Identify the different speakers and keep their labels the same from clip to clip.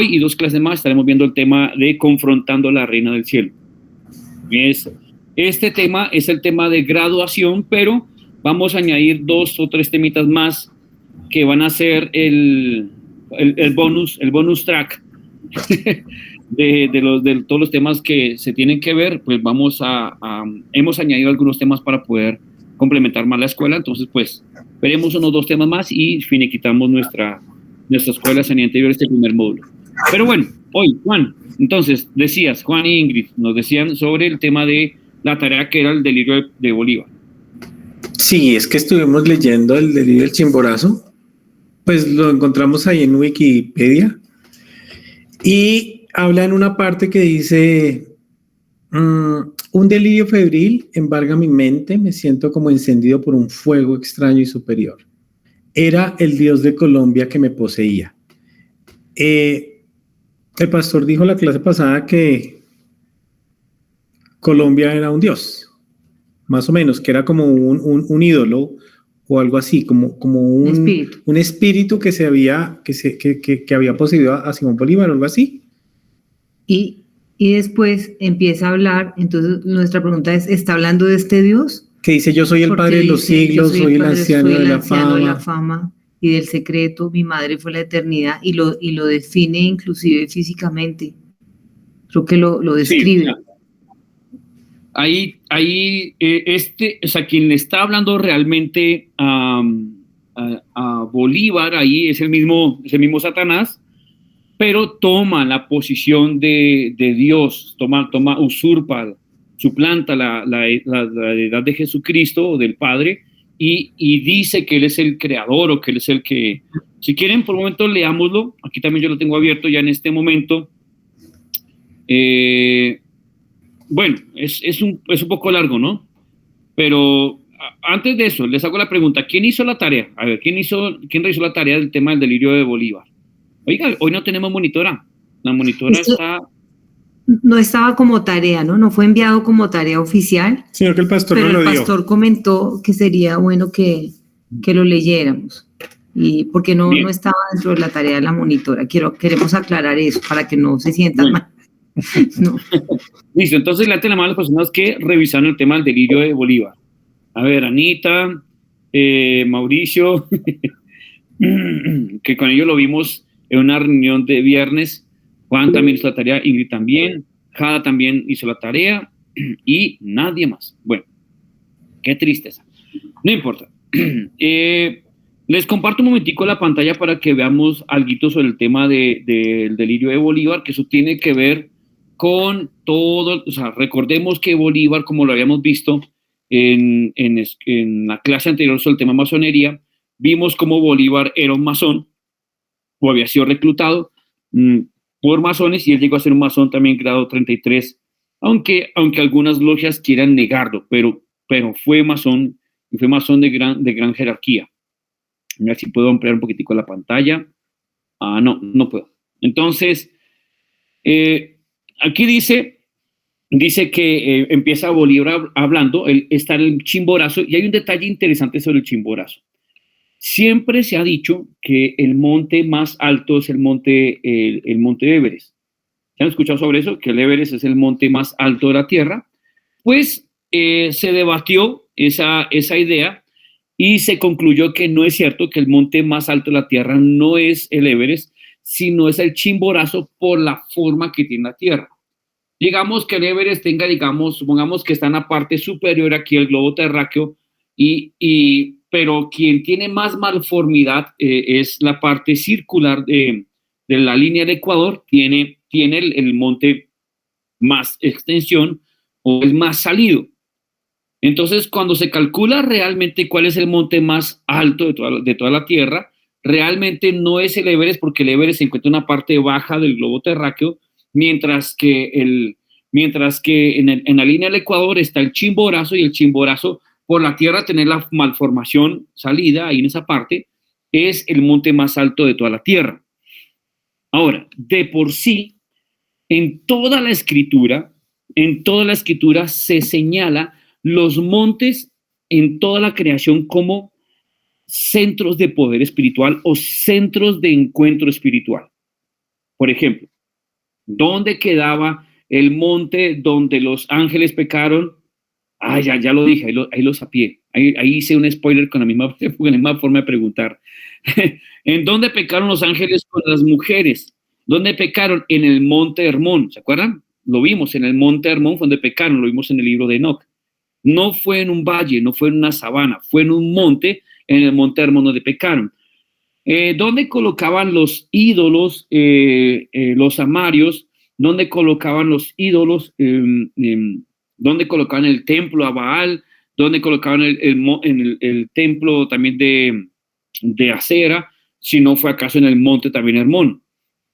Speaker 1: y 2 clases más estaremos viendo el tema de confrontando a la reina del cielo. Este tema es el tema de graduación, pero vamos a añadir 2 o 3 temitas más que van a ser el bonus track de todos los temas que se tienen que ver. Pues hemos añadido algunos temas para poder complementar más la escuela. Entonces, pues, veremos unos 2 temas más y finiquitamos nuestra escuela sanidad interior, este primer módulo. Pero bueno, hoy, Juan, entonces, Juan y Ingrid, nos decían sobre el tema de la tarea que era el delirio de Bolívar.
Speaker 2: Sí, es que estuvimos leyendo el delirio del Chimborazo, pues lo encontramos ahí en Wikipedia, y habla en una parte que dice, un delirio febril embarga mi mente, me siento como encendido por un fuego extraño y superior. Era el Dios de Colombia que me poseía. El pastor dijo la clase pasada que Colombia era un dios, más o menos, que era como un ídolo o algo así, como un espíritu que había poseído a Simón Bolívar o algo así.
Speaker 3: Y después empieza a hablar, entonces nuestra pregunta es, ¿está hablando de este Dios?
Speaker 2: Que dice, yo soy el Padre de los siglos, soy el anciano de la fama
Speaker 3: y del secreto, mi madre fue la eternidad, y lo define inclusive físicamente. Creo que lo describe.
Speaker 1: Sí, ahí o sea, quien le está hablando realmente a Bolívar, ahí es el mismo Satanás, pero toma la posición de Dios, usurpa, suplanta la deidad de Jesucristo o del Padre, y dice que Él es el creador, o que Él es el que... Si quieren, por un momento leámoslo. Aquí también yo lo tengo abierto ya en este momento. Bueno, es un poco largo, ¿no? Pero antes de eso, les hago la pregunta, ¿quién hizo la tarea? A ver, ¿quién realizó la tarea del tema del delirio de Bolívar? Oiga, hoy no tenemos monitora. La monitora
Speaker 3: no estaba como tarea, ¿no? No fue enviado como tarea oficial.
Speaker 2: Sino que el pastor no lo dio.
Speaker 3: Pero el pastor comentó que sería bueno que lo leyéramos. Y porque no estaba dentro de la tarea de la monitora. Queremos aclarar eso para que no se sientan mal. No.
Speaker 1: Listo, entonces le la mano a las personas que revisaron el tema del delirio de Bolívar. A ver, Anita, Mauricio, que con ellos lo vimos en una reunión de viernes. Juan también hizo la tarea, Ingrid también, Jada también hizo la tarea, y nadie más. Bueno, qué tristeza. No importa. Les comparto un momentico la pantalla para que veamos algo sobre el tema del delirio de Bolívar, que eso tiene que ver con todo. O sea, recordemos que Bolívar, como lo habíamos visto en la clase anterior sobre el tema masonería, vimos cómo Bolívar era un masón, o había sido reclutado por masones, y él llegó a ser un masón también grado 33, aunque algunas logias quieran negarlo, pero fue masón, y fue masón de gran jerarquía. A ver si puedo ampliar un poquitico la pantalla. No puedo. Entonces, aquí dice que empieza Bolívar hablando, él está en el Chimborazo, y hay un detalle interesante sobre el Chimborazo. Siempre se ha dicho que el monte más alto es el monte Everest. ¿Se han escuchado sobre eso? Que el Everest es el monte más alto de la Tierra. Pues se debatió esa idea y se concluyó que no es cierto, que el monte más alto de la Tierra no es el Everest, sino es el Chimborazo por la forma que tiene la Tierra. Digamos que el Everest supongamos que está en la parte superior aquí del globo terráqueo, pero quien tiene más malformidad es la parte circular de la línea del Ecuador, tiene el monte más extensión o es más salido. Entonces, cuando se calcula realmente cuál es el monte más alto de toda la Tierra, realmente no es el Everest, porque el Everest se encuentra en una parte baja del globo terráqueo, mientras que en la línea del Ecuador está el Chimborazo, y el Chimborazo, por la Tierra tener la malformación salida ahí en esa parte, es el monte más alto de toda la Tierra. Ahora, de por sí, en toda la escritura se señala los montes en toda la creación como centros de poder espiritual o centros de encuentro espiritual. Por ejemplo, ¿dónde quedaba el monte donde los ángeles pecaron? Ah, ya lo dije, ahí lo sapié. Ahí hice un spoiler con la misma forma de preguntar. ¿En dónde pecaron los ángeles con las mujeres? ¿Dónde pecaron? En el monte Hermón, ¿se acuerdan? Lo vimos en el monte Hermón, fue donde pecaron, lo vimos en el libro de Enoc. No fue en un valle, no fue en una sabana, fue en un monte, en el monte Hermón donde pecaron. ¿Dónde colocaban los ídolos, los amarios? ¿Dónde colocaban los ídolos? ¿Dónde colocaban el templo a Baal? ¿Dónde colocaban el templo también de Acera? Si no fue acaso en el monte también Hermón,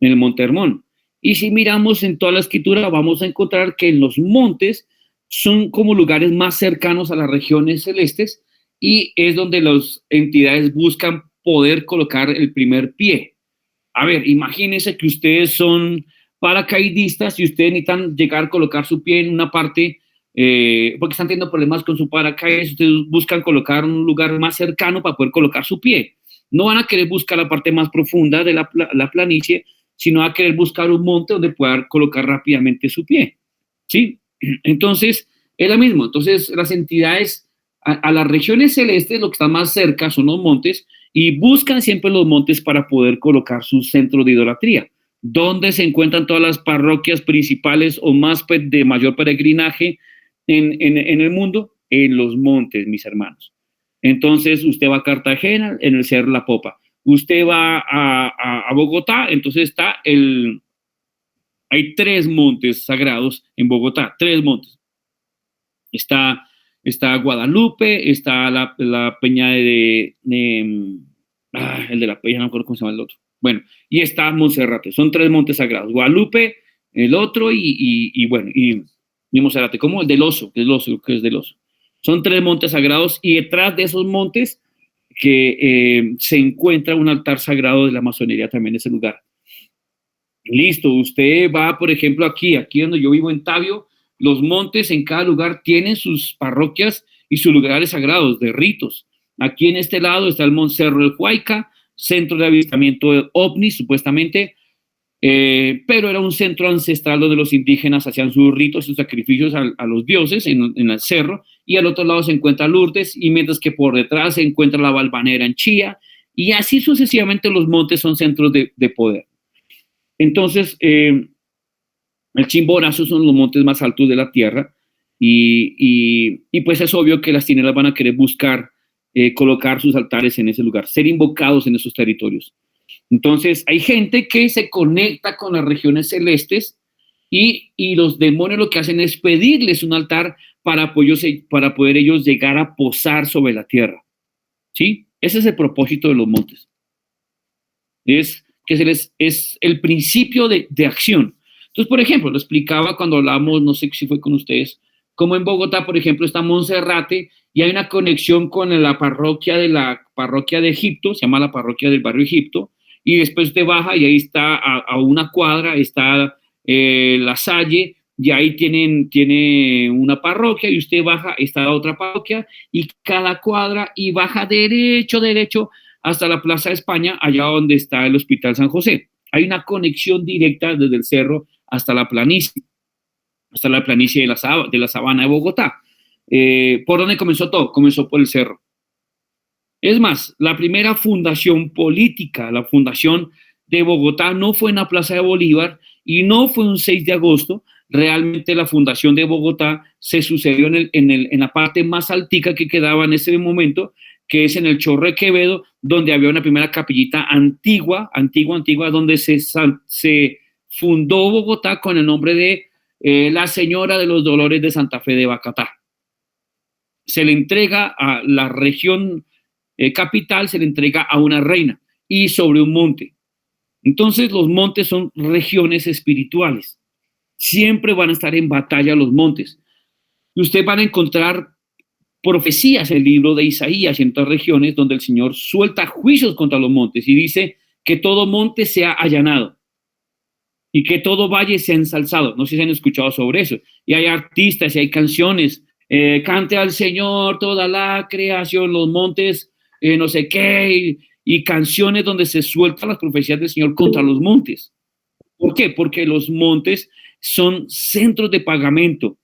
Speaker 1: en el monte Hermón. Y si miramos en toda la escritura, vamos a encontrar que en los montes son como lugares más cercanos a las regiones celestes y es donde las entidades buscan poder colocar el primer pie. A ver, imagínense que ustedes son paracaidistas y ustedes necesitan llegar a colocar su pie en una parte, porque están teniendo problemas con su paracaídas, ustedes buscan colocar un lugar más cercano para poder colocar su pie. No van a querer buscar la parte más profunda de la planicie, sino van a querer buscar un monte donde puedan colocar rápidamente su pie. ¿Sí? Entonces, es lo mismo. Entonces, las entidades a las regiones celestes, lo que está más cerca son los montes, y buscan siempre los montes para poder colocar su centro de idolatría. ¿Dónde se encuentran todas las parroquias principales o más de mayor peregrinaje en el mundo? En los montes, mis hermanos. Entonces, usted va a Cartagena, en el Cerro La Popa. Usted va a Bogotá, entonces hay 3 montes sagrados en Bogotá, 3 montes. Está Guadalupe, está la peña el de la peña, no me acuerdo cómo se llama el otro. Bueno, y está Monserrate, son 3 montes sagrados. Guadalupe, el otro y Monserrate, como el del oso, que es del oso. Son 3 montes sagrados y detrás de esos montes que se encuentra un altar sagrado de la masonería también en ese lugar. Listo, usted va, por ejemplo, aquí donde yo vivo en Tabio, los montes en cada lugar tienen sus parroquias y sus lugares sagrados de ritos. Aquí en este lado está el Monte Cerro del Huayca, centro de avistamiento de ovnis, supuestamente, pero era un centro ancestral donde los indígenas hacían sus ritos, sus sacrificios a los dioses en el cerro, y al otro lado se encuentra Lourdes, y mientras que por detrás se encuentra la Valvanera en Chía, y así sucesivamente los montes son centros de poder. Entonces, el Chimborazo son los montes más altos de la tierra y pues es obvio que las tinieblas van a querer buscar colocar sus altares en ese lugar, ser invocados en esos territorios. Entonces, hay gente que se conecta con las regiones celestes y los demonios lo que hacen es pedirles un altar para poder ellos llegar a posar sobre la tierra. ¿Sí? Ese es el propósito de los montes. Es el principio de acción. Entonces, por ejemplo, lo explicaba cuando hablamos, no sé si fue con ustedes, como en Bogotá, por ejemplo, está Monserrate y hay una conexión con la parroquia de Egipto, se llama la parroquia del barrio Egipto, y después usted baja y ahí está a una cuadra, está La Salle, y ahí tiene una parroquia, y usted baja, está la otra parroquia, y cada cuadra, y baja derecho, hasta la Plaza de España, allá donde está el Hospital San José. Hay una conexión directa desde el cerro hasta la planicie de la sabana de Bogotá. ¿Por dónde comenzó todo? Comenzó por el cerro. Es más, la primera fundación política, la fundación de Bogotá, no fue en la Plaza de Bolívar y no fue un 6 de agosto. Realmente la fundación de Bogotá se sucedió en la parte más altica que quedaba en ese momento, que es en el Chorro de Quevedo, donde había una primera capillita antigua, donde se fundó Bogotá con el nombre de la Señora de los Dolores de Santa Fe de Bacatá. Se le entrega a la región capital, se le entrega a una reina y sobre un monte. Entonces los montes son regiones espirituales. Siempre van a estar en batalla los montes. Y ustedes van a encontrar profecías en el libro de Isaías y en otras regiones donde el Señor suelta juicios contra los montes y dice que todo monte sea allanado y que todo valle sea ensalzado. No sé si han escuchado sobre eso. Y hay artistas y hay canciones. Cante al Señor toda la creación, los montes, no sé qué, y canciones donde se sueltan las profecías del Señor contra los montes. ¿Por qué? Porque los montes son centros de pagamento.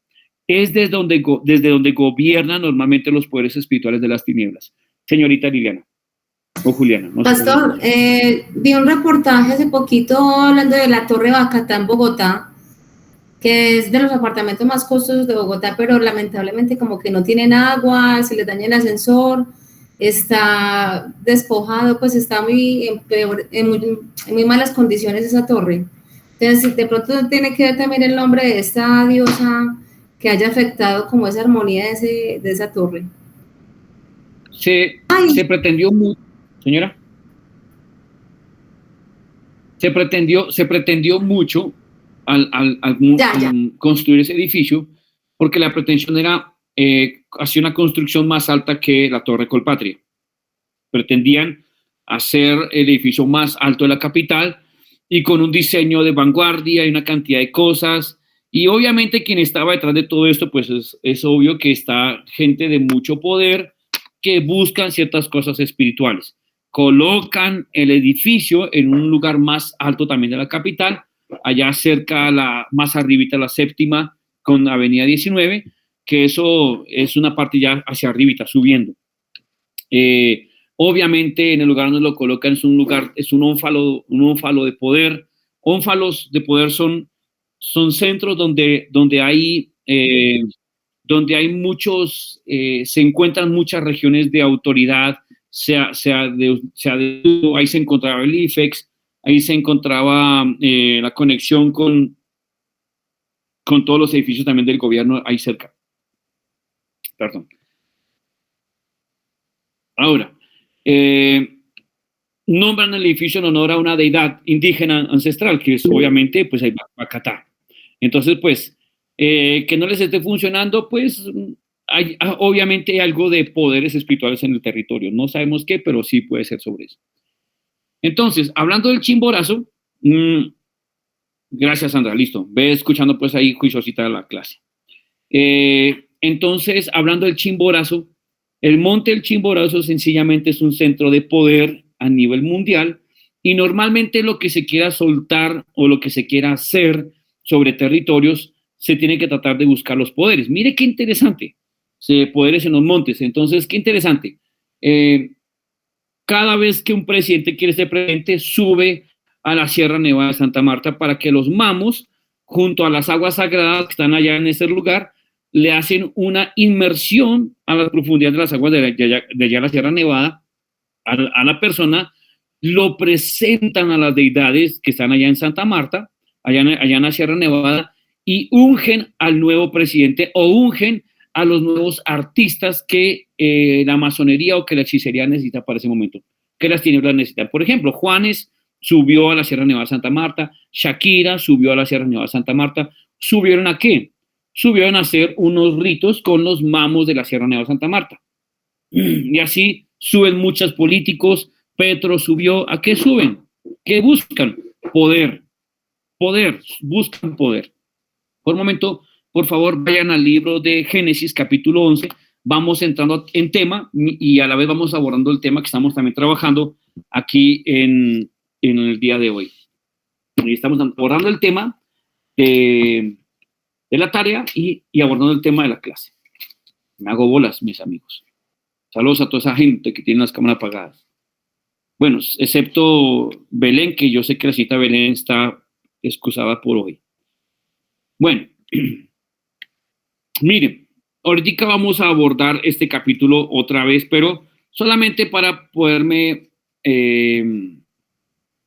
Speaker 1: Es desde donde gobiernan normalmente los poderes espirituales de las tinieblas. Señorita Liliana o Juliana. No
Speaker 4: Pastor, vi un reportaje hace poquito hablando de la Torre Bacatá en Bogotá, que es de los apartamentos más costosos de Bogotá, pero lamentablemente como que no tienen agua, se les daña el ascensor, está despojado, pues está en muy malas condiciones esa torre. Entonces, de pronto tiene que ver también el nombre de esta diosa que haya afectado como esa armonía de esa torre.
Speaker 1: Se pretendió mucho, señora. Se pretendió mucho al construir ese edificio, porque la pretensión era hacer una construcción más alta que la Torre Colpatria. Pretendían hacer el edificio más alto de la capital y con un diseño de vanguardia y una cantidad de cosas. Y obviamente quien estaba detrás de todo esto, pues es obvio que está gente de mucho poder que buscan ciertas cosas espirituales. Colocan el edificio en un lugar más alto también de la capital, allá cerca, más arribita, la séptima, con Avenida 19, que eso es una parte ya hacia arribita, subiendo. Obviamente en el lugar donde lo colocan es un ónfalo de poder. Ónfalos de poder son centros donde hay muchos, se encuentran muchas regiones de autoridad, ahí se encontraba el IFEX, ahí se encontraba la conexión con todos los edificios también del gobierno ahí cerca. Perdón. Ahora, nombran el edificio en honor a una deidad indígena ancestral, que es obviamente pues el Bacatá. Entonces, pues, que no les esté funcionando, pues obviamente hay algo de poderes espirituales en el territorio. No sabemos qué, pero sí puede ser sobre eso. Entonces, hablando del Chimborazo, gracias, Sandra, listo. Ve escuchando pues ahí juiciosita la clase. Entonces, hablando del Chimborazo, el monte del Chimborazo sencillamente es un centro de poder a nivel mundial y normalmente lo que se quiera soltar o lo que se quiera hacer sobre territorios se tiene que tratar de buscar los poderes. Mire qué interesante, poderes en los montes. Entonces, qué interesante. Cada vez que un presidente quiere ser presidente, sube a la Sierra Nevada de Santa Marta para que los mamos, junto a las aguas sagradas que están allá en ese lugar, le hacen una inmersión a la profundidad de las aguas de allá de la Sierra Nevada, a la persona, lo presentan a las deidades que están allá en Santa Marta, allá en la Sierra Nevada, y ungen al nuevo presidente o ungen a los nuevos artistas que la masonería o que la hechicería necesita para ese momento, que las tinieblas necesitan. Por ejemplo, Juanes subió a la Sierra Nevada de Santa Marta, Shakira subió a la Sierra Nevada de Santa Marta. ¿Subieron a qué? Subieron a hacer unos ritos con los mamos de la Sierra Nevada de Santa Marta. Y así suben muchos políticos. Petro subió. ¿A qué suben? ¿Qué buscan? Poder. Poder. Buscan poder. Por un momento, por favor, vayan al libro de Génesis, capítulo 11. Vamos entrando en tema y a la vez vamos abordando el tema que estamos también trabajando aquí en el día de hoy. Y estamos abordando el tema de la tarea y abordando el tema de la clase. Me hago bolas, mis amigos. Saludos a toda esa gente que tiene las cámaras apagadas. Bueno, excepto Belén, que yo sé que la cita Belén está excusada por hoy. Bueno, miren, ahorita vamos a abordar este capítulo otra vez, pero solamente para poderme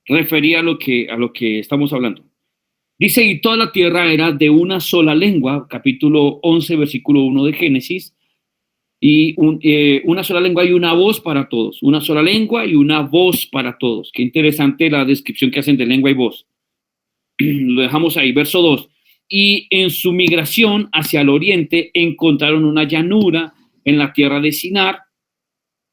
Speaker 1: referir a lo que estamos hablando. Dice, y toda la tierra era de una sola lengua, capítulo 11, versículo 1 de Génesis, y una sola lengua y una voz para todos, una sola lengua y una voz para todos. Qué interesante la descripción que hacen de lengua y voz. Lo dejamos ahí, verso 2. Y en su migración hacia el oriente encontraron una llanura en la tierra de Sinar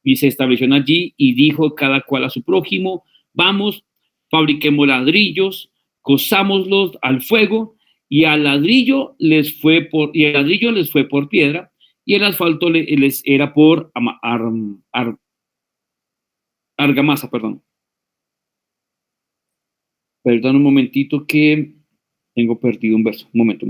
Speaker 1: y se establecieron allí y dijo cada cual a su prójimo, vamos, fabriquemos ladrillos, cosámoslos al fuego y al ladrillo les fue por piedra y el asfalto les era por argamasa, perdón. Perdón un momentito que tengo perdido un verso. Un momento.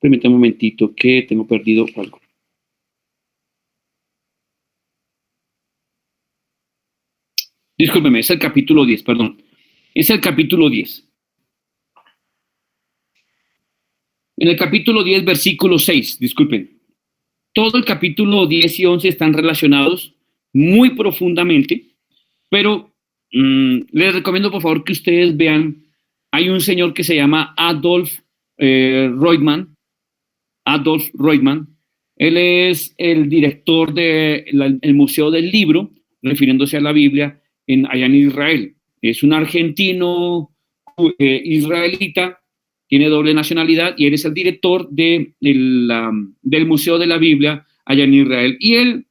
Speaker 1: Permítame un momentito que tengo perdido algo. Discúlpeme, es el capítulo 10, perdón. Es el capítulo 10. En el capítulo 10, versículo 6, disculpen. Todo el capítulo 10 y 11 están relacionados muy profundamente, pero les recomiendo por favor que ustedes vean, hay un señor que se llama Adolf Reutemann. Él es el director del Museo del Libro, refiriéndose a la Biblia, allá en Israel. Es un argentino israelita, tiene doble nacionalidad y él es el director del Museo de la Biblia allá en Israel. Y él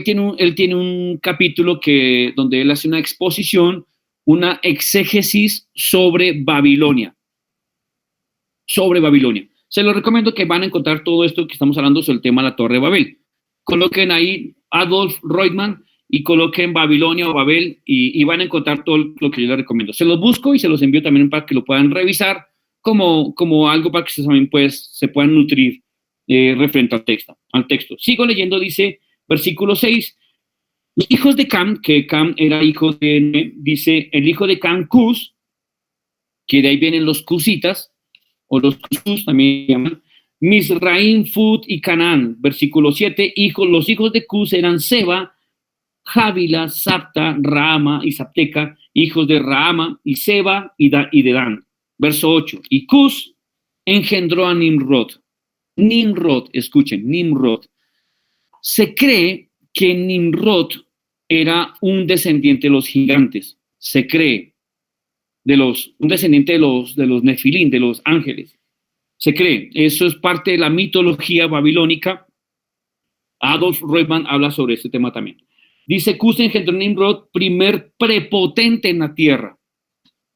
Speaker 1: tiene un capítulo donde él hace una exposición, una exégesis sobre Babilonia. Se los recomiendo que van a encontrar todo esto que estamos hablando sobre el tema de la Torre de Babel. Coloquen ahí Adolf Reutemann y coloquen Babilonia o Babel y van a encontrar todo lo que yo les recomiendo. Se los busco y se los envío también para que lo puedan revisar como algo para que ustedes también se puedan nutrir referente al texto. Sigo leyendo, dice, versículo 6. Los hijos de Cam, que Cam era hijo de, dice, el hijo de Cam, Cus, que de ahí vienen los cusitas, o los Cus también llaman, Misraim, Fut y Canaán. Versículo 7, los hijos de Cus eran Seba, Jávila, Sapta, Raama y Sapteca, hijos de Raama y Seba y Dedán. Verso 8, y Cus engendró a Nimrod. Escuchen, Nimrod. Se cree que Nimrod era un descendiente de los gigantes. Se cree. Un descendiente de los Nefilín, de los ángeles. Se cree. Eso es parte de la mitología babilónica. Adolf Reutemann habla sobre este tema también. Dice, Cus engendró a Nimrod, primer prepotente en la tierra.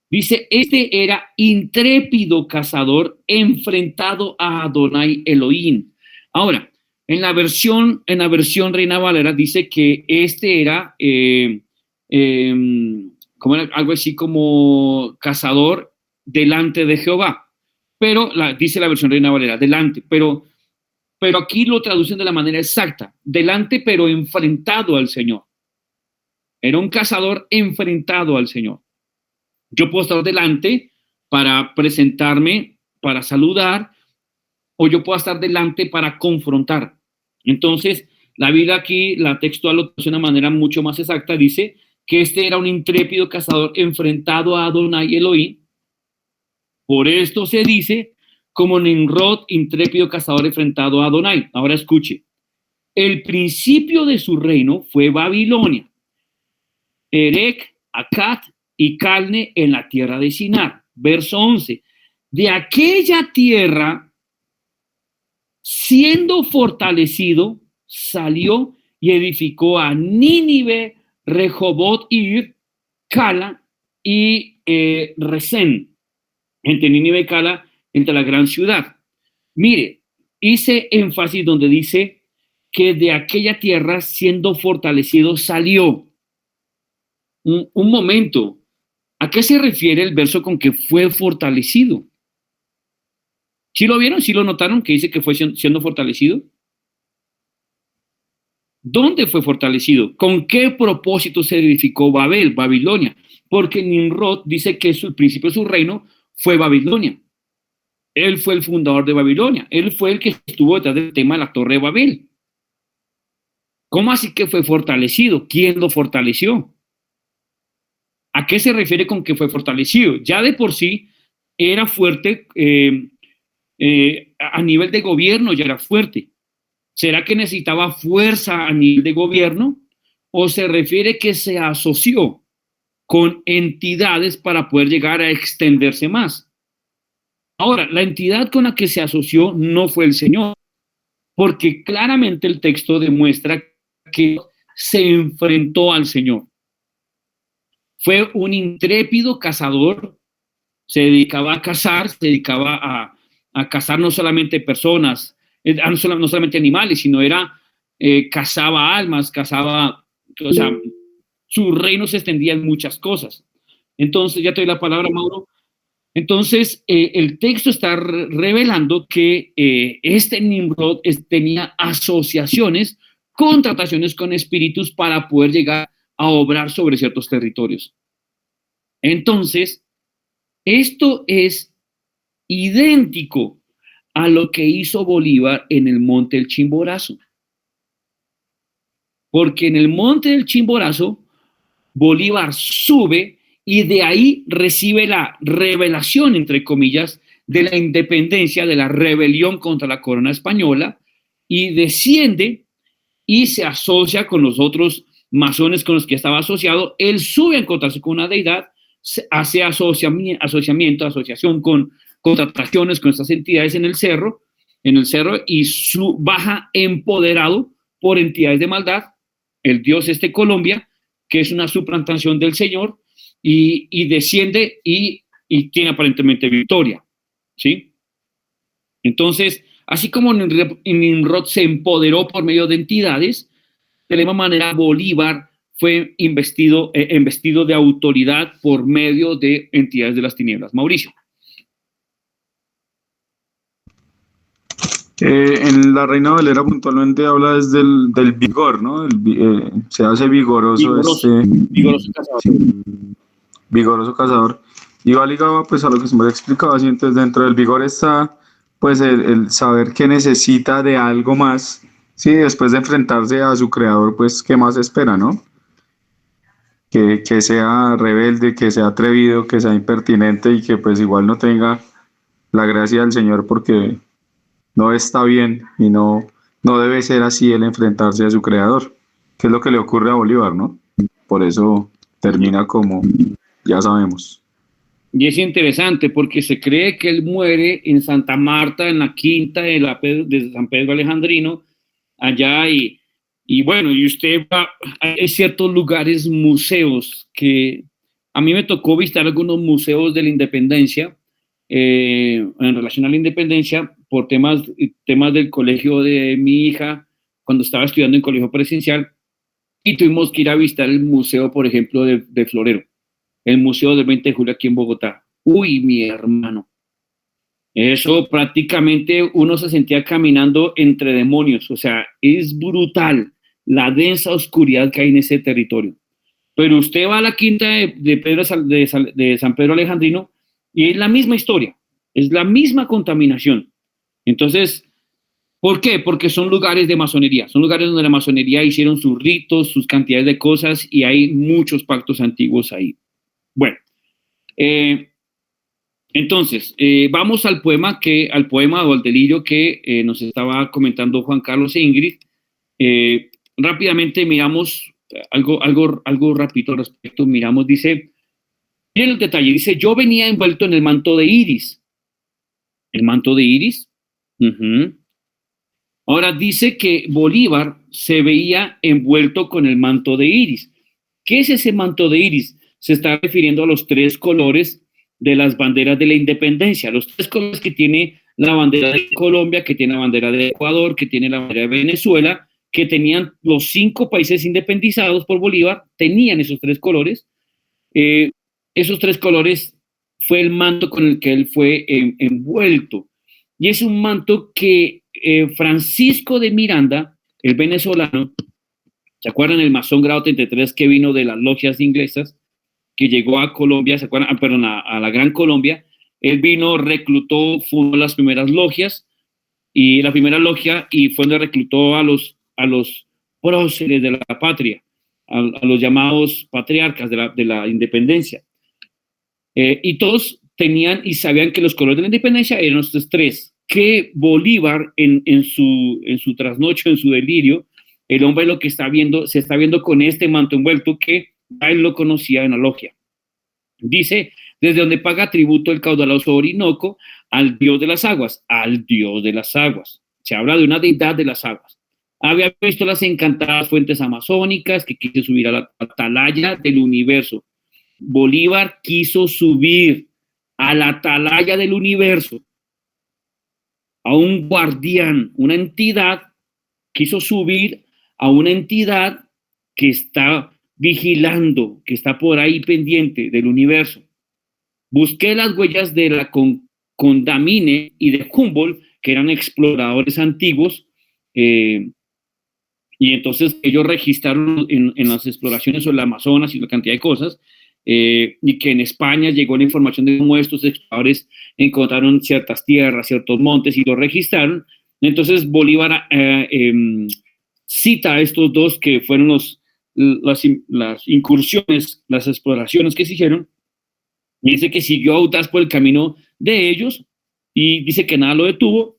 Speaker 1: Dice, este era intrépido cazador enfrentado a Adonai Elohim. Ahora, en la versión Reina Valera dice que este era algo así como cazador delante de Jehová. Pero dice la versión Reina Valera, delante, pero aquí lo traducen de la manera exacta, delante pero enfrentado al Señor. Era un cazador enfrentado al Señor. Yo puedo estar delante para presentarme, para saludar, o yo puedo estar delante para confrontar. Entonces, la Biblia aquí, la textual lo dice de una manera mucho más exacta, dice que este era un intrépido cazador enfrentado a Adonai Elohim. Por esto se dice como Nimrod, intrépido cazador enfrentado a Adonai. Ahora escuche. El principio de su reino fue Babilonia, Erech, Akkad y Calne en la tierra de Sinar. Verso 11. De aquella tierra, siendo fortalecido, salió y edificó a Nínive, Rehobot, Ir, Cala y Resén. Entre Nínive y Cala, entre la gran ciudad. Mire, hice énfasis donde dice que de aquella tierra, siendo fortalecido, salió. Un momento, ¿a qué se refiere el verso con que fue fortalecido? ¿Sí lo vieron? ¿Sí lo notaron que dice que fue siendo fortalecido? ¿Dónde fue fortalecido? ¿Con qué propósito se edificó Babilonia? Porque Nimrod dice que el principio de su reino fue Babilonia. Él fue el fundador de Babilonia. Él fue el que estuvo detrás del tema de la Torre de Babel. ¿Cómo así que fue fortalecido? ¿Quién lo fortaleció? ¿A qué se refiere con que fue fortalecido? Ya de por sí era fuerte, a nivel de gobierno ya era fuerte. ¿Será que necesitaba fuerza a nivel de gobierno? ¿O se refiere que se asoció con entidades para poder llegar a extenderse más? Ahora, la entidad con la que se asoció no fue el Señor, porque claramente el texto demuestra que se enfrentó al Señor. fue un intrépido cazador, se dedicaba a cazar, se dedicaba a cazar no solamente personas, no solamente animales, sino cazaba almas, o sea, su reino se extendía en muchas cosas. Entonces, ya te doy la palabra, Mauro. Entonces, el texto está revelando que este Nimrod tenía asociaciones, contrataciones con espíritus para poder llegar a obrar sobre ciertos territorios. Entonces, esto es idéntico a lo que hizo Bolívar en el Monte del Chimborazo. Porque en el Monte del Chimborazo, Bolívar sube y de ahí recibe la revelación, entre comillas, de la independencia, de la rebelión contra la corona española, y desciende y se asocia con los otros masones con los que estaba asociado. Él sube a encontrarse con una deidad, hace asociación con contrataciones con estas entidades en el cerro y baja empoderado por entidades de maldad, el dios Colombia, que es una suplantación del Señor, y desciende y tiene aparentemente victoria, ¿sí? Entonces, así como Nimrod se empoderó por medio de entidades, de la misma manera Bolívar fue investido de autoridad por medio de entidades de las tinieblas. Mauricio.
Speaker 5: En la Reina Valera puntualmente habla desde del vigor, ¿no? Se hace vigoroso
Speaker 1: cazador.
Speaker 5: Sí, vigoroso cazador. Y va ligado pues a lo que se me explicaba, así entonces dentro del vigor está pues el saber que necesita de algo más, sí, después de enfrentarse a su creador, pues qué más espera, ¿no? Que sea rebelde, que sea atrevido, que sea impertinente y que pues igual no tenga la gracia del Señor, porque no está bien y no debe ser así el enfrentarse a su creador, que es lo que le ocurre a Bolívar, ¿no? Por eso termina como ya sabemos.
Speaker 1: Y es interesante porque se cree que él muere en Santa Marta, en la quinta de San Pedro Alejandrino, allá, y bueno, y usted va, hay ciertos lugares, museos, que a mí me tocó visitar algunos museos de la independencia, en relación a la independencia, por temas del colegio de mi hija, cuando estaba estudiando en colegio presencial, y tuvimos que ir a visitar el museo, por ejemplo, de Florero, el museo del 20 de julio aquí en Bogotá. Uy, mi hermano, eso prácticamente uno se sentía caminando entre demonios, o sea, es brutal la densa oscuridad que hay en ese territorio. Pero usted va a la quinta de San Pedro Alejandrino y es la misma historia, es la misma contaminación. Entonces, ¿por qué? Porque son lugares de masonería, son lugares donde la masonería hicieron sus ritos, sus cantidades de cosas, y hay muchos pactos antiguos ahí. Bueno, entonces, vamos al poema o al delirio que nos estaba comentando Juan Carlos e Ingrid. Rápidamente miramos algo rápido al respecto. Miramos, dice, miren el detalle, dice, yo venía envuelto en el manto de Iris. ¿El manto de Iris? Ahora dice que Bolívar se veía envuelto con el manto de Iris. ¿Qué es ese manto de Iris? Se está refiriendo a los 3 colores de las banderas de la independencia, los 3 colores que tiene la bandera de Colombia, que tiene la bandera de Ecuador, que tiene la bandera de Venezuela, que tenían los 5 países independizados por Bolívar, tenían esos 3 colores. Esos 3 colores fue el manto con el que él fue envuelto. Y es un manto que Francisco de Miranda, el venezolano, ¿se acuerdan el masón grado 33 que vino de las logias inglesas, que llegó a Colombia, ¿se acuerdan? Perdón, a la Gran Colombia? Él vino, reclutó, fundó las primeras logias, y la primera logia, y fue donde reclutó a los próceres de la patria, a los llamados patriarcas de la independencia. Y todos tenían y sabían que los colores de la independencia eran estos 3, que Bolívar en su trasnocho, en su delirio, el hombre lo que se está viendo con este manto envuelto que a él lo conocía en la logia. Dice, desde donde paga tributo el caudaloso Orinoco al dios de las aguas, Se habla de una deidad de las aguas. Había visto las encantadas fuentes amazónicas, que quise subir a la atalaya del universo. Bolívar quiso subir a la atalaya del universo, a un guardián, una entidad, quiso subir a una entidad que está vigilando, que está por ahí pendiente del universo. Busqué las huellas de la Condamine y de Humboldt, que eran exploradores antiguos, y entonces ellos registraron en las exploraciones sobre el Amazonas y una cantidad de cosas, y que en España llegó la información de cómo estos exploradores encontraron ciertas tierras, ciertos montes y lo registraron. Entonces Bolívar cita a estos dos que fueron las incursiones, las exploraciones que se hicieron, y dice que siguió audaz por el camino de ellos y dice que nada lo detuvo.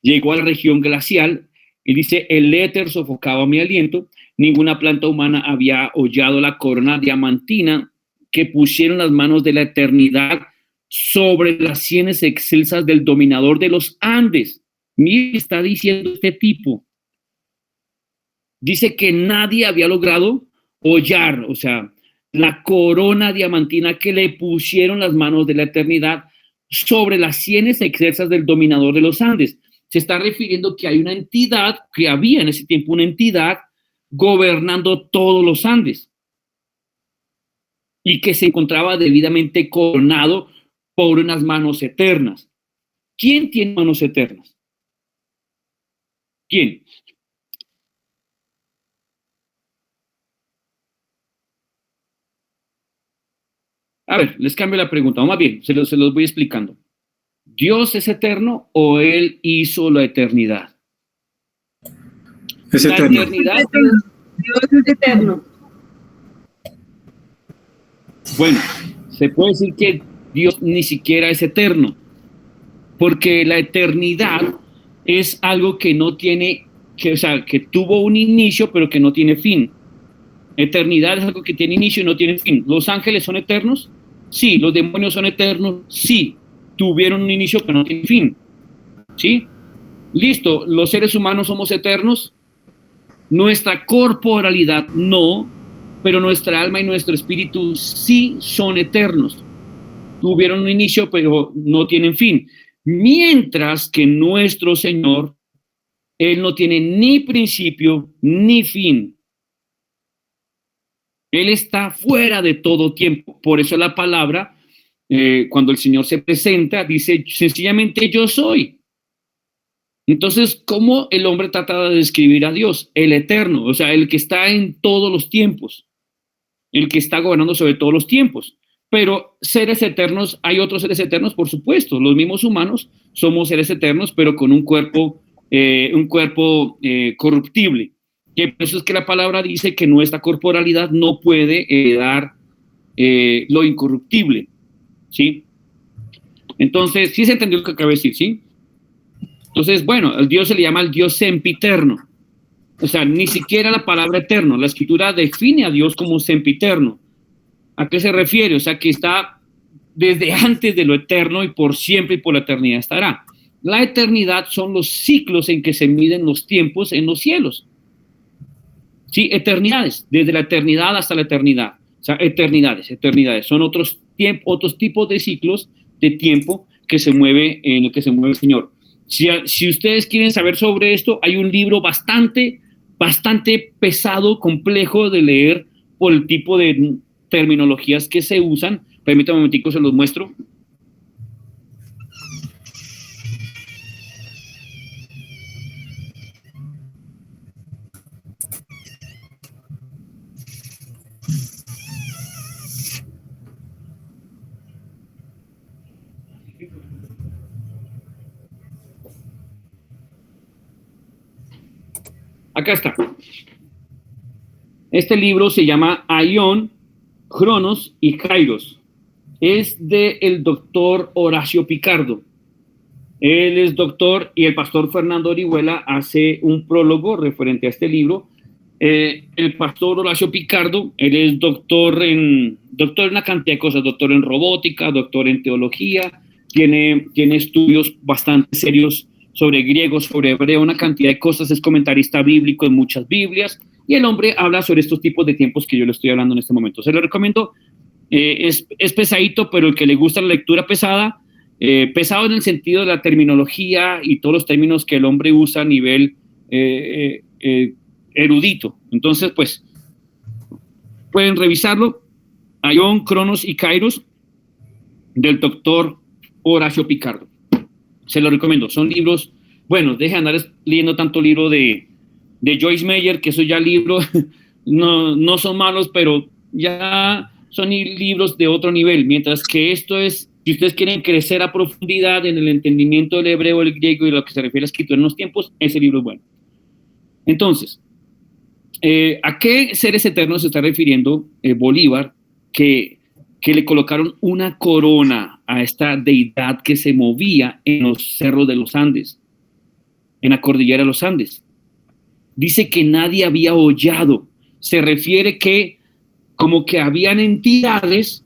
Speaker 1: Llegó a la región glacial y dice: el éter sofocaba mi aliento, ninguna planta humana había hollado la corona diamantina que pusieron las manos de la eternidad sobre las sienes excelsas del dominador de los Andes. Mire, está diciendo este tipo. Dice que nadie había logrado hollar, o sea, la corona diamantina que le pusieron las manos de la eternidad sobre las sienes excelsas del dominador de los Andes. Se está refiriendo que hay una entidad, que había en ese tiempo una entidad gobernando todos los Andes y que se encontraba debidamente coronado por unas manos eternas. ¿Quién tiene manos eternas? ¿Quién? A ver, les cambio la pregunta. Vamos bien, se los voy explicando. ¿Dios es eterno o Él hizo la eternidad?
Speaker 2: Es
Speaker 1: la
Speaker 2: eterno.
Speaker 1: Eternidad,
Speaker 4: Dios es eterno.
Speaker 1: bueno, se puede decir que Dios ni siquiera es eterno, porque la eternidad es algo que no tiene, o sea, que tuvo un inicio pero que no tiene fin. Eternidad es algo que tiene inicio y no tiene fin. ¿Los ángeles son eternos? Sí. ¿Los demonios son eternos? Sí. Tuvieron un inicio pero no tienen fin. ¿Sí? Listo. ¿Los seres humanos somos eternos? Nuestra corporalidad no, pero nuestra alma y nuestro espíritu sí son eternos. Tuvieron un inicio pero no tienen fin. Mientras que nuestro Señor, Él no tiene ni principio ni fin. Él está fuera de todo tiempo. Por eso la palabra, cuando el Señor se presenta, dice sencillamente: yo soy. Entonces, ¿cómo el hombre trata de describir a Dios? El eterno, o sea, el que está en todos los tiempos, el que está gobernando sobre todos los tiempos. Pero seres eternos, hay otros seres eternos, por supuesto. Los mismos humanos somos seres eternos, pero con un cuerpo corruptible. Que por eso es que la palabra dice que nuestra corporalidad no puede heredar lo incorruptible, ¿sí? Entonces, sí se entendió lo que acabo de decir, ¿sí? Entonces, bueno, al Dios se le llama el Dios sempiterno. O sea, ni siquiera la palabra eterno. La Escritura define a Dios como sempiterno. ¿A qué se refiere? O sea, que está desde antes de lo eterno y por siempre y por la eternidad estará. La eternidad son los ciclos en que se miden los tiempos en los cielos. Sí, eternidades, desde la eternidad hasta la eternidad. O sea, eternidades. Son otros tipos de ciclos de tiempo que se mueve en el que se mueve el Señor. Si ustedes quieren saber sobre esto, hay un libro bastante pesado, complejo de leer por el tipo de terminologías que se usan. Permítanme un momentico, se los muestro. Acá está. Este libro se llama Aion, Cronos y Kairos. Es del doctor Horacio Picardo. Él es doctor y el pastor Fernando Orihuela hace un prólogo referente a este libro. El pastor Horacio Picardo, él es doctor en una cantidad de cosas, doctor en robótica, doctor en teología, tiene estudios bastante serios sobre griego, sobre hebreo, una cantidad de cosas, es comentarista bíblico en muchas Biblias, y el hombre habla sobre estos tipos de tiempos que yo le estoy hablando en este momento. Se lo recomiendo Es pesadito, pero el que le gusta la lectura pesada, pesado en el sentido de la terminología y todos los términos que el hombre usa a nivel erudito. Entonces, pues, pueden revisarlo. Aion, Cronos y Kairos, del doctor Horacio Picardo. Se lo recomiendo. Son libros, bueno, deje de andar leyendo tanto libro de Joyce Meyer, que esos ya libros no son malos, pero ya son libros de otro nivel, mientras que esto es, si ustedes quieren crecer a profundidad en el entendimiento del hebreo, el griego y lo que se refiere a la escritura en los tiempos, ese libro es bueno. Entonces, ¿a qué seres eternos se está refiriendo Bolívar que le colocaron una corona a esta deidad que se movía en los cerros de los Andes, en la cordillera de los Andes? Dice que nadie había hollado. Se refiere que como que habían entidades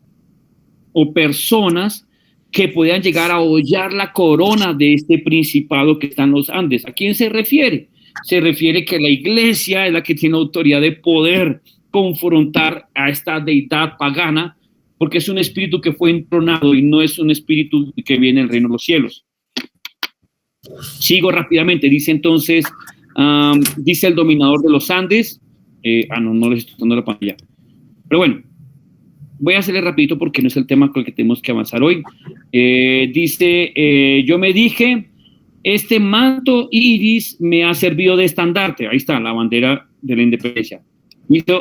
Speaker 1: o personas que podían llegar a hollar la corona de este principado que está en los Andes. ¿A quién se refiere? Se refiere que la iglesia es la que tiene autoridad de poder confrontar a esta deidad pagana, porque es un espíritu que fue entronado y no es un espíritu que viene del reino de los cielos. Sigo rápidamente. Dice entonces, dice el dominador de los Andes, no les estoy dando la pantalla. Pero bueno, voy a hacerle rapidito porque no es el tema con el que tenemos que avanzar hoy. Dice, yo me dije, este manto iris me ha servido de estandarte. Ahí está, la bandera de la independencia.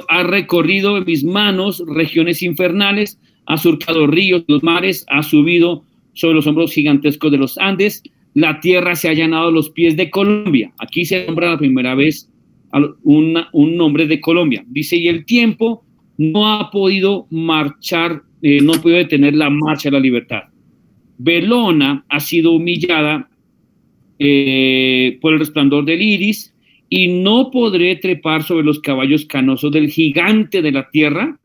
Speaker 1: Ha recorrido en mis manos regiones infernales, ha surcado ríos, los mares, ha subido sobre los hombros gigantescos de los Andes. La tierra se ha llenado a los pies de Colombia. Aquí se nombra la primera vez un nombre de Colombia. Dice, y el tiempo no ha podido marchar, no ha podido detener la marcha de la libertad. Belona ha sido humillada por el resplandor del iris, y no podré trepar sobre los caballos canosos del gigante de la tierra,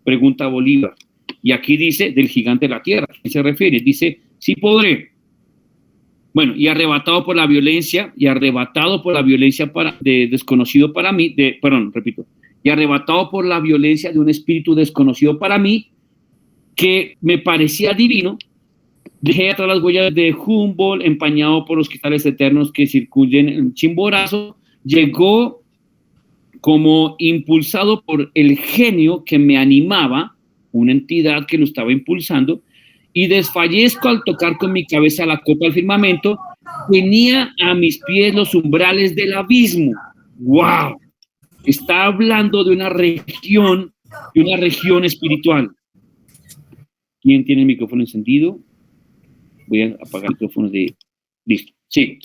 Speaker 1: pregunta Bolívar. Y aquí dice, del gigante de la tierra. ¿A qué se refiere? Dice, sí podré. Bueno, y arrebatado por la violencia desconocido para mí, y arrebatado por la violencia de un espíritu desconocido para mí, que me parecía divino, dejé atrás las huellas de Humboldt, empañado por los cristales eternos que circuyen el Chimborazo, llegó como impulsado por el genio que me animaba, una entidad que lo estaba impulsando, y desfallezco al tocar con mi cabeza la copa del firmamento. Tenía a mis pies los umbrales del abismo. ¡Wow! Está hablando de una región espiritual. ¿Quién tiene el micrófono encendido? Voy a apagar el micrófono de... Listo. Sí.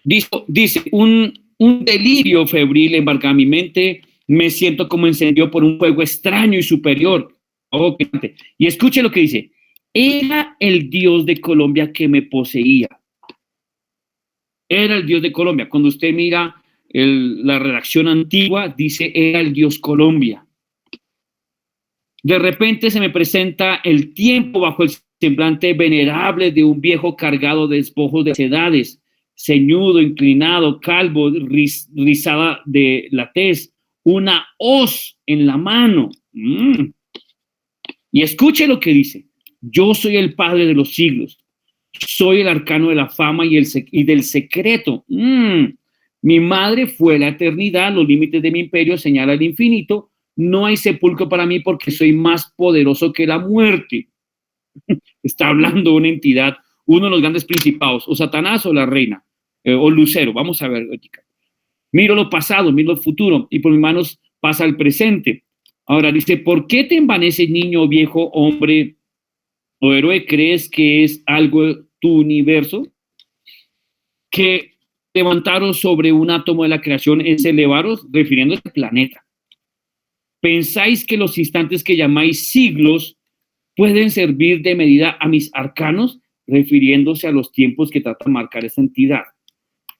Speaker 1: Dice, un delirio febril embarga mi mente. Me siento como encendido por un fuego extraño y superior. Y escuche lo que dice. Era el Dios de Colombia que me poseía. Era el Dios de Colombia. Cuando usted mira la redacción antigua, dice, era el Dios Colombia. De repente se me presenta el tiempo bajo el semblante venerable de un viejo cargado de despojos de edades, ceñudo, inclinado, calvo, rizada de la tez, una hoz en la mano. Y escuche lo que dice. Yo soy el Padre de los siglos. Soy el arcano de la fama y del secreto. Mi madre fue la eternidad. Los límites de mi imperio señala el infinito. No hay sepulcro para mí porque soy más poderoso que la muerte. Está hablando una entidad, uno de los grandes principados, o Satanás o la reina, o Lucero. Vamos a ver. Miro lo pasado, miro lo futuro, y por mis manos pasa el presente. Ahora dice, ¿por qué te envaneces, niño, viejo, hombre o héroe? ¿Crees que es algo tu universo? Que levantaros sobre un átomo de la creación es elevaros, refiriéndose al planeta. ¿Pensáis que los instantes que llamáis siglos pueden servir de medida a mis arcanos? Refiriéndose a los tiempos que trata de marcar esa entidad.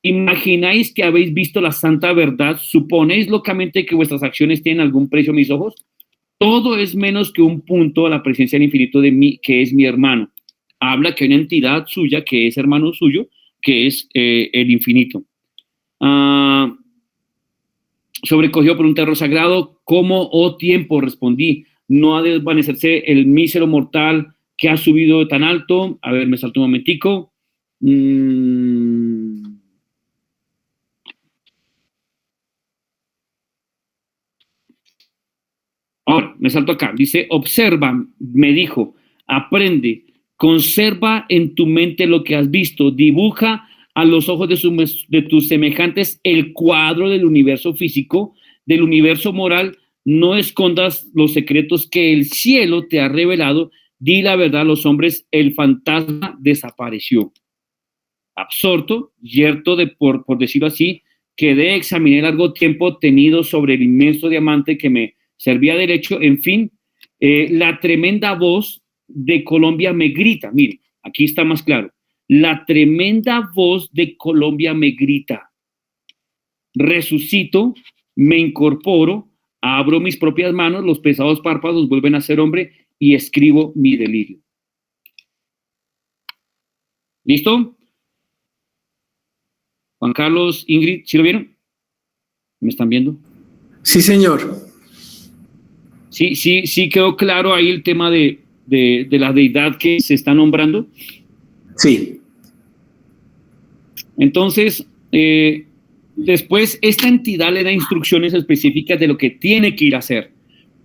Speaker 1: ¿Imagináis que habéis visto la santa verdad? ¿Suponéis locamente que vuestras acciones tienen algún precio a mis ojos? Todo es menos que un punto a la presencia del infinito de mí, que es mi hermano. Habla que hay una entidad suya, que es hermano suyo, que es el infinito. Sobrecogido por un terror sagrado, ¿cómo, oh tiempo? Respondí, no ha de desvanecerse el mísero mortal que ha subido tan alto. A ver, me salto un momentico. Ahora, me salto acá. Dice, observa, me dijo, aprende, conserva en tu mente lo que has visto, dibuja a los ojos de tus semejantes el cuadro del universo físico, del universo moral. No escondas los secretos que el cielo te ha revelado. Di la verdad a los hombres, el fantasma desapareció. Absorto, yerto por decirlo así, quedé, examiné largo tiempo tenido sobre el inmenso diamante que me servía de lecho. En fin, la tremenda voz de Colombia me grita. Mire, aquí está más claro. La tremenda voz de Colombia me grita. Resucito, me incorporo, abro mis propias manos, los pesados párpados vuelven a ser hombre y escribo mi delirio. ¿Listo? Juan Carlos, Ingrid, ¿sí lo vieron? ¿Me están viendo?
Speaker 2: Sí, señor.
Speaker 1: Sí quedó claro ahí el tema de la deidad que se está nombrando.
Speaker 2: Sí.
Speaker 1: Entonces, después esta entidad le da instrucciones específicas de lo que tiene que ir a hacer.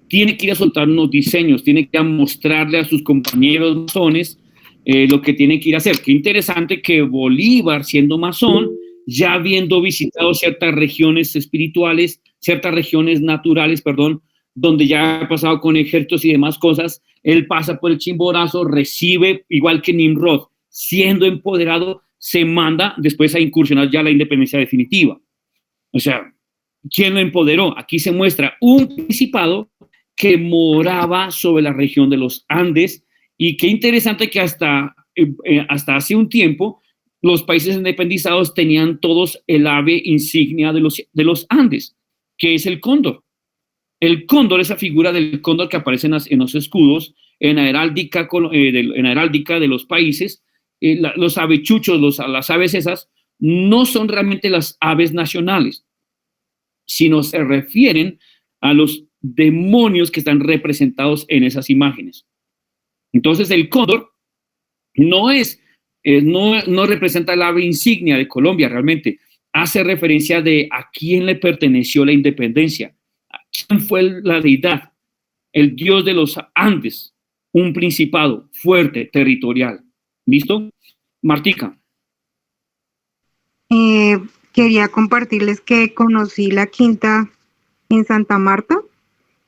Speaker 1: Tiene que ir a soltar unos diseños, tiene que ir a mostrarle a sus compañeros masones lo que tiene que ir a hacer. Qué interesante que Bolívar, siendo masón, ya habiendo visitado ciertas regiones espirituales, ciertas regiones naturales, perdón, donde ya ha pasado con ejércitos y demás cosas, él pasa por el Chimborazo, recibe, igual que Nimrod, siendo empoderado, se manda después a incursionar ya la independencia definitiva. O sea, ¿quién lo empoderó? Aquí se muestra un principado que moraba sobre la región de los Andes, y qué interesante que hasta hace un tiempo los países independizados tenían todos el ave insignia de los Andes, que es el cóndor. El cóndor, esa figura del cóndor que aparece en los escudos, en la heráldica de los países, los avechuchos, las aves esas, no son realmente las aves nacionales, sino se refieren a los demonios que están representados en esas imágenes. Entonces el cóndor no representa el ave insignia de Colombia realmente, hace referencia de a quién le perteneció la independencia, a quién fue la deidad, el dios de los Andes, un principado fuerte, territorial. ¿Listo? Martica.
Speaker 6: Quería compartirles que conocí la quinta en Santa Marta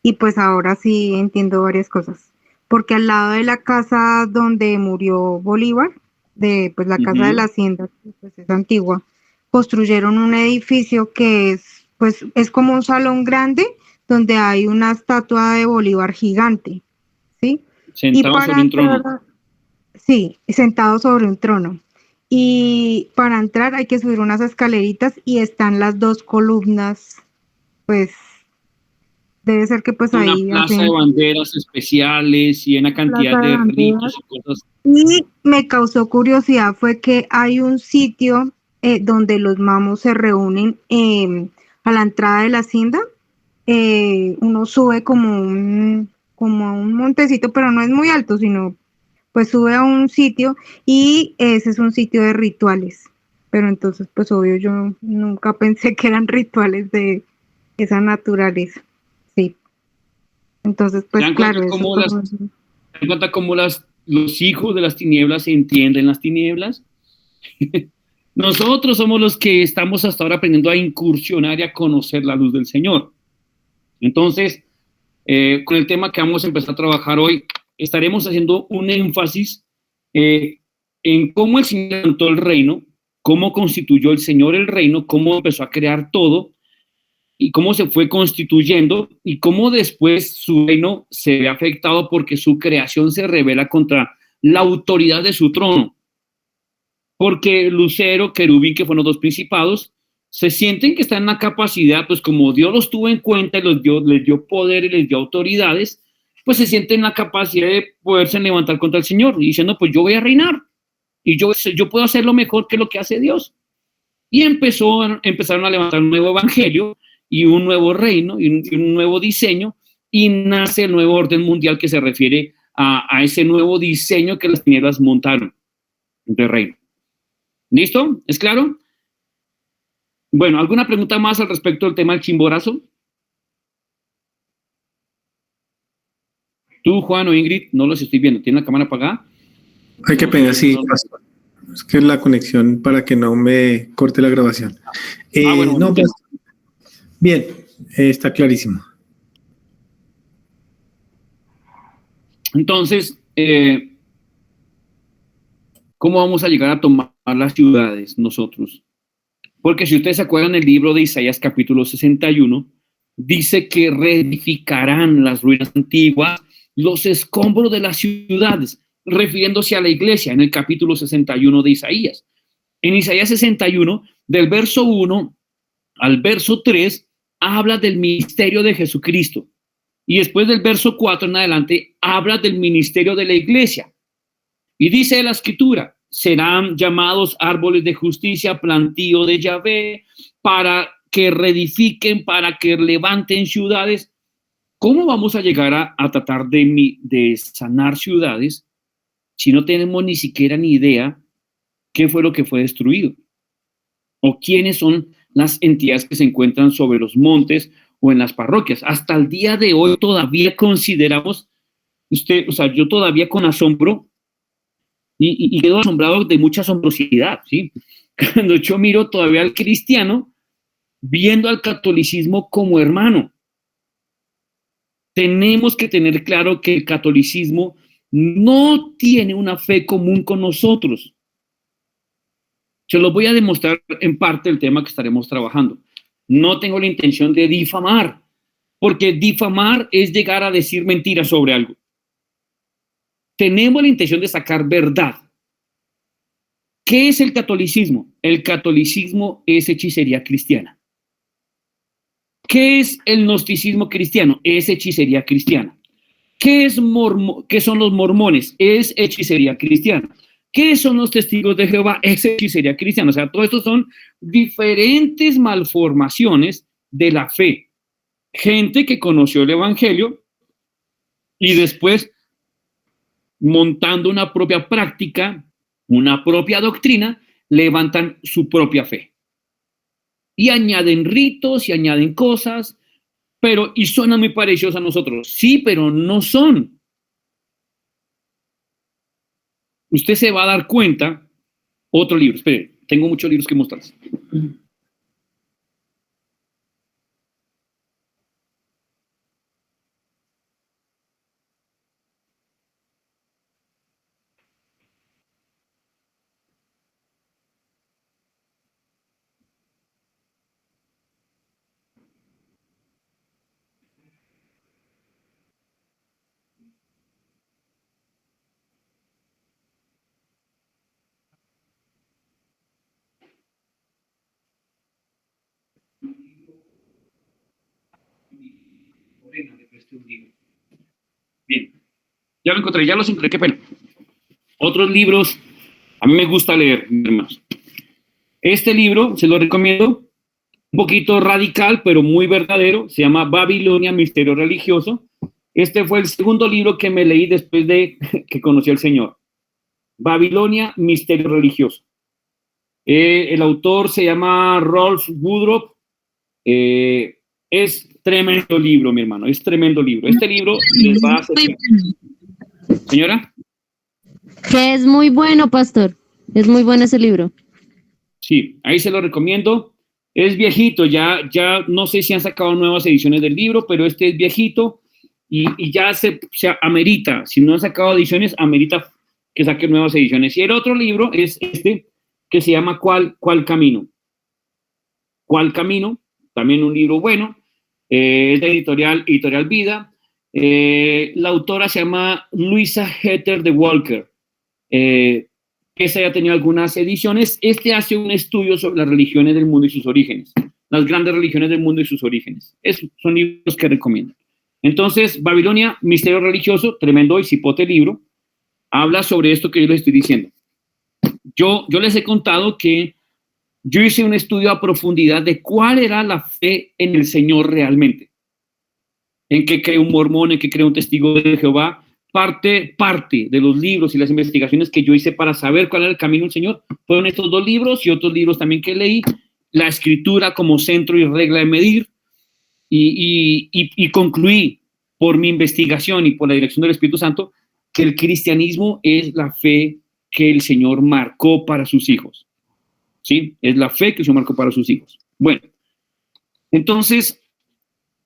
Speaker 6: y pues ahora sí entiendo varias cosas. Porque al lado de la casa donde murió Bolívar, pues la casa de la hacienda, pues es antigua, construyeron un edificio que es como un salón grande donde hay una estatua de Bolívar gigante, ¿sí?
Speaker 1: Sentado sobre un trono.
Speaker 6: Sí, sentado sobre un trono. Y para entrar hay que subir unas escaleritas y están las dos columnas, pues debe ser que pues
Speaker 1: una
Speaker 6: ahí
Speaker 1: plaza de banderas especiales y una cantidad de ritos y cosas.
Speaker 6: Y me causó curiosidad fue que hay un sitio donde los mamos se reúnen a la entrada de la hacienda. Uno sube como a un montecito, pero no es muy alto, sino pues sube a un sitio y ese es un sitio de rituales. Pero entonces pues obvio yo nunca pensé que eran rituales de esa naturaleza. Sí. Entonces pues claro. ¿Se
Speaker 1: dan cuenta cómo los hijos de las tinieblas entienden las tinieblas? Nosotros somos los que estamos hasta ahora aprendiendo a incursionar y a conocer la luz del Señor. Entonces, con el tema que vamos a empezar a trabajar hoy, estaremos haciendo un énfasis en cómo el Señor levantó el reino, cómo constituyó el Señor el reino, cómo empezó a crear todo y cómo se fue constituyendo y cómo después su reino se ve afectado porque su creación se rebela contra la autoridad de su trono. Porque Lucero, Querubín, que fueron los dos principados, se sienten que están en la capacidad, pues como Dios los tuvo en cuenta y les dio poder y les dio autoridades, pues se sienten en la capacidad de poderse levantar contra el Señor y diciendo, pues yo voy a reinar y yo puedo hacer lo mejor que lo que hace Dios. Y empezaron a levantar un nuevo evangelio y un nuevo reino y un nuevo diseño, y nace el nuevo orden mundial que se refiere a ese nuevo diseño que las tinieblas montaron de reino. ¿Listo? ¿Es claro? Bueno, ¿alguna pregunta más al respecto del tema del chimborazo? Tú, Juan o Ingrid, no los estoy viendo. ¿Tienen la cámara apagada?
Speaker 2: Ay, qué pena, sí. Es que la conexión para que no me corte la grabación.
Speaker 1: Bueno,
Speaker 2: no, pues, bien, está clarísimo.
Speaker 1: Entonces, ¿cómo vamos a llegar a tomar las ciudades nosotros? Porque si ustedes se acuerdan del libro de Isaías capítulo 61, dice que reedificarán las ruinas antiguas, los escombros de las ciudades, refiriéndose a la iglesia en el capítulo 61 de Isaías. En Isaías 61, del verso 1 al verso 3, habla del ministerio de Jesucristo. Y después del verso 4 en adelante, habla del ministerio de la iglesia. Y dice la escritura, serán llamados árboles de justicia, plantío de Yahvé, para que reedifiquen, para que levanten ciudades. ¿Cómo vamos a llegar a tratar de sanar ciudades si no tenemos ni siquiera ni idea qué fue lo que fue destruido? ¿O quiénes son las entidades que se encuentran sobre los montes o en las parroquias? Hasta el día de hoy todavía consideramos, yo todavía con asombro, y quedo asombrado de mucha asombrosidad, ¿sí? Cuando yo miro todavía al cristiano viendo al catolicismo como hermano. Tenemos que tener claro que el catolicismo no tiene una fe común con nosotros. Se lo voy a demostrar en parte el tema que estaremos trabajando. No tengo la intención de difamar, porque difamar es llegar a decir mentiras sobre algo. Tenemos la intención de sacar verdad. ¿Qué es el catolicismo? El catolicismo es hechicería cristiana. ¿Qué es el gnosticismo cristiano? Es hechicería cristiana. ¿Qué son los mormones? Es hechicería cristiana. ¿Qué son los testigos de Jehová? Es hechicería cristiana. O sea, todo esto son diferentes malformaciones de la fe. Gente que conoció el evangelio y después, montando una propia práctica, una propia doctrina, levantan su propia fe. Y añaden ritos y añaden cosas, y suenan muy parecidos a nosotros. Sí, pero no son. Usted se va a dar cuenta. Otro libro, espere, tengo muchos libros que mostrarles. Bien, ya lo encontré, ya los encontré, qué pena. Otros libros, a mí me gusta leer, hermanos. Este libro, se lo recomiendo, un poquito radical, pero muy verdadero, se llama Babilonia, Misterio Religioso. Este fue el segundo libro que me leí después de que conocí al Señor. Babilonia, Misterio Religioso. El autor se llama Rolf Woodruff. Es tremendo libro, mi hermano, es tremendo libro. Este libro les va a hacer... Señora.
Speaker 7: Que es muy bueno, pastor. Es muy bueno ese libro.
Speaker 1: Sí, ahí se lo recomiendo. Es viejito, ya no sé si han sacado nuevas ediciones del libro, pero este es viejito y ya se amerita. Si no han sacado ediciones, amerita que saquen nuevas ediciones. Y el otro libro es este, que se llama ¿Cuál Camino? ¿Cuál Camino? También un libro bueno. Es de editorial Vida. La autora se llama Luisa Heather de Walker. Esa ya ha tenido algunas ediciones. Este hace un estudio sobre las religiones del mundo y sus orígenes. Las grandes religiones del mundo y sus orígenes. Esos son libros que recomiendo. Entonces, Babilonia, Misterio Religioso, tremendo y cipote libro, habla sobre esto que yo les estoy diciendo. Yo les he contado que yo hice un estudio a profundidad de cuál era la fe en el Señor realmente. en qué cree un mormón, en qué cree un testigo de Jehová. Parte de los libros y las investigaciones que yo hice para saber cuál era el camino del Señor fueron estos 2 libros y otros libros también que leí, la Escritura como centro y regla de medir, y concluí por mi investigación y por la dirección del Espíritu Santo que el cristianismo es la fe que el Señor marcó para sus hijos. ¿Sí? Es la fe que el Señor marcó para sus hijos. Bueno, entonces,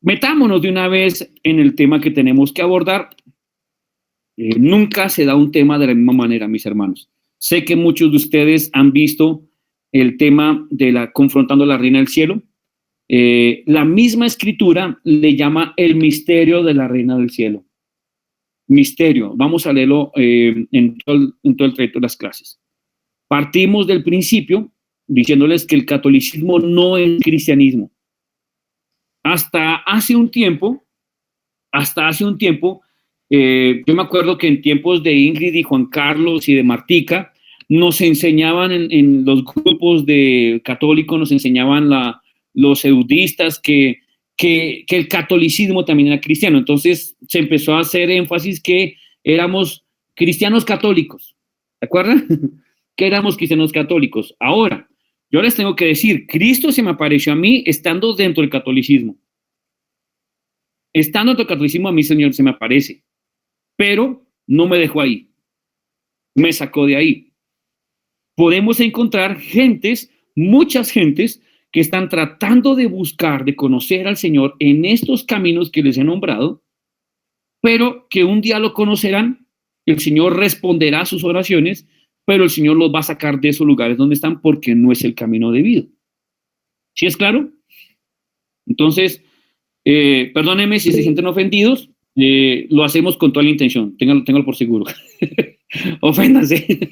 Speaker 1: metámonos de una vez en el tema que tenemos que abordar. Nunca se da un tema de la misma manera, mis hermanos. Sé que muchos de ustedes han visto el tema de confrontando a la Reina del Cielo. La misma Escritura le llama el misterio de la Reina del Cielo. Misterio. Vamos a leerlo en todo el trayecto de las clases. Partimos del principio diciéndoles que el catolicismo no es cristianismo. Hasta hace un tiempo, yo me acuerdo que en tiempos de Ingrid y Juan Carlos y de Martica, nos enseñaban en los grupos de católicos, nos enseñaban los eudistas que el catolicismo también era cristiano. Entonces se empezó a hacer énfasis que éramos cristianos católicos. ¿De acuerdo? Que éramos cristianos católicos. Ahora, yo les tengo que decir, Cristo se me apareció a mí estando dentro del catolicismo. Estando dentro del catolicismo a mí, Señor, se me aparece. Pero no me dejó ahí. Me sacó de ahí. Podemos encontrar muchas gentes, que están tratando de buscar, de conocer al Señor en estos caminos que les he nombrado, pero que un día lo conocerán, el Señor responderá a sus oraciones, pero el Señor los va a sacar de esos lugares donde están porque no es el camino debido. ¿Sí es claro? Entonces, perdónenme si se sienten ofendidos, lo hacemos con toda la intención, ténganlo por seguro. Oféndanse.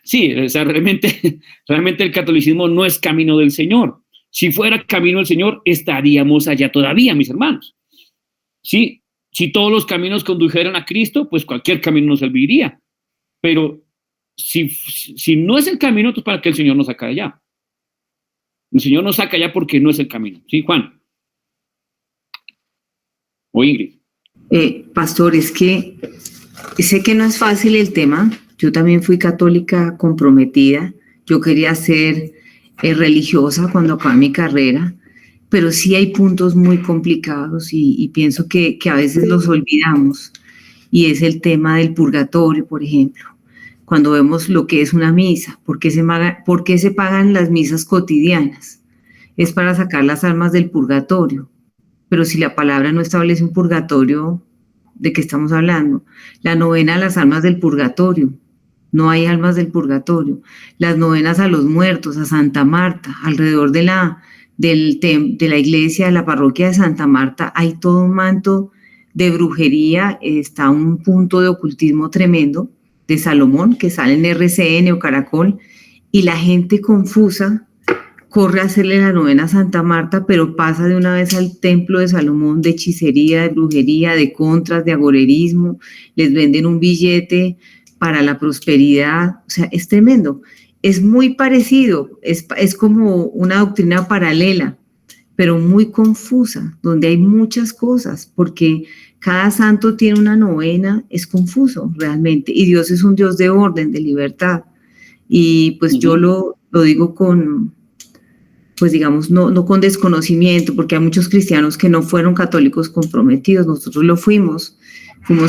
Speaker 1: Sí, o sea, realmente el catolicismo no es camino del Señor. Si fuera camino del Señor, estaríamos allá todavía, mis hermanos. Sí, si todos los caminos condujeran a Cristo, pues cualquier camino nos serviría. Pero si no es el camino, entonces ¿para qué el Señor nos saca de allá? El Señor nos saca allá porque no es el camino. ¿Sí, Juan? O Ingrid.
Speaker 3: Pastor, es que sé que no es fácil el tema. Yo también fui católica comprometida. Yo quería ser religiosa cuando acabé mi carrera, pero sí hay puntos muy complicados y pienso que a veces los olvidamos. Y es el tema del purgatorio, por ejemplo. Cuando vemos lo que es una misa, ¿por qué se pagan las misas cotidianas? Es para sacar las almas del purgatorio. Pero si la palabra no establece un purgatorio, ¿de qué estamos hablando? La novena a las almas del purgatorio. No hay almas del purgatorio. Las novenas a los muertos, a Santa Marta, alrededor de la iglesia, de la parroquia de Santa Marta, hay todo un manto de brujería, está un punto de ocultismo tremendo de Salomón, que sale en RCN o Caracol, y la gente confusa corre a hacerle la novena a Santa Marta, pero pasa de una vez al templo de Salomón de hechicería, de brujería, de contras, de agorerismo, les venden un billete para la prosperidad, o sea, es tremendo. Es muy parecido, es como una doctrina paralela, pero muy confusa, donde hay muchas cosas, porque cada santo tiene una novena, es confuso realmente, y Dios es un Dios de orden, de libertad, y pues yo lo digo con, pues digamos, no con desconocimiento, porque hay muchos cristianos que no fueron católicos comprometidos, nosotros lo fuimos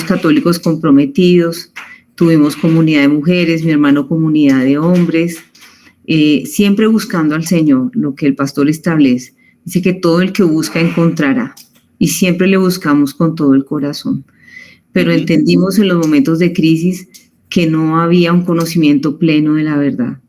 Speaker 3: católicos comprometidos, tuvimos comunidad de mujeres, mi hermano comunidad de hombres, siempre buscando al Señor, lo que el pastor establece. Dice que todo el que busca encontrará, y siempre le buscamos con todo el corazón. Pero entendimos en los momentos de crisis que no había un conocimiento pleno de la verdad.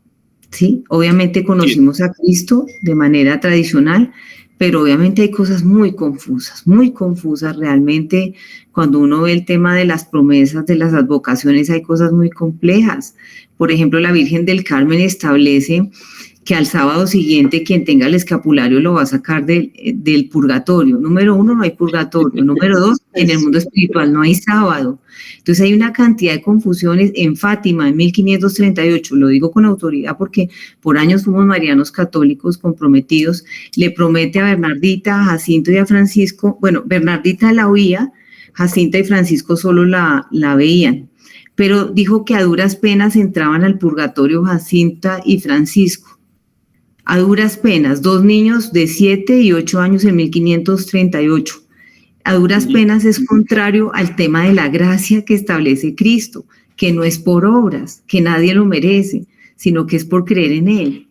Speaker 3: ¿Sí? Obviamente conocimos a Cristo de manera tradicional, pero obviamente hay cosas muy confusas realmente. Cuando uno ve el tema de las promesas, de las advocaciones, hay cosas muy complejas. Por ejemplo, la Virgen del Carmen establece que al sábado siguiente quien tenga el escapulario lo va a sacar del purgatorio. Número 1, no hay purgatorio. Número 2, en el mundo espiritual no hay sábado. Entonces hay una cantidad de confusiones. En Fátima, en 1538, lo digo con autoridad porque por años fuimos marianos católicos comprometidos, le promete a Bernardita, a Jacinto y a Francisco, bueno, Bernardita la oía, Jacinta y Francisco solo la veían, pero dijo que a duras penas entraban al purgatorio Jacinta y Francisco. A duras penas, 2 niños de 7 y 8 años en 1538. A duras penas es contrario al tema de la gracia que establece Cristo, que no es por obras, que nadie lo merece, sino que es por creer en Él.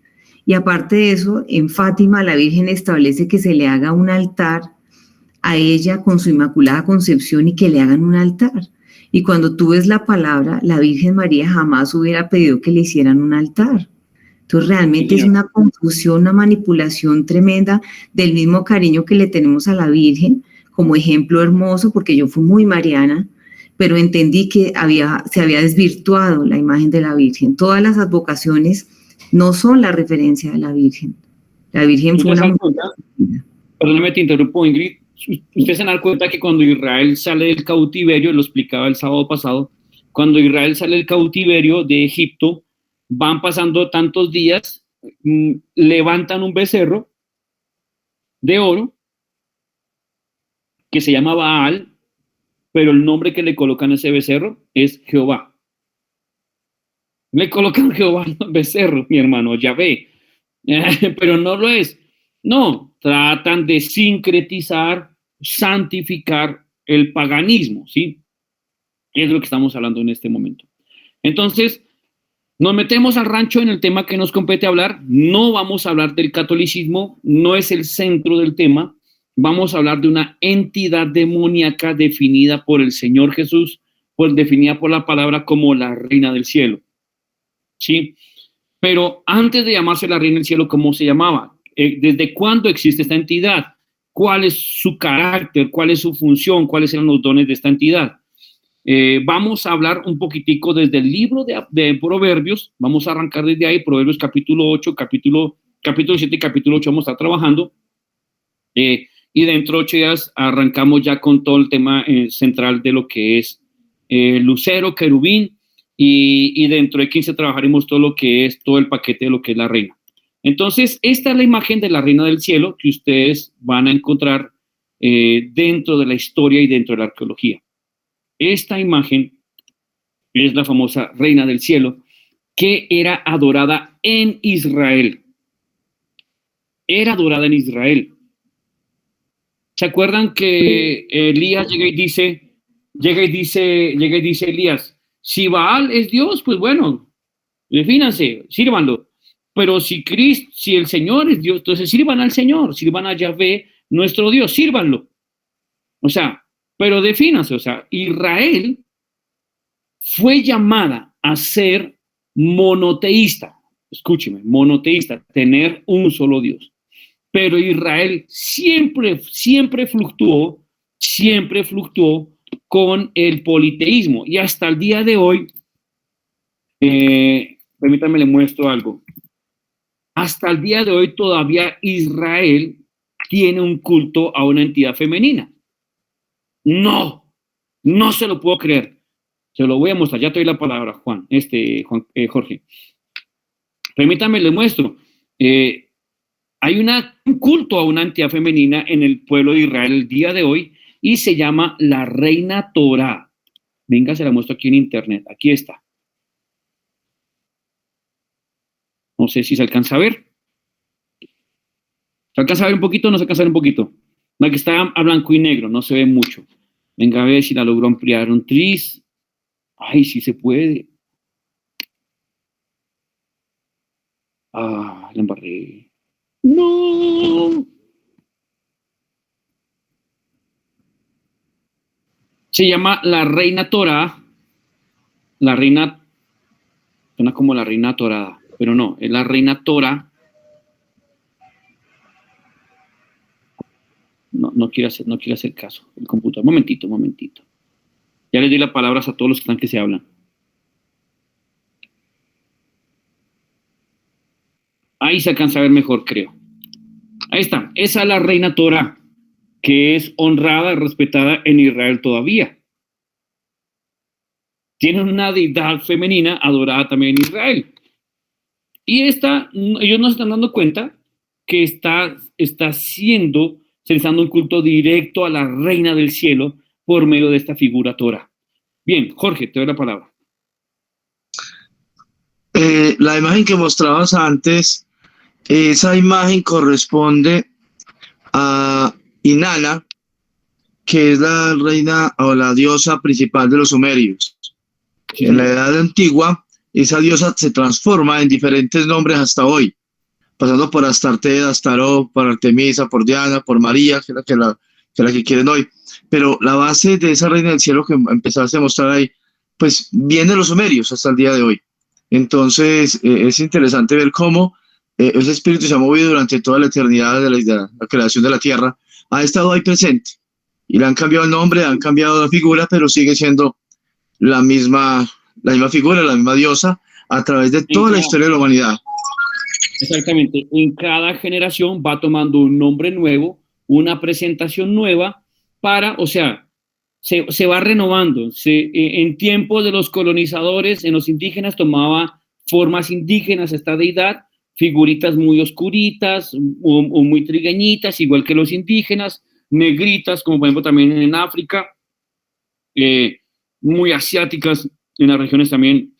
Speaker 3: Y aparte de eso, en Fátima la Virgen establece que se le haga un altar a ella con su Inmaculada Concepción y que le hagan un altar. Y cuando tú ves la palabra, la Virgen María jamás hubiera pedido que le hicieran un altar. Entonces realmente es una confusión, una manipulación tremenda del mismo cariño que le tenemos a la Virgen como ejemplo hermoso, porque yo fui muy mariana, pero entendí que se había desvirtuado la imagen de la Virgen. Todas las advocaciones no son la referencia de la Virgen. La Virgen fue una...
Speaker 1: Perdóname, te interrumpo, Ingrid. Ustedes se dan cuenta que cuando Israel sale del cautiverio, lo explicaba el sábado pasado, cuando Israel sale del cautiverio de Egipto, van pasando tantos días, levantan un becerro de oro que se llama Baal, pero el nombre que le colocan a ese becerro es Jehová. Le colocan Jehová al becerro, mi hermano, Yahvé, pero no lo es. No, tratan de sincretizar, santificar el paganismo, ¿sí? Es lo que estamos hablando en este momento. Entonces, nos metemos al rancho en el tema que nos compete hablar. No vamos a hablar del catolicismo, no es el centro del tema. Vamos a hablar de una entidad demoníaca definida por el Señor Jesús, pues definida por la palabra como la reina del cielo. ¿Sí? Pero antes de llamarse la reina del cielo, ¿cómo se llamaba? ¿Desde cuándo existe esta entidad? ¿Cuál es su carácter? ¿Cuál es su función? ¿Cuáles eran los dones de esta entidad? Vamos a hablar un poquitico desde el libro de Proverbios. Vamos a arrancar desde ahí, Proverbios capítulo 8, capítulo 7 y capítulo 8 vamos a estar trabajando. Y dentro de 8 días arrancamos ya con todo el tema central de lo que es lucero, querubín, y dentro de 15 trabajaremos todo lo que es, todo el paquete de lo que es la reina. Entonces, esta es la imagen de la reina del cielo que ustedes van a encontrar dentro de la historia y dentro de la arqueología. Esta imagen es la famosa reina del cielo que era adorada en Israel. Era adorada en Israel. ¿Se acuerdan que Elías llega y dice Elías, si Baal es Dios, pues bueno, defínanse, sírvanlo. Pero si el Señor es Dios, entonces sirvan al Señor, sirvan a Yahvé, nuestro Dios, sírvanlo. O sea, pero defínanse, o sea, Israel fue llamada a ser monoteísta. Escúcheme, monoteísta, tener un solo Dios. Pero Israel siempre fluctuó con el politeísmo. Y hasta el día de hoy, permítanme le muestro algo. Hasta el día de hoy todavía Israel tiene un culto a una entidad femenina. No se lo puedo creer. Se lo voy a mostrar. Ya te doy la palabra, Jorge. Permítanme le muestro. Hay un culto a una entidad femenina en el pueblo de Israel el día de hoy y se llama la reina Torá. Venga, se la muestro aquí en internet. Aquí está. No sé si se alcanza a ver. ¿Se alcanza a ver un poquito o no se alcanza a ver un poquito? La que está a blanco y negro, no se ve mucho. Venga a ver si la logro ampliar un tris. Ay, sí se puede. Ah, la embarré. No. Se llama la reina Torá. La reina, suena como la reina torada, pero no, es la reina Torá. No quiere hacer caso el computador. Momentito. Ya les doy las palabras a todos los que están que se hablan. Ahí se alcanza a ver mejor, creo. Ahí está. Esa es la reina Torah, que es honrada y respetada en Israel todavía. Tienen una deidad femenina adorada también en Israel. Y esta, ellos no se están dando cuenta que está se les está dando un culto directo a la reina del cielo por medio de esta figura Torah. Bien, Jorge, te doy la palabra.
Speaker 8: La imagen que mostrabas antes, esa imagen corresponde a Inanna, que es la reina o la diosa principal de los sumerios.
Speaker 1: Sí.
Speaker 8: En la Edad Antigua, esa diosa se transforma en diferentes nombres hasta hoy, pasando por Astarte, Astaró, por Artemisa, por Diana, por María, que es la que quieren hoy. Pero la base de esa reina del cielo que empezaste a mostrar ahí, pues viene de los sumerios hasta el día de hoy. Entonces, es interesante ver cómo ese espíritu se ha movido durante toda la eternidad de la creación de la tierra, ha estado ahí presente. Y le han cambiado el nombre, han cambiado la figura, pero sigue siendo la misma figura, la misma diosa, a través de toda la historia de la humanidad.
Speaker 1: Exactamente. En cada generación va tomando un nombre nuevo, una presentación nueva o sea, se va renovando. En tiempos de los colonizadores, en los indígenas, tomaba formas indígenas esta deidad, figuritas muy oscuritas o muy trigueñitas, igual que los indígenas, negritas, como por ejemplo también en África, muy asiáticas en las regiones también,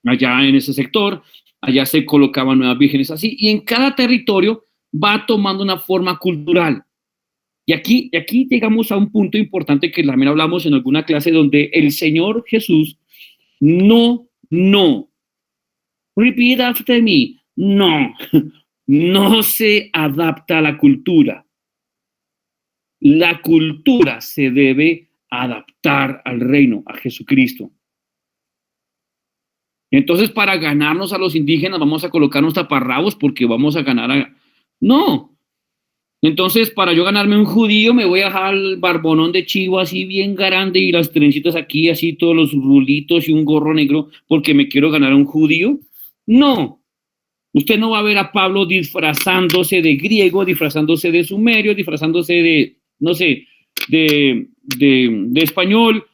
Speaker 1: allá en ese sector, allá se colocaban nuevas vírgenes así, y en cada territorio va tomando una forma cultural. Y aquí llegamos a un punto importante que también hablamos en alguna clase, donde el Señor Jesús no, repeat after me, no se adapta a la cultura. La cultura se debe adaptar al reino, a Jesucristo. Entonces, para ganarnos a los indígenas, vamos a colocarnos taparrabos porque vamos a ganar a... No. Entonces, para yo ganarme un judío, me voy a dejar el barbonón de chivo así bien grande y las trencitas aquí, así todos los rulitos y un gorro negro porque me quiero ganar a un judío. No. Usted no va a ver a Pablo disfrazándose de griego, disfrazándose de sumerio, disfrazándose de, no sé, de español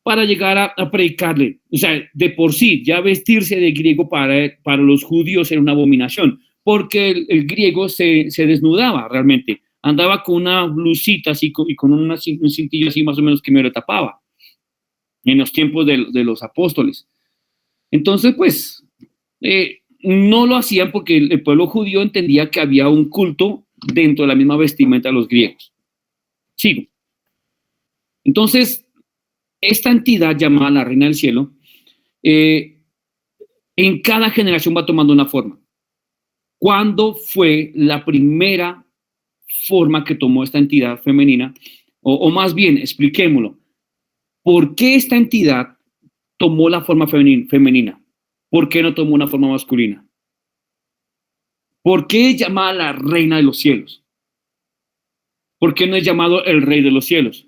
Speaker 1: para llegar a predicarle. O sea, de por sí, ya vestirse de griego para los judíos era una abominación, porque el griego se desnudaba realmente. Andaba con una blusita así y con un cintillo así más o menos que me lo tapaba en los tiempos de los apóstoles. Entonces, pues, no lo hacían porque el pueblo judío entendía que había un culto dentro de la misma vestimenta de los griegos. Sigo. Entonces, esta entidad llamada la Reina del Cielo, en cada generación va tomando una forma. ¿Cuándo fue la primera forma que tomó esta entidad femenina? O más bien, expliquémoslo. ¿Por qué esta entidad tomó la forma femenina? ¿Por qué no tomó una forma masculina? ¿Por qué es llamada la Reina de los Cielos? ¿Por qué no es llamado el Rey de los Cielos?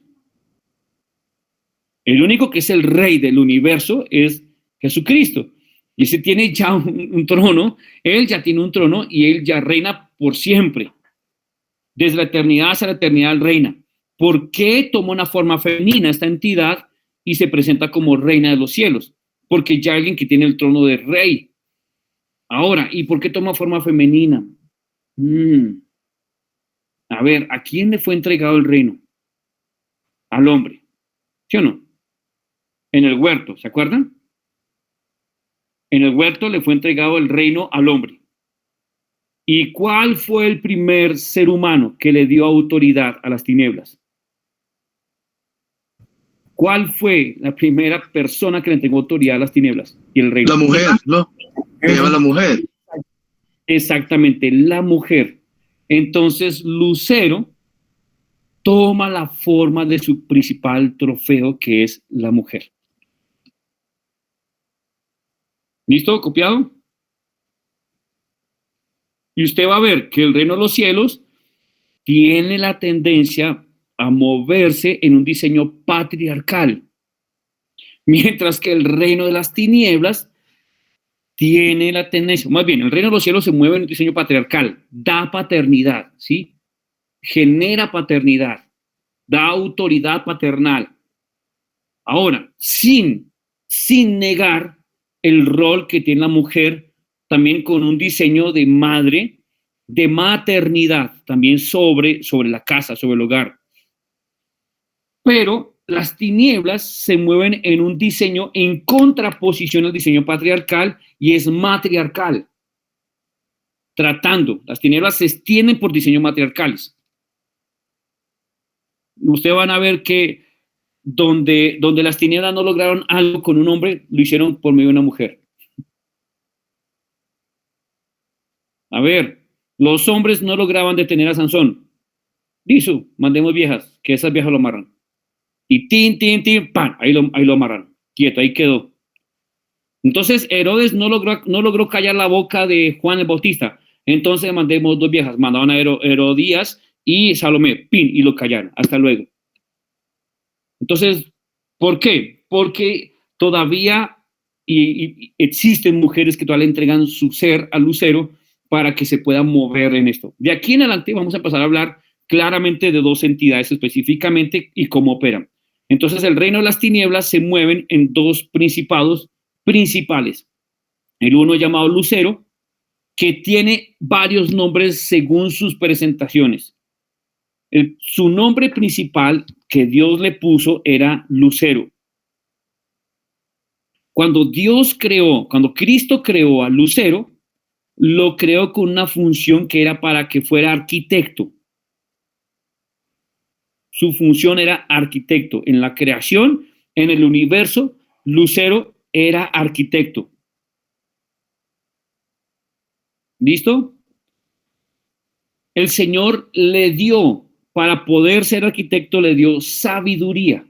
Speaker 1: El único que es el Rey del universo es Jesucristo. Y ese tiene ya un trono, él ya tiene un trono y él ya reina por siempre. Desde la eternidad hasta la eternidad él reina. ¿Por qué tomó una forma femenina esta entidad y se presenta como Reina de los Cielos? Porque ya alguien que tiene el trono de rey. Ahora, ¿y por qué toma forma femenina? A ver, ¿a quién le fue entregado el reino? Al hombre. ¿Sí o no? En el huerto, ¿se acuerdan? En el huerto le fue entregado el reino al hombre. ¿Y cuál fue el primer ser humano que le dio autoridad a las tinieblas? ¿Cuál fue la primera persona que le entregó autoridad a las tinieblas y el reino?
Speaker 8: La mujer, ¿no? Se llama la mujer.
Speaker 1: Exactamente, la mujer. Entonces, Lucero toma la forma de su principal trofeo, que es la mujer. ¿Listo? ¿Copiado? Y usted va a ver que el reino de los cielos tiene la tendencia a moverse en un diseño patriarcal, mientras que el reino de las tinieblas tiene la tendencia, más bien, el reino de los cielos se mueve en un diseño patriarcal, da paternidad, ¿sí? Genera paternidad, da autoridad paternal. Ahora, sin negar el rol que tiene la mujer, también con un diseño de madre, de maternidad, también sobre la casa, sobre el hogar. Pero las tinieblas se mueven en un diseño en contraposición al diseño patriarcal y es matriarcal. Las tinieblas se extienden por diseños matriarcales. Ustedes van a ver que donde las tinieblas no lograron algo con un hombre, lo hicieron por medio de una mujer. A ver, los hombres no lograban detener a Sansón. Dice, mandemos viejas, que esas viejas lo amarran. Y tin, pan, ahí lo amarraron. Quieto, ahí quedó. Entonces Herodes no logró callar la boca de Juan el Bautista. Entonces mandemos 2 viejas, mandaban a Herodías y Salomé, pin, y lo callaron. Hasta luego. Entonces, ¿por qué? Porque todavía y existen mujeres que todavía le entregan su ser al lucero para que se pueda mover en esto. De aquí en adelante vamos a empezar a hablar claramente de 2 entidades específicamente y cómo operan. Entonces, el reino de las tinieblas se mueven en 2 principados principales. El uno llamado lucero, que tiene varios nombres según sus presentaciones. Su nombre principal que Dios le puso era lucero. Cuando Cristo creó a lucero, lo creó con una función que era para que fuera arquitecto. Su función era arquitecto. En la creación, en el universo, lucero era arquitecto. ¿Listo? El Señor le dio, para poder ser arquitecto, le dio sabiduría.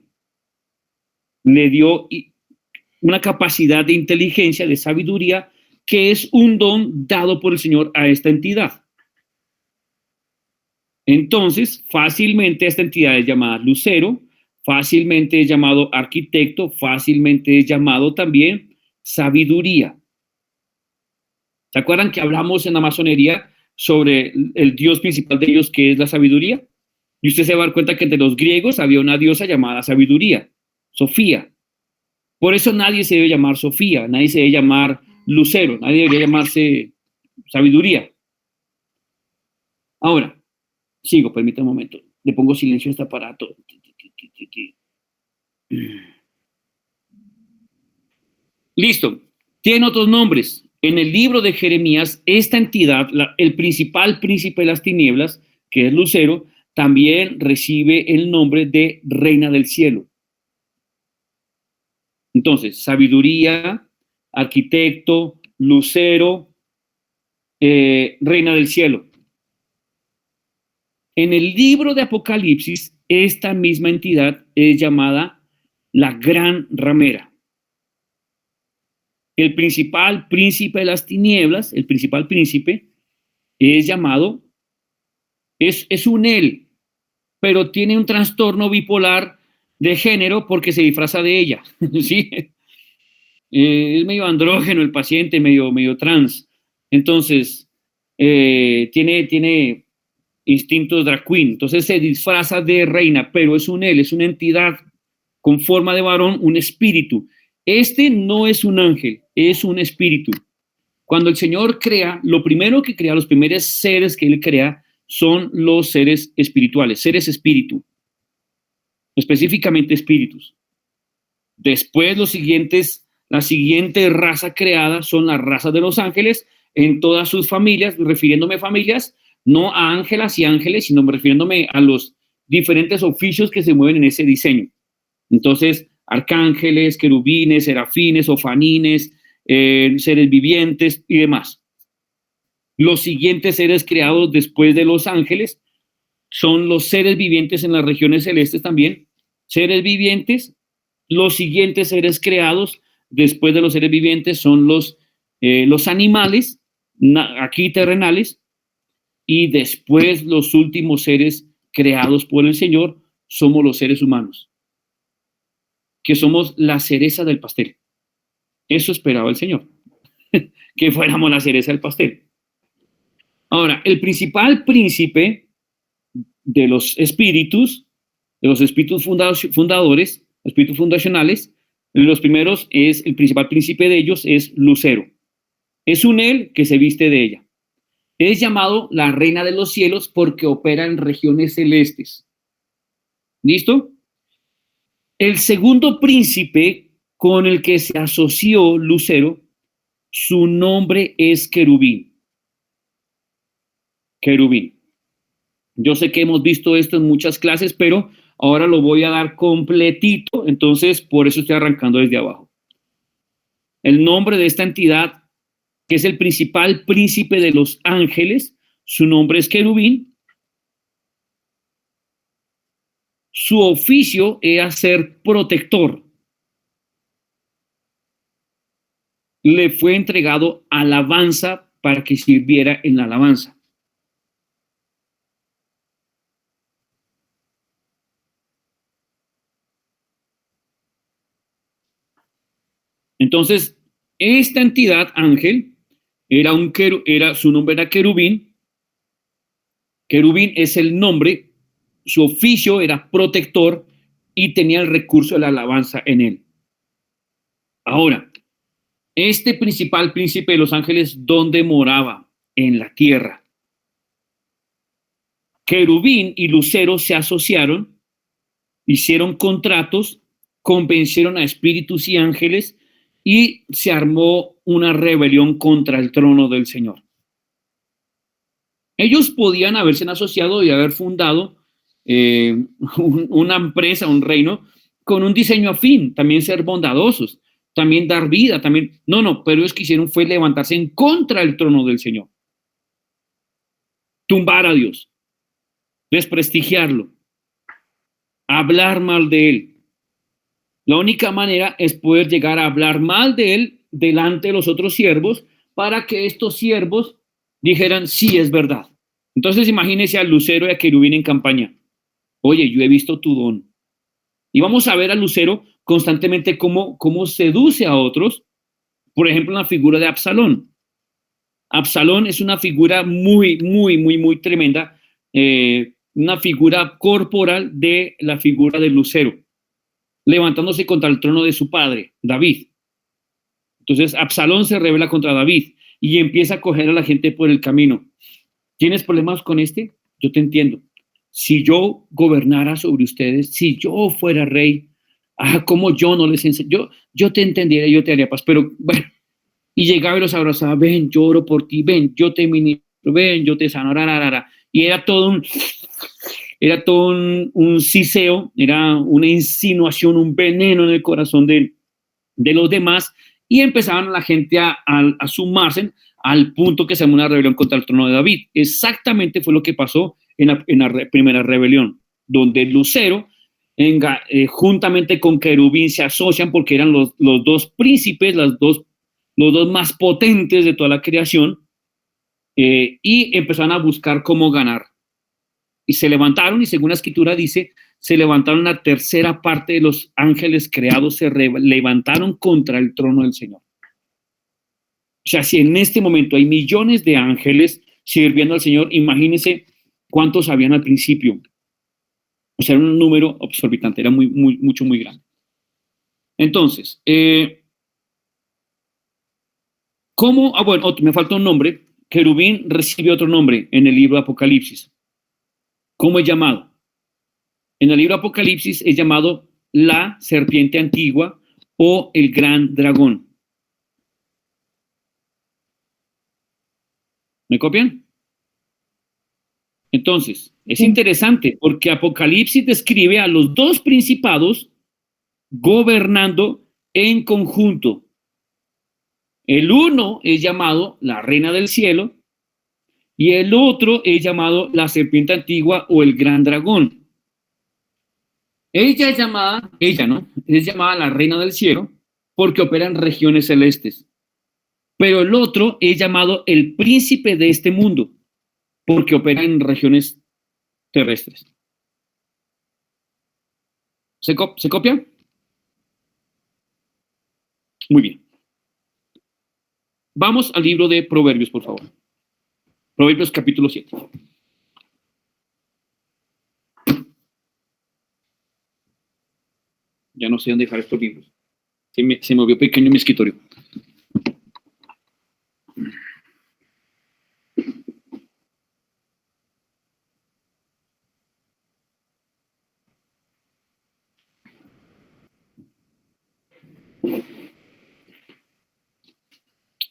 Speaker 1: Le dio una capacidad de inteligencia, de sabiduría, que es un don dado por el Señor a esta entidad. Entonces, fácilmente esta entidad es llamada lucero, fácilmente es llamado arquitecto, fácilmente es llamado también sabiduría. ¿Se acuerdan que hablamos en la masonería sobre el dios principal de ellos, que es la sabiduría? Y usted se va a dar cuenta que entre los griegos había una diosa llamada sabiduría, Sofía. Por eso nadie se debe llamar Sofía, nadie se debe llamar lucero, nadie debería llamarse sabiduría. Ahora, sigo, permítame un momento. Le pongo silencio a este aparato. Listo. Tiene otros nombres. En el libro de Jeremías, esta entidad, el principal príncipe de las tinieblas, que es lucero, también recibe el nombre de reina del cielo. Entonces, sabiduría, arquitecto, lucero, reina del cielo. En el libro de Apocalipsis, esta misma entidad es llamada la gran ramera. El principal príncipe de las tinieblas, el principal príncipe, es llamado, es un él, pero tiene un trastorno bipolar de género porque se disfraza de ella, ¿sí? Es medio andrógeno el paciente, medio trans. Entonces, tiene instintos drag queen, entonces se disfraza de reina, pero es un él, es una entidad con forma de varón, un espíritu. Este no es un ángel, es un espíritu. Cuando el Señor crea, lo primero que crea, los primeros seres que Él crea son los seres espirituales, seres espíritu, específicamente espíritus. Después la siguiente raza creada son las razas de los ángeles en todas sus familias, refiriéndome a familias, no a ángelas y ángeles, sino refiriéndome a los diferentes oficios que se mueven en ese diseño. Entonces, arcángeles, querubines, serafines, ofanines, seres vivientes y demás. Los siguientes seres creados después de los ángeles son los seres vivientes en las regiones celestes también. Seres vivientes, los siguientes seres creados después de los seres vivientes son los animales, aquí terrenales, y después los últimos seres creados por el Señor somos los seres humanos, que somos la cereza del pastel. Eso esperaba el Señor. que fuéramos la cereza del pastel. Ahora, el principal príncipe de los espíritus fundadores, espíritus fundacionales, los primeros es, el principal príncipe de ellos es Lucero. Es un él que se viste de ella. Es llamado la reina de los cielos porque opera en regiones celestes. ¿Listo? El segundo príncipe con el que se asoció Lucero, su nombre es Querubín. Querubín. Yo sé que hemos visto esto en muchas clases, pero ahora lo voy a dar completito, entonces por eso estoy arrancando desde abajo. El nombre de esta entidad, que es el principal príncipe de los ángeles, su nombre es Querubín. Su oficio era ser protector. Le fue entregado alabanza para que sirviera en la alabanza. Entonces, esta entidad, ángel, su nombre era Querubín. Querubín es el nombre, su oficio era protector y tenía el recurso de la alabanza en él. Ahora, este principal príncipe de los ángeles, ¿dónde moraba? En la tierra. Querubín y Lucero se asociaron, hicieron contratos, convencieron a espíritus y ángeles y se armó una rebelión contra el trono del Señor. Ellos podían haberse asociado y haber fundado una empresa, un reino, con un diseño afín, también ser bondadosos, también dar vida, también... No, pero ellos quisieron fue levantarse en contra del trono del Señor. Tumbar a Dios, desprestigiarlo, hablar mal de Él. La única manera es poder llegar a hablar mal de Él delante de los otros siervos para que estos siervos dijeran, sí, es verdad. Entonces imagínense a Lucero y a Querubín en campaña. Oye, yo he visto tu don. Y vamos a ver a Lucero constantemente cómo seduce a otros. Por ejemplo, la figura de Absalón. Absalón es una figura muy tremenda, una figura corporal de la figura de Lucero, levantándose contra el trono de su padre, David. Entonces, Absalón se rebela contra David y empieza a coger a la gente por el camino. ¿Tienes problemas con este? Yo te entiendo. Si yo gobernara sobre ustedes, si yo fuera rey, como yo no les enseño, yo te entendiera, yo te haría paz, pero bueno, y llegaba y los abrazaba, ven, yo oro por ti, ven, yo te ministro, ven, yo te sano, y era todo un siseo, era una insinuación, un veneno en el corazón de los demás, y empezaban la gente a sumarse al punto que se armó una rebelión contra el trono de David. Exactamente fue lo que pasó en la primera rebelión, donde Lucero, juntamente con Querubín, se asocian porque eran los dos príncipes, los dos más potentes de toda la creación, y empezaron a buscar cómo ganar. Y se levantaron, y según la escritura dice, se levantaron la tercera parte de los ángeles creados, se levantaron contra el trono del Señor. O sea, si en este momento hay millones de ángeles sirviendo al Señor, imagínense cuántos habían al principio. O sea, era un número exorbitante, era muy grande. Entonces, ¿cómo? Bueno, me falta un nombre. Querubín recibe otro nombre en el libro de Apocalipsis. ¿Cómo es llamado? En el libro de Apocalipsis es llamado la serpiente antigua o el gran dragón. ¿Me copian? Entonces, es interesante porque Apocalipsis describe a los dos principados gobernando en conjunto. El uno es llamado la reina del cielo y el otro es llamado la serpiente antigua o el gran dragón. Ella es llamada la reina del cielo porque opera en regiones celestes. Pero el otro es llamado el príncipe de este mundo porque opera en regiones terrestres. ¿Se copia? Muy bien. Vamos al libro de Proverbios, por favor. Proverbios capítulo 7. Ya no sé dónde dejar estos libros. Se me movió pequeño mi escritorio.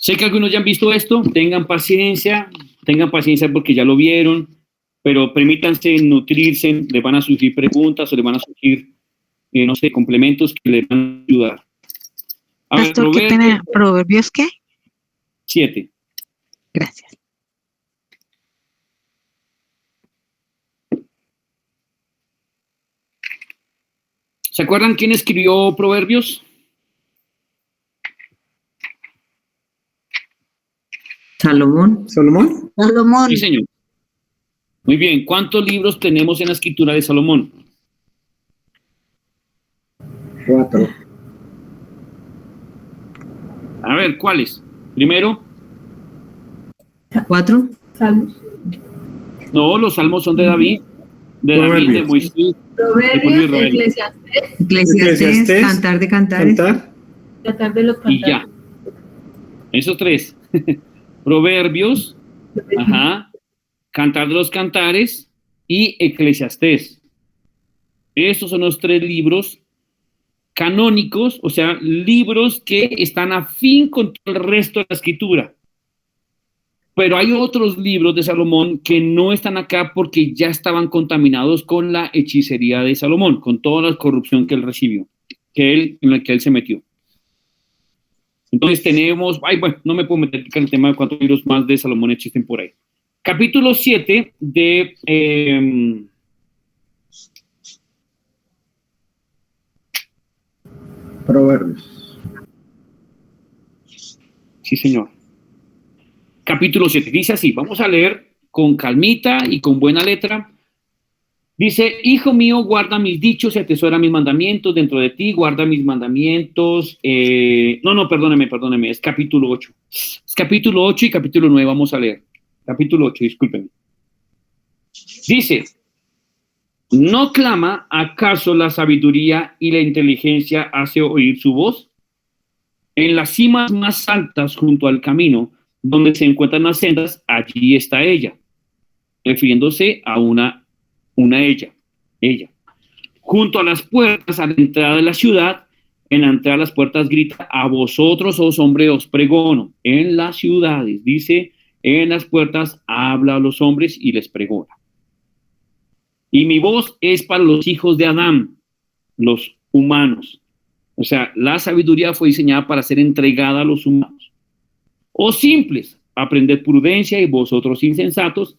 Speaker 1: Sé que algunos ya han visto esto, tengan paciencia porque ya lo vieron, pero permítanse nutrirse, les van a surgir preguntas o les van a surgir, no sé, complementos que les van a ayudar. A ver,
Speaker 6: Pastor, ¿qué pena? ¿Proverbios qué?
Speaker 1: 7.
Speaker 6: Gracias.
Speaker 1: ¿Se acuerdan quién escribió Proverbios?
Speaker 3: Salomón.
Speaker 2: ¿Salomón?
Speaker 6: Salomón.
Speaker 1: Sí, señor. Muy bien. ¿Cuántos libros tenemos en la escritura de Salomón?
Speaker 2: 4.
Speaker 1: A ver, ¿cuáles? Primero.
Speaker 3: 4.
Speaker 4: Salmos.
Speaker 1: No, los salmos son de David, de Moisés.
Speaker 4: Proverbios,
Speaker 1: de
Speaker 3: Eclesiastés, Cantar de Cantares.
Speaker 4: Cantar de los
Speaker 1: Y
Speaker 4: cantares.
Speaker 1: ya. Esos 3. Proverbios, Cantar de los Cantares y Eclesiastés. Estos son los 3 libros canónicos, o sea, libros que están afín con todo el resto de la escritura. Pero hay otros libros de Salomón que no están acá porque ya estaban contaminados con la hechicería de Salomón, con toda la corrupción que él recibió, en la que él se metió. Entonces tenemos, bueno, no me puedo meter en el tema de cuántos libros más de Salomón existen por ahí. Capítulo 7 de
Speaker 2: Proverbios.
Speaker 1: Sí, señor. Capítulo 7, dice así, vamos a leer con calmita y con buena letra. Dice, hijo mío, guarda mis dichos y atesora mis mandamientos dentro de ti, guarda mis mandamientos. Perdóneme, es capítulo 8. Es capítulo 8 y capítulo 9 vamos a leer. Capítulo 8, discúlpenme. Dice, ¿no clama acaso la sabiduría y la inteligencia hace oír su voz? En las cimas más altas junto al camino, donde se encuentran las sendas, allí está ella, refiriéndose a una ella. Junto a las puertas, a la entrada de la ciudad, en la entrada de las puertas grita, a vosotros, oh hombres, os pregono. En las ciudades, dice, en las puertas habla a los hombres y les pregona. Y mi voz es para los hijos de Adán, los humanos. O sea, la sabiduría fue diseñada para ser entregada a los humanos. O simples, aprended prudencia y vosotros insensatos,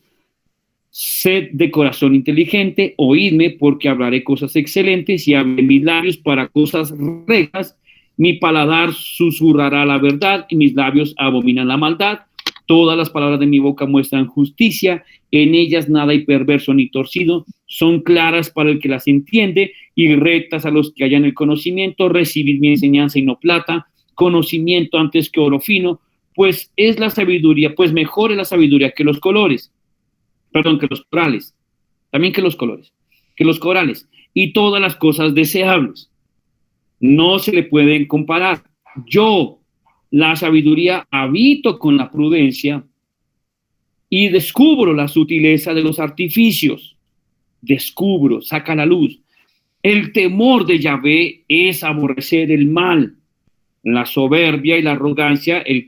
Speaker 1: sed de corazón inteligente, oídme porque hablaré cosas excelentes y abre mis labios para cosas rectas, mi paladar susurrará la verdad y mis labios abominan la maldad. Todas las palabras de mi boca muestran justicia, en ellas nada hay perverso ni torcido, son claras para el que las entiende y rectas a los que hallan el conocimiento. Recibid mi enseñanza y no plata, conocimiento antes que oro fino, pues es la sabiduría, pues mejor es la sabiduría que los corales, también que los corales, y todas las cosas deseables. No se le pueden comparar. Yo, la sabiduría, habito con la prudencia y descubro la sutileza de los artificios. Saca la luz. El temor de Yahvé es aborrecer el mal, la soberbia y la arrogancia, el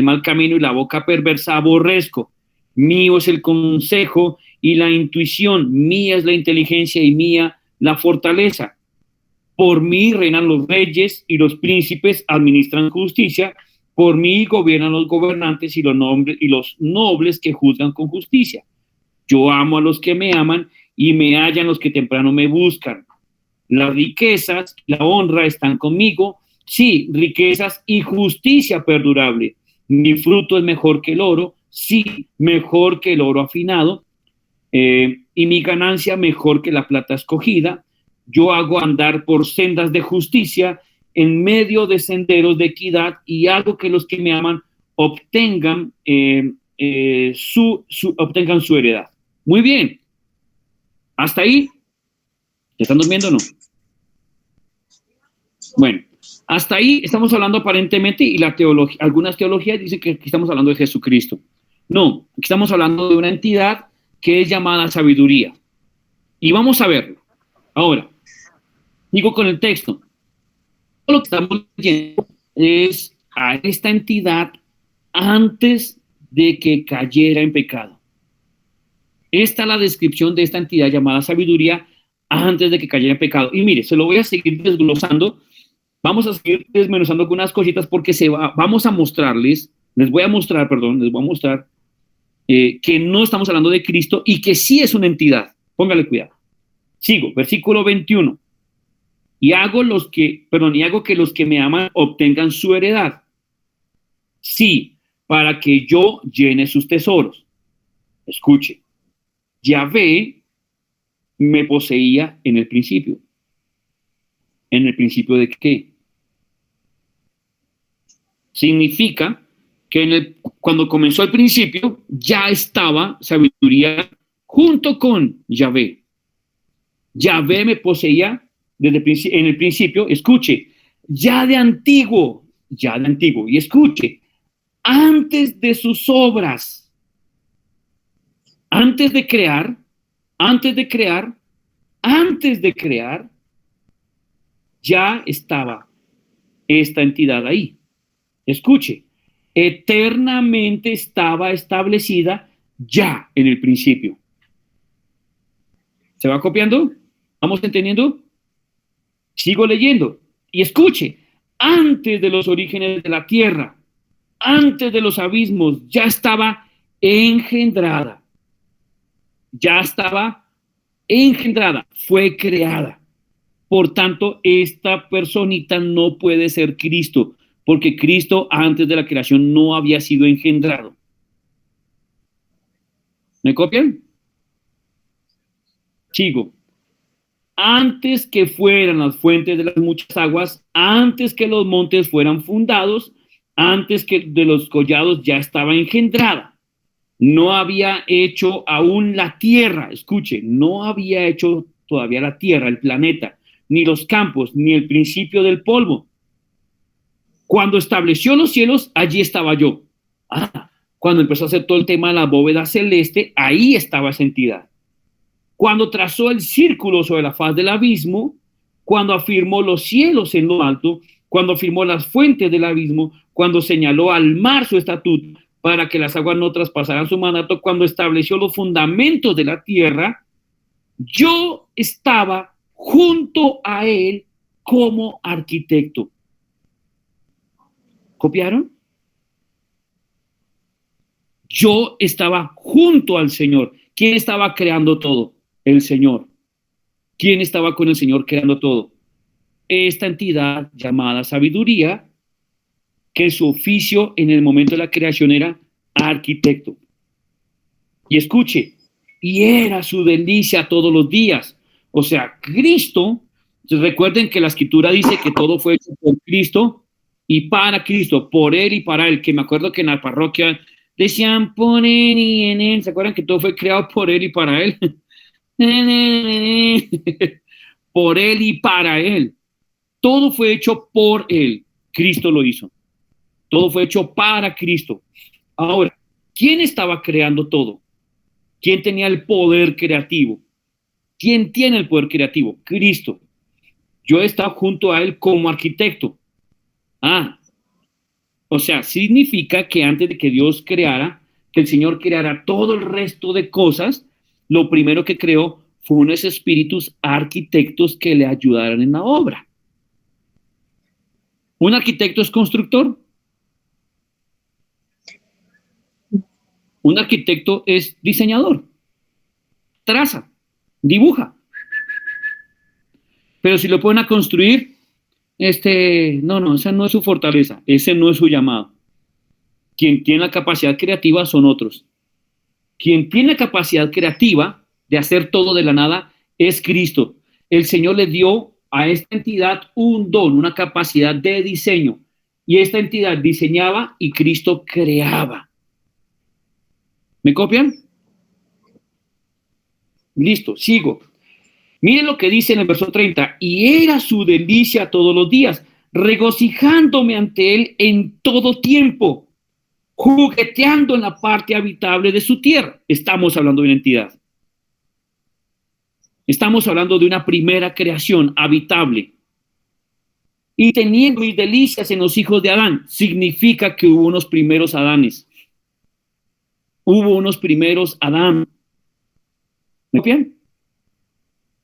Speaker 1: mal camino y la boca perversa aborrezco. Mío es el consejo y la intuición, mía es la inteligencia y mía la fortaleza. Por mí reinan los reyes y los príncipes administran justicia, por mí gobiernan los gobernantes y los nobles que juzgan con justicia. Yo amo a los que me aman y me hallan los que temprano me buscan. Las riquezas y la honra están conmigo, sí, riquezas y justicia perdurable. Mi fruto es mejor que el oro, sí, mejor que el oro afinado, y mi ganancia mejor que la plata escogida. Yo hago andar por sendas de justicia, en medio de senderos de equidad, y hago que los que me aman obtengan, obtengan su heredad. Muy bien. ¿Hasta ahí? ¿Te están durmiendo o no? Bueno, hasta ahí estamos hablando aparentemente, y la teología, algunas teologías dicen que estamos hablando de Jesucristo. No, estamos hablando de una entidad que es llamada sabiduría. Y vamos a verlo. Ahora, digo con el texto. Todo lo que estamos leyendo es a esta entidad antes de que cayera en pecado. Esta es la descripción de esta entidad llamada sabiduría antes de que cayera en pecado. Y mire, se lo voy a seguir desglosando. Vamos a seguir desmenuzando algunas cositas porque vamos a mostrarles, les voy a mostrar que no estamos hablando de Cristo y que sí es una entidad. Póngale cuidado. Sigo, versículo 21. Y hago que los que me aman obtengan su heredad. Sí, para que yo llene sus tesoros. Escuche, Yahvé me poseía en el principio. ¿En el principio de qué? Significa que cuando comenzó el principio ya estaba sabiduría junto con Yahvé. Yahvé me poseía en el principio, escuche, ya de antiguo, y escuche, antes de sus obras, antes de crear, ya estaba esta entidad ahí. Escuche, eternamente estaba establecida ya en el principio. ¿Se va copiando? ¿Vamos entendiendo? Sigo leyendo. Y escuche, antes de los orígenes de la tierra, antes de los abismos, ya estaba engendrada. Fue creada. Por tanto, esta personita no puede ser Cristo, porque Cristo antes de la creación no había sido engendrado. ¿Me copian? Sigo. Antes que fueran las fuentes de las muchas aguas, antes que los montes fueran fundados, antes que de los collados ya estaba engendrada. No había hecho aún la tierra, escuche, no había hecho todavía la tierra, el planeta, ni los campos, ni el principio del polvo. Cuando estableció los cielos, allí estaba yo. Cuando empezó a hacer todo el tema de la bóveda celeste, ahí estaba esa entidad. Cuando trazó el círculo sobre la faz del abismo, cuando afirmó los cielos en lo alto, cuando afirmó las fuentes del abismo, cuando señaló al mar su estatuto para que las aguas no traspasaran su mandato, cuando estableció los fundamentos de la tierra, yo estaba junto a él como arquitecto. ¿Copiaron? Yo estaba junto al Señor. ¿Quién estaba creando todo? El Señor. ¿Quién estaba con el Señor creando todo? Esta entidad llamada sabiduría, que su oficio en el momento de la creación era arquitecto. Y escuche, y era su delicia todos los días. O sea, Cristo, recuerden que la Escritura dice que todo fue hecho por Cristo y para Cristo, por Él y para Él, que me acuerdo que en la parroquia decían por Él y en Él. ¿Se acuerdan que todo fue creado por Él y para Él? Por Él y para Él. Todo fue hecho por Él. Cristo lo hizo. Todo fue hecho para Cristo. Ahora, ¿quién estaba creando todo? ¿Quién tenía el poder creativo? ¿Quién tiene el poder creativo? Cristo. Yo estaba junto a Él como arquitecto. O sea, significa que antes de que Dios creara, que el Señor creara todo el resto de cosas, lo primero que creó fue unos espíritus arquitectos que le ayudaran en la obra. ¿Un arquitecto es constructor? Un arquitecto es diseñador. Traza, dibuja. Pero si lo ponen a construir, no, esa no es su fortaleza, ese no es su llamado. Quien tiene la capacidad creativa son otros. Quien tiene la capacidad creativa de hacer todo de la nada es Cristo. El Señor le dio a esta entidad un don, una capacidad de diseño. y esta entidad diseñaba y Cristo creaba. ¿Me copian? Listo, sigo. Miren lo que dice en el verso 30. Y era su delicia todos los días, regocijándome ante él en todo tiempo, jugueteando en la parte habitable de su tierra. Estamos hablando de una entidad. Estamos hablando de una primera creación habitable. Y teniendo mis delicias en los hijos de Adán, significa que hubo unos primeros Adanes. Hubo unos primeros Adán. ¿Me bien?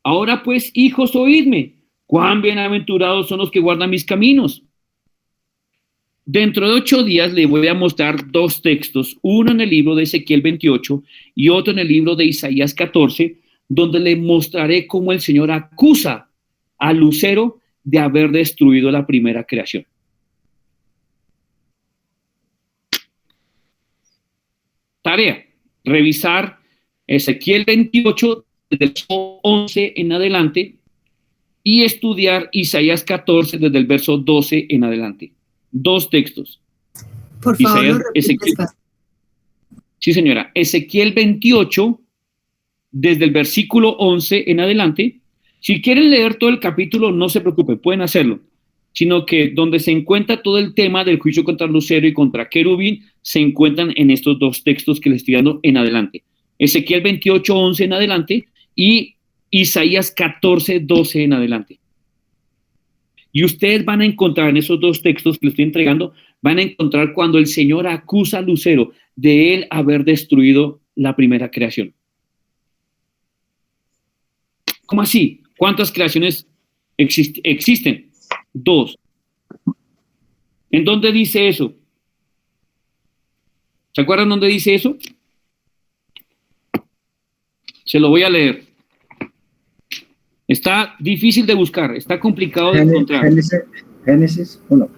Speaker 1: Ahora pues, hijos, oídme. Cuán bienaventurados son los que guardan mis caminos. Dentro de 8 días le voy a mostrar 2 textos, uno en el libro de Ezequiel 28 y otro en el libro de Isaías 14, donde le mostraré cómo el Señor acusa a Lucero de haber destruido la primera creación. Tarea, revisar Ezequiel 28, desde el verso 11 en adelante, y estudiar Isaías 14, desde el verso 12 en adelante. 2 textos.
Speaker 3: Por favor,
Speaker 1: Ezequiel, sí, señora. Ezequiel 28, desde el versículo 11 en adelante. Si quieren leer todo el capítulo, no se preocupen, pueden hacerlo. Sino que donde se encuentra todo el tema del juicio contra Lucero y contra Querubín, se encuentran en estos 2 textos que les estoy dando en adelante. Ezequiel 28, 11 en adelante y Isaías 14, 12 en adelante. Y ustedes van a encontrar en esos 2 textos que les estoy entregando, van a encontrar cuando el Señor acusa a Lucero de él haber destruido la primera creación. ¿Cómo así? ¿Cuántas creaciones existen? 2. ¿En dónde dice eso? ¿Se acuerdan dónde dice eso? Se lo voy a leer. Está difícil de buscar, está complicado de encontrar.
Speaker 9: Génesis 1.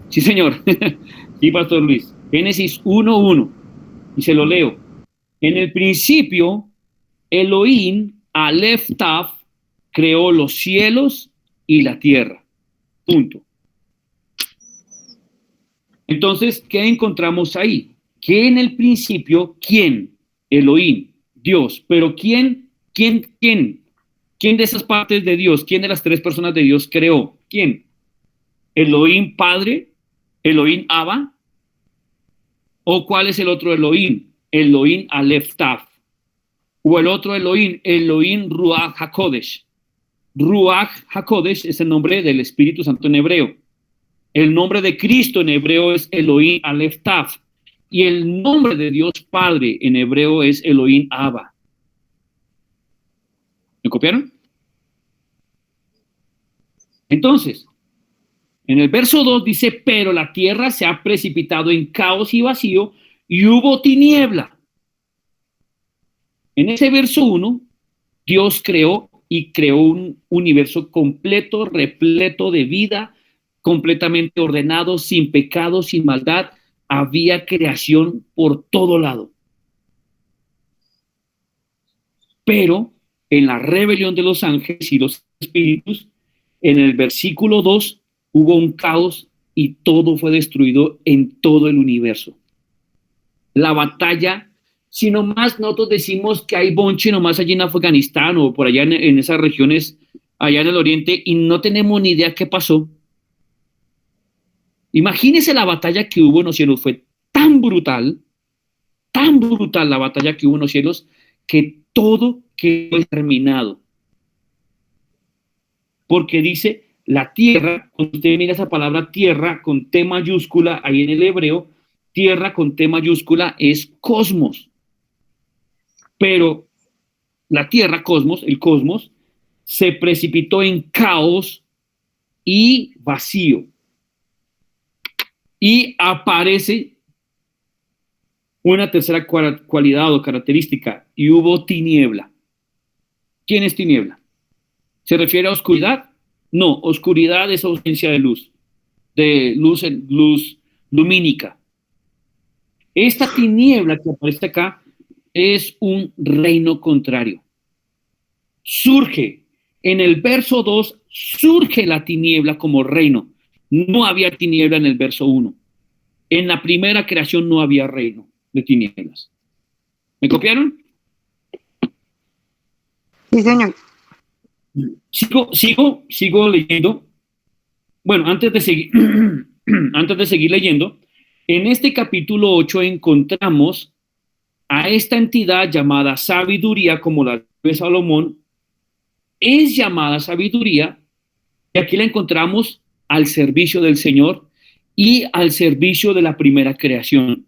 Speaker 1: Sí, señor. Sí, Pastor Luis. Génesis 1:1. Y se lo leo. En el principio, Elohim, Aleph Taf, creó los cielos y la tierra. Punto. Entonces, ¿qué encontramos ahí? Que en el principio, ¿quién? Elohim, Dios. Pero ¿quién de esas partes de Dios, quién de las 3 personas de Dios creó? ¿Quién? Elohim Padre, Elohim Abba, ¿o cuál es el otro Elohim? Elohim Aleph Taf. O el otro Elohim, Elohim Ruach HaKodesh. Ruach HaKodesh es el nombre del Espíritu Santo en hebreo. El nombre de Cristo en hebreo es Elohim Aleph Taf. Y el nombre de Dios Padre en hebreo es Elohim Abba. ¿Me copiaron? Entonces, en el verso 2 dice, pero la tierra se ha precipitado en caos y vacío y hubo tiniebla. En ese verso 1, Dios creó y creó un universo completo, repleto de vida, completamente ordenado, sin pecado, sin maldad. Había creación por todo lado. Pero en la rebelión de los ángeles y los espíritus, en el versículo 2 hubo un caos y todo fue destruido en todo el universo. La batalla, si nomás nosotros decimos que hay bonche nomás allí en Afganistán o por allá en esas regiones, allá en el oriente, y no tenemos ni idea qué pasó. Imagínense la batalla que hubo en los cielos, fue tan brutal la batalla que hubo en los cielos, que todo quedó exterminado. Porque dice, la tierra, cuando usted mira esa palabra tierra con T mayúscula, ahí en el hebreo, tierra con T mayúscula es cosmos. Pero la tierra, cosmos, el cosmos, se precipitó en caos y vacío. Y aparece una tercera cualidad o característica, y hubo tiniebla. ¿Quién es tiniebla? ¿Se refiere a oscuridad? No, oscuridad es ausencia de luz lumínica. Esta tiniebla que aparece acá es un reino contrario. Surge, en el verso 2, surge la tiniebla como reino. No había tiniebla en el verso 1. En la primera creación no había reino de tinieblas. ¿Me copiaron?
Speaker 6: Sí, señor.
Speaker 1: Sigo leyendo. Bueno, antes de seguir leyendo, en este capítulo 8 encontramos a esta entidad llamada sabiduría, como la de Salomón, es llamada sabiduría, y aquí la encontramos al servicio del Señor y al servicio de la primera creación.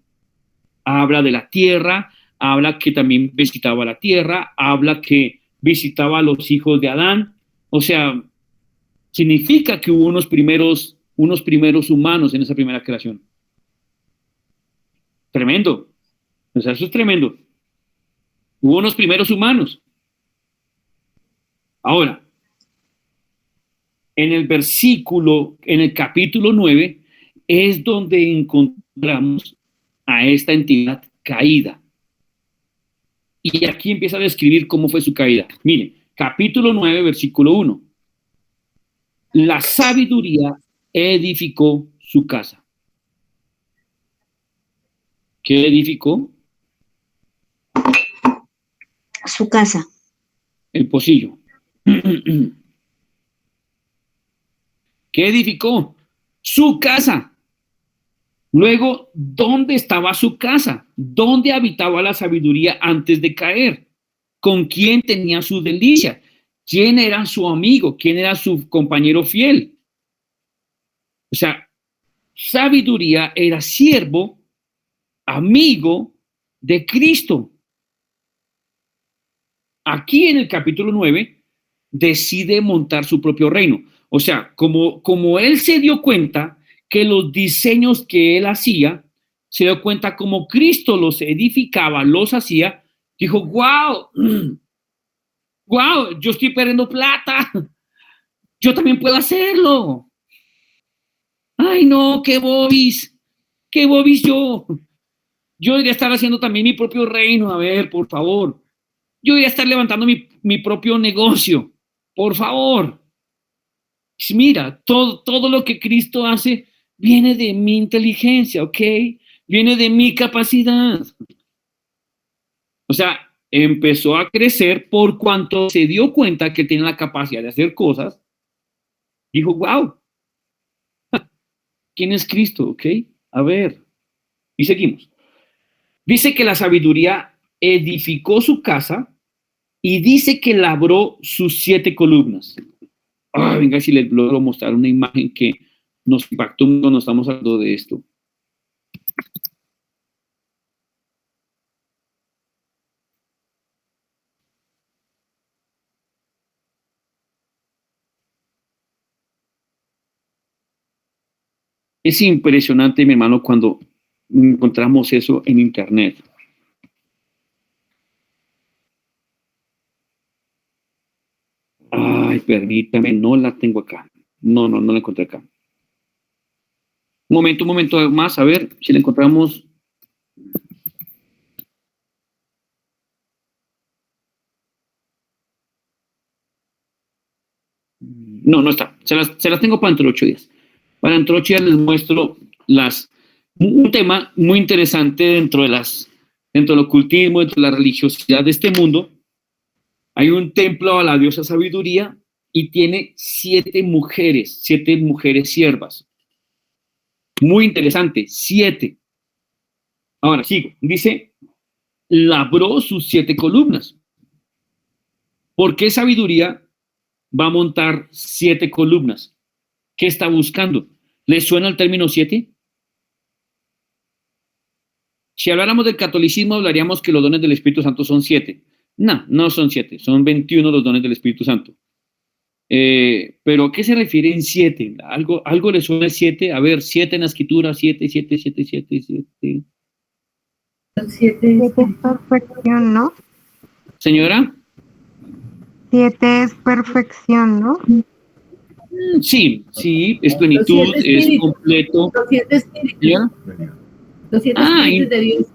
Speaker 1: Habla de la tierra, habla que también visitaba la tierra, habla que visitaba a los hijos de Adán. O sea, significa que hubo unos primeros humanos en esa primera creación. Tremendo. O sea, eso es tremendo. Hubo unos primeros humanos. Ahora, en el capítulo 9, es donde encontramos a esta entidad caída. Y aquí empieza a describir cómo fue su caída. Miren, capítulo 9, versículo 1. La sabiduría edificó su casa. ¿Qué edificó?
Speaker 10: Su casa.
Speaker 1: El pocillo. ¿Qué edificó? Su casa. Luego, ¿dónde estaba su casa? ¿Dónde habitaba la sabiduría antes de caer? ¿Con quién tenía su delicia? ¿Quién era su amigo? ¿Quién era su compañero fiel? O sea, sabiduría era siervo, amigo de Cristo. Aquí en el capítulo 9 decide montar su propio reino. O sea, como él se dio cuenta que los diseños que él hacía, se dio cuenta como Cristo los edificaba, los hacía, dijo, wow, yo estoy perdiendo plata, yo también puedo hacerlo. Ay, no, qué bobis yo debería estar haciendo también mi propio reino, a ver, por favor. Yo debería estar levantando mi propio negocio, por favor. Mira, todo lo que Cristo hace viene de mi inteligencia, ¿ok? Viene de mi capacidad. O sea, empezó a crecer por cuanto se dio cuenta que tiene la capacidad de hacer cosas. Dijo, wow, ¿quién es Cristo? ¿Ok? A ver. Y seguimos. Dice que la sabiduría edificó su casa y dice que labró sus 7 columnas. Venga, si les logro mostrar una imagen que nos impactó cuando estamos hablando de esto. Es impresionante, mi hermano, cuando encontramos eso en internet. Ay, permítame, no la tengo acá. No la encontré acá. Un momento más, a ver si la encontramos. No está. Se las tengo para dentro de 8 días. Para dentro de 8 días les muestro un tema muy interesante dentro del ocultismo, dentro de la religiosidad de este mundo. Hay un templo a la diosa sabiduría y tiene 7 mujeres siervas. Muy interesante, 7. Ahora sigo. Dice, labró sus 7 columnas. ¿Por qué sabiduría va a montar 7 columnas? ¿Qué está buscando? ¿Les suena el término 7? Si habláramos del catolicismo, hablaríamos que los dones del Espíritu Santo son 7. No son 7, son 21 los dones del Espíritu Santo. Pero ¿qué se refiere en 7? ¿Algo le suena el 7? A ver, 7 en la escritura, 7. 7
Speaker 6: es perfección, ¿no?
Speaker 1: Señora.
Speaker 6: 7 es perfección, ¿no?
Speaker 1: Sí, es plenitud, es completo.
Speaker 11: Los 7 espíritus.
Speaker 1: ¿Ya?
Speaker 11: Los 7 espíritus de Dios.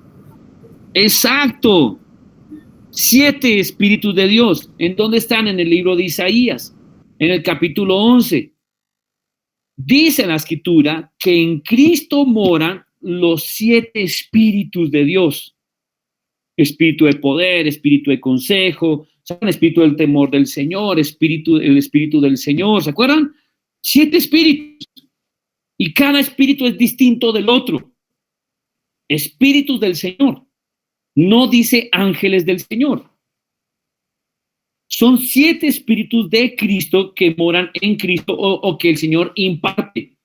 Speaker 1: Exacto. 7 espíritus de Dios. ¿En dónde están? En el libro de Isaías, en el capítulo 11. Dice la Escritura que en Cristo moran los 7 espíritus de Dios. Espíritu de poder, espíritu de consejo, ¿saben? Espíritu del temor del Señor, el espíritu del Señor, ¿se acuerdan? 7 espíritus. Y cada espíritu es distinto del otro. Espíritus del Señor. No dice ángeles del Señor. Son 7 espíritus de Cristo que moran en Cristo o que el Señor imparte.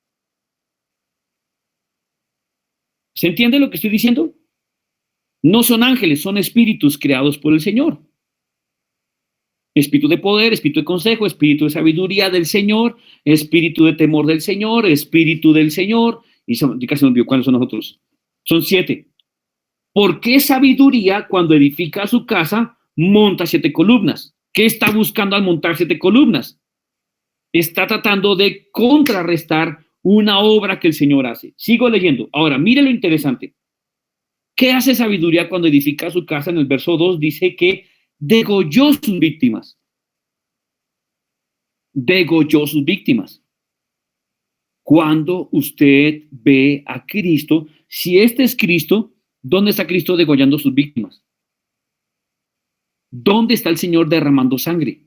Speaker 1: ¿Se entiende lo que estoy diciendo? No son ángeles, son espíritus creados por el Señor. Espíritu de poder, espíritu de consejo, espíritu de sabiduría del Señor, espíritu de temor del Señor, espíritu del Señor. Y casi me olvidó cuáles son los otros. Son 7. ¿Por qué sabiduría cuando edifica su casa monta 7 columnas? ¿Qué está buscando al montar 7 columnas? Está tratando de contrarrestar una obra que el Señor hace. Sigo leyendo. Ahora, mire lo interesante. ¿Qué hace sabiduría cuando edifica su casa? En el verso 2 dice que degolló sus víctimas. Degolló sus víctimas. Cuando usted ve a Cristo, si este es Cristo, ¿dónde está Cristo degollando sus víctimas? ¿Dónde está el Señor derramando sangre?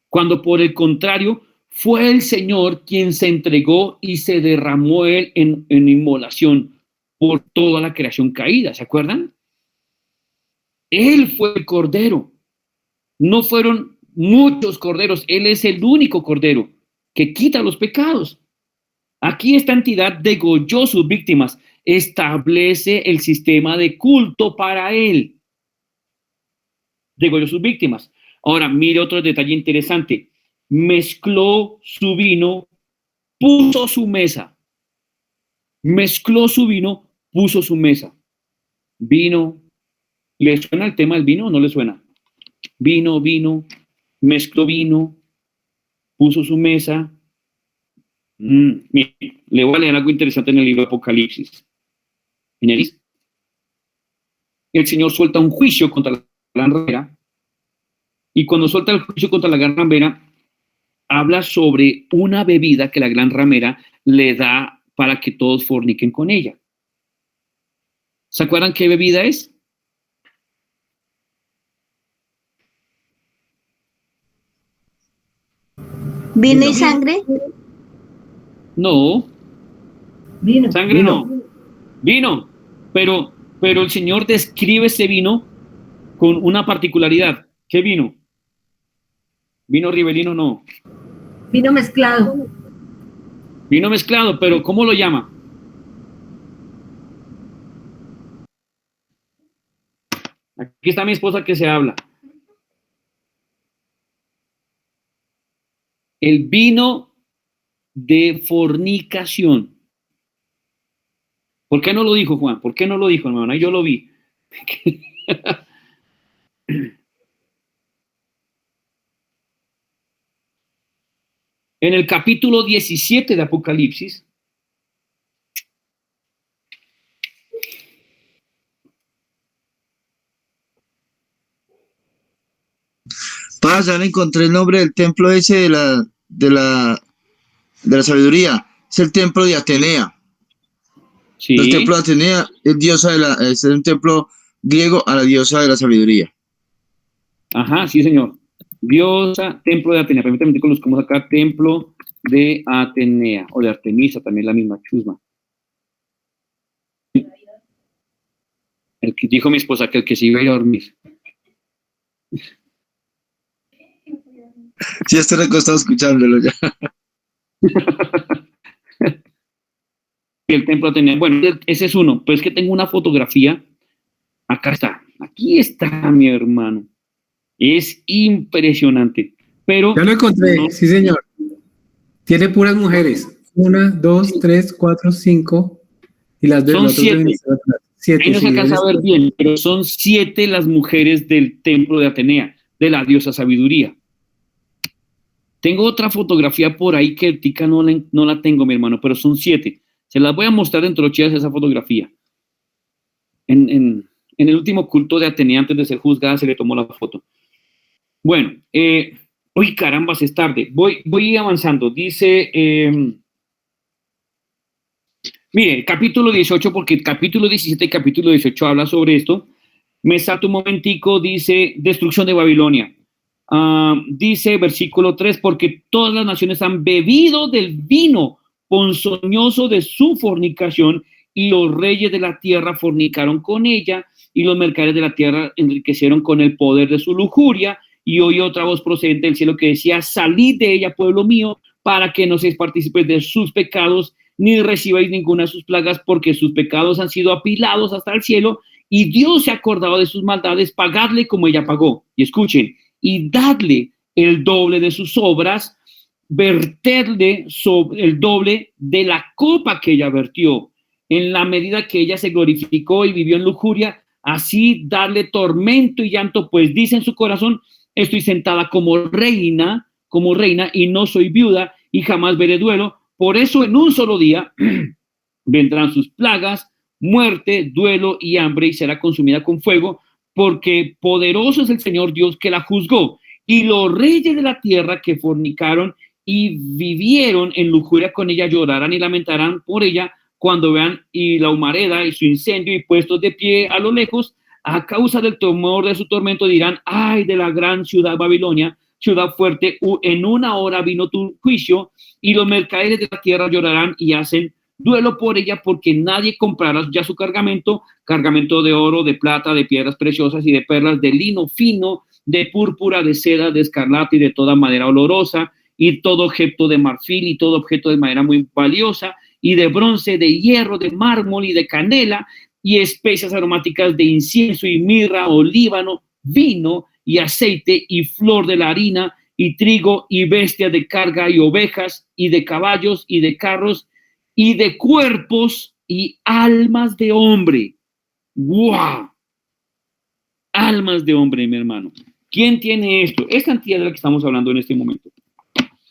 Speaker 1: Cuando por el contrario, fue el Señor quien se entregó y se derramó él en inmolación por toda la creación caída, ¿se acuerdan? Él fue el cordero. No fueron muchos corderos, él es el único cordero que quita los pecados. Aquí esta entidad degolló sus víctimas, establece el sistema de culto para él. Degolló sus víctimas. Ahora, mire otro detalle interesante. Mezcló su vino, puso su mesa. Mezcló su vino, puso su mesa. Vino. ¿Le suena el tema del vino o no le suena? Vino, mezcló vino, puso su mesa. Mire, le voy a leer algo interesante en el libro de Apocalipsis. El Señor suelta un juicio contra la gran ramera, y cuando suelta el juicio contra la gran ramera, habla sobre una bebida que la gran ramera le da para que todos forniquen con ella. ¿Se acuerdan qué bebida es?
Speaker 10: ¿Vino y sangre?
Speaker 1: No.
Speaker 11: Vino.
Speaker 1: Sangre no. Vino. Pero el Señor describe ese vino con una particularidad. ¿Qué vino? Vino rivelino no.
Speaker 11: Vino mezclado.
Speaker 1: Vino mezclado, pero ¿cómo lo llama? Aquí está mi esposa que se habla. El vino de fornicación. ¿Por qué no lo dijo, Juan? ¿Por qué no lo dijo, hermano? Ahí yo lo vi. En el capítulo 17 de Apocalipsis,
Speaker 8: Ya le encontré el nombre del templo ese de la sabiduría. Es el templo de Atenea.
Speaker 1: Sí.
Speaker 8: El templo de Atenea es diosa es un templo griego a la diosa de la sabiduría.
Speaker 1: Ajá, sí, señor. Diosa, templo de Atenea. Permítanme que conozcamos acá, templo de Atenea, o de Artemisa, también la misma chusma. El que dijo mi esposa que el que se iba a ir a dormir.
Speaker 8: Sí, estoy recostado escuchándolo ya.
Speaker 1: El templo de Atenea. Bueno, ese es uno. Pero es que tengo una fotografía. Acá está. Aquí está, mi hermano. Es impresionante. Pero
Speaker 2: ya lo encontré, no, sí, señor. Tiene puras mujeres. 1, 2, 3, 4, 5. Y las de
Speaker 1: son 7.
Speaker 2: 7.
Speaker 1: Ahí no se alcanza a ver bien, pero son 7 las mujeres del templo de Atenea, de la diosa sabiduría. Tengo otra fotografía por ahí que tica no la tengo, mi hermano, pero son 7. Se las voy a mostrar dentro de 8 días esa fotografía. En el último culto de Atenea, antes de ser juzgada, se le tomó la foto. Bueno, Uy, carambas, es tarde. Voy avanzando. Dice, mire, capítulo 18, porque el capítulo 17 y capítulo 18 habla sobre esto. Me salto un momentico, dice, destrucción de Babilonia. Dice, versículo 3, porque todas las naciones han bebido del vino ponzoñoso de su fornicación, y los reyes de la tierra fornicaron con ella, y los mercaderes de la tierra enriquecieron con el poder de su lujuria. Y oí otra voz procedente del cielo que decía, salid de ella, pueblo mío, para que no seáis partícipes de sus pecados, ni recibáis ninguna de sus plagas, porque sus pecados han sido apilados hasta el cielo, y Dios se ha acordado de sus maldades. Pagadle como ella pagó. Y escuchen, y dadle el doble de sus obras, verterle sobre el doble de la copa que ella vertió. En la medida que ella se glorificó y vivió en lujuria, así darle tormento y llanto, pues dice en su corazón, estoy sentada como reina, y no soy viuda, y jamás veré duelo. Por eso en un solo día vendrán sus plagas, muerte, duelo y hambre, y será consumida con fuego, porque poderoso es el Señor Dios que la juzgó. Y los reyes de la tierra que fornicaron y vivieron en lujuria con ella llorarán y lamentarán por ella cuando vean y la humareda y su incendio, y puestos de pie a lo lejos, a causa del temor de su tormento, dirán, ay de la gran ciudad Babilonia, ciudad fuerte, en una hora vino tu juicio. Y los mercaderes de la tierra llorarán y hacen duelo por ella, porque nadie comprará ya su cargamento de oro, de plata, de piedras preciosas y de perlas, de lino fino, de púrpura, de seda, de escarlata y de toda madera olorosa, y todo objeto de marfil y todo objeto de madera muy valiosa, y de bronce, de hierro, de mármol y de canela, y especias aromáticas de incienso y mirra, olíbano, vino y aceite y flor de la harina y trigo y bestias de carga y ovejas y de caballos y de carros y de cuerpos y almas de hombre. ¡Wow! Almas de hombre, mi hermano. ¿Quién tiene esto? Esta cantidad de la que estamos hablando en este momento.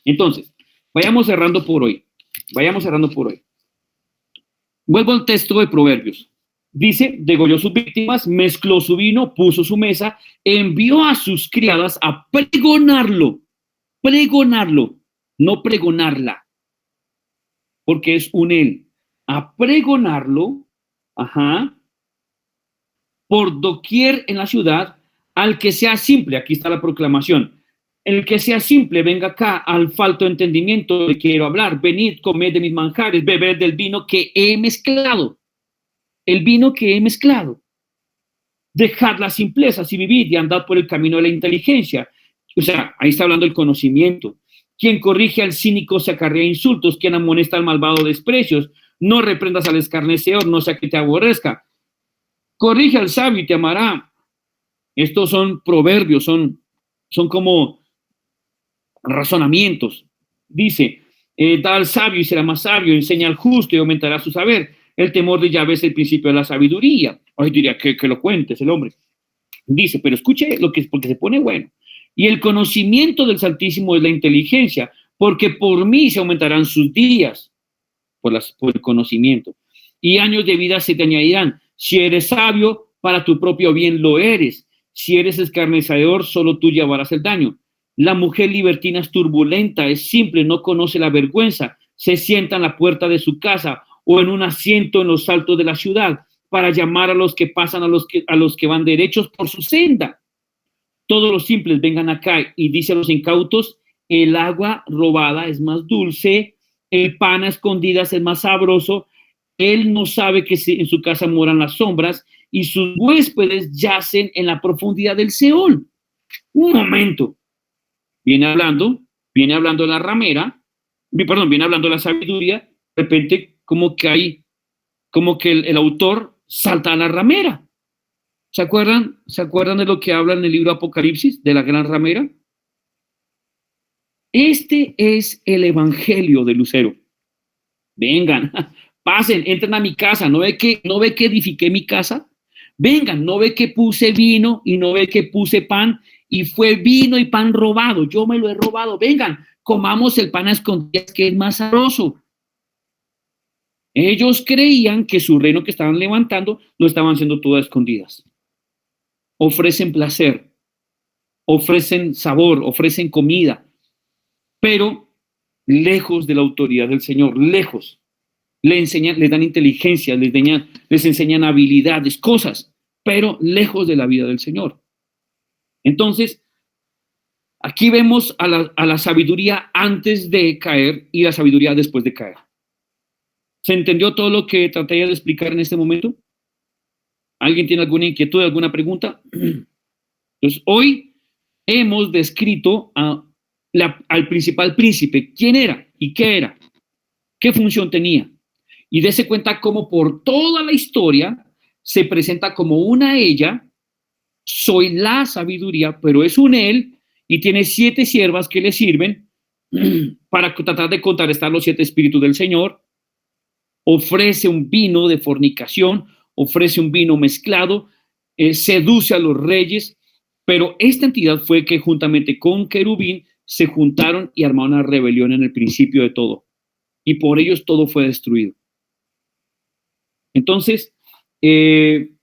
Speaker 1: Entonces, vayamos cerrando por hoy. Vuelvo al texto de Proverbios. Dice, degolló sus víctimas, mezcló su vino, puso su mesa, envió a sus criadas a pregonarlo, no pregonarla, porque es un él, a pregonarlo, por doquier en la ciudad, al que sea simple, aquí está la proclamación, el que sea simple, venga acá, al falto de entendimiento le quiero hablar, venid, comed de mis manjares, bebed del vino que he mezclado. El vino que he mezclado. Dejad las simplezas y vivid y andad por el camino de la inteligencia. O sea, ahí está hablando del conocimiento. Quien corrige al cínico se acarrea insultos, quien amonesta al malvado desprecios. No reprendas al escarnecedor, no sea que te aborrezca. Corrige al sabio y te amará. Estos son proverbios, son como razonamientos. Dice, da al sabio y será más sabio, enseña al justo y aumentará su saber. El temor de Yahvé es el principio de la sabiduría. Hoy diría que lo cuentes el hombre. Dice, pero escuche lo que es, porque se pone bueno. Y el conocimiento del Santísimo es la inteligencia, porque por mí se aumentarán sus días, por el conocimiento. Y años de vida se te añadirán. Si eres sabio, para tu propio bien lo eres. Si eres escarnecedor, solo tú llevarás el daño. La mujer libertina es turbulenta, es simple, no conoce la vergüenza. Se sienta en la puerta de su casa o en un asiento en los altos de la ciudad para llamar a los que pasan, a los que van derechos por su senda. Todos los simples vengan acá, y dice a los incautos, el agua robada es más dulce, el pan a escondidas es más sabroso, él no sabe que en su casa moran las sombras y sus huéspedes yacen en la profundidad del Seol. Un momento, viene hablando de la ramera, viene hablando de la sabiduría, de repente como que el autor salta a la ramera. ¿Se acuerdan de lo que habla en el libro Apocalipsis, de la gran ramera? Este es el evangelio de Lucero. Vengan, pasen, entren a mi casa. ¿No ve que edifiqué mi casa? Vengan, ¿no ve que puse vino y no ve que puse pan? Y fue vino y pan robado. Yo me lo he robado. Vengan, comamos el pan a escondidas, que es más sabroso. Ellos creían que su reino que estaban levantando lo estaban haciendo todo a escondidas. Ofrecen placer. ofrecen sabor, ofrecen comida, pero lejos de la autoridad del Señor, lejos. Le enseñan, les dan inteligencia, les enseñan habilidades, cosas, pero lejos de la vida del Señor. Entonces, aquí vemos a la sabiduría antes de caer y la sabiduría después de caer. ¿Se entendió todo lo que traté de explicar en este momento? ¿Alguien tiene alguna inquietud, alguna pregunta? Entonces, hoy hemos descrito al principal príncipe. ¿Quién era y qué era? ¿Qué función tenía? Y dése cuenta cómo por toda la historia se presenta como una ella. Soy la sabiduría, pero es un él y tiene 7 siervas que le sirven para tratar de contrarrestar los 7 espíritus del Señor. Ofrece un vino de fornicación, ofrece un vino mezclado, seduce a los reyes, pero esta entidad fue que juntamente con querubín se juntaron y armaron una rebelión en el principio de todo, y por ellos todo fue destruido. Entonces, en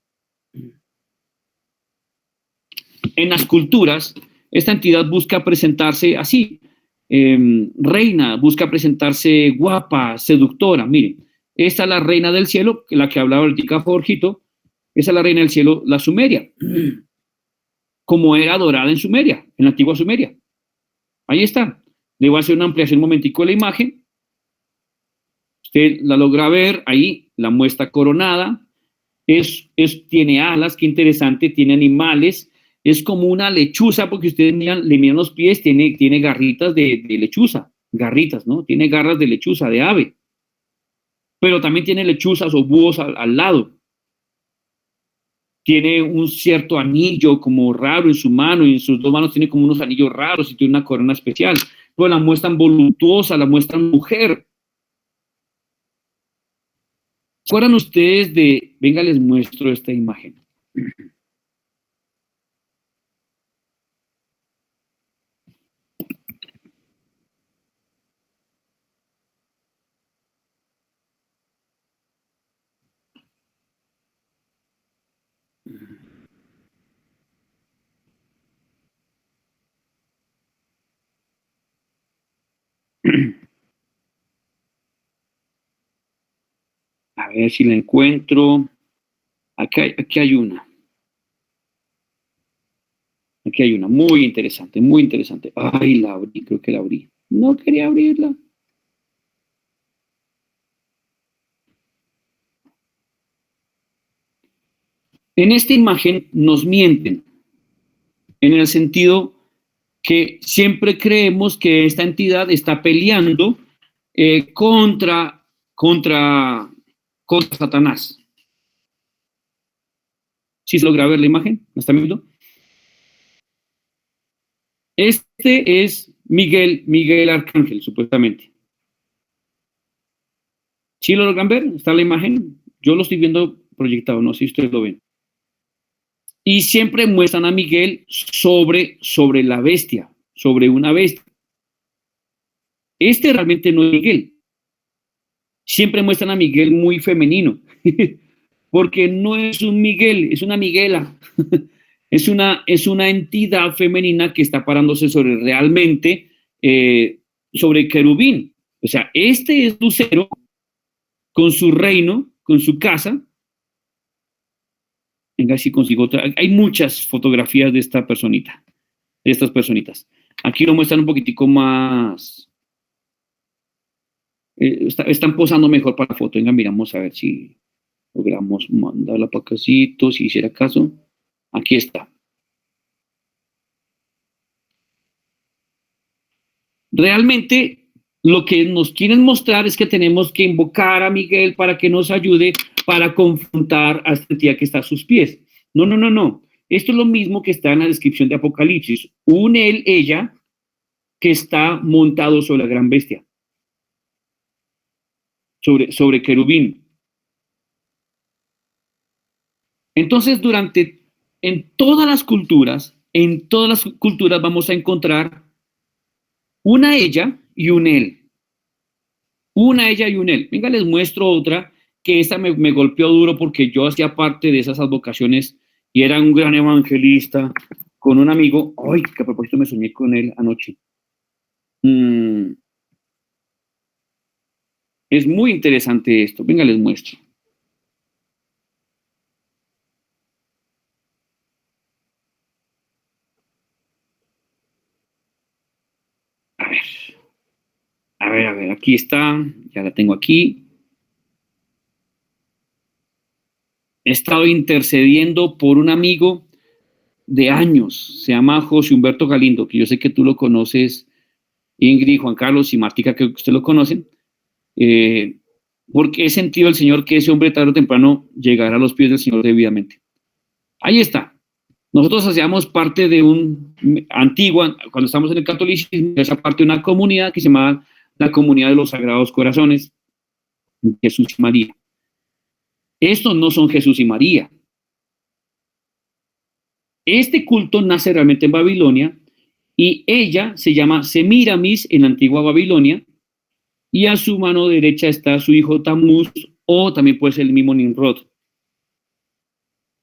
Speaker 1: las culturas, esta entidad busca presentarse así, reina, busca presentarse guapa, seductora. Miren, esta es la reina del cielo, la que hablaba ahorita Jorgito, esa es la reina del cielo, la Sumeria, como era adorada en Sumeria, en la antigua Sumeria. Ahí está. Le voy a hacer una ampliación un momentico de la imagen. Usted la logra ver, ahí la muestra coronada, tiene alas, qué interesante, tiene animales, es como una lechuza, porque ustedes le miran los pies, tiene garritas de lechuza, garritas, ¿no? Tiene garras de lechuza, de ave, pero también tiene lechuzas o búhos al lado. Tiene un cierto anillo como raro en su mano, y en sus 2 manos tiene como unos anillos raros y tiene una corona especial. Pues la muestran voluptuosa, la muestran mujer. ¿Se acuerdan ustedes de, venga, les muestro esta imagen? A ver si la encuentro. Aquí hay una. Aquí hay una muy interesante, muy interesante. Ay, la abrí, creo que la abrí. No quería abrirla. En esta imagen nos mienten, en el sentido que siempre creemos que esta entidad está peleando contra Satanás. ¿Sí se logra ver la imagen? ¿La están viendo? Este es Miguel Arcángel, supuestamente. ¿Sí lo logran ver? ¿Está la imagen? Yo lo estoy viendo proyectado, no sé si ustedes lo ven. Y siempre muestran a Miguel sobre la bestia, sobre una bestia. Este realmente no es Miguel. Siempre muestran a Miguel muy femenino, porque no es un Miguel, es una Miguela. Es una entidad femenina que está parándose realmente sobre querubín. O sea, este es Lucero con su reino, con su casa. Venga, si consigo otra. Hay muchas fotografías de esta personita, de estas personitas. Aquí lo muestran un poquitico más. Están posando mejor para la foto. Venga, miramos a ver si logramos mandarla para casito, si hiciera caso. Aquí está. Realmente lo que nos quieren mostrar es que tenemos que invocar a Miguel para que nos ayude para confrontar a esta entidad que está a sus pies. No. Esto es lo mismo que está en la descripción de Apocalipsis. Un él, ella, que está montado sobre la gran bestia. Sobre querubín. Entonces, en todas las culturas vamos a encontrar una ella y un él. Una ella y un él. Venga, les muestro otra, que esta me golpeó duro porque yo hacía parte de esas advocaciones y era un gran evangelista con un amigo, ay, que a propósito me soñé con él anoche. Es muy interesante esto. Venga, les muestro. A ver, aquí está, ya la tengo aquí. He estado intercediendo por un amigo de años, se llama José Humberto Galindo, que yo sé que tú lo conoces, Ingrid, Juan Carlos y Martica, creo que usted lo conocen, porque he sentido al Señor que ese hombre tarde o temprano llegará a los pies del Señor debidamente. Ahí está. Nosotros hacíamos parte de antigua, cuando estamos en el catolicismo, esa parte de una comunidad que se llamaba la Comunidad de los Sagrados Corazones, Jesús y María. Estos no son Jesús y María. Este culto nace realmente en Babilonia y ella se llama Semiramis en la antigua Babilonia y a su mano derecha está su hijo Tamuz o también puede ser el mismo Nimrod.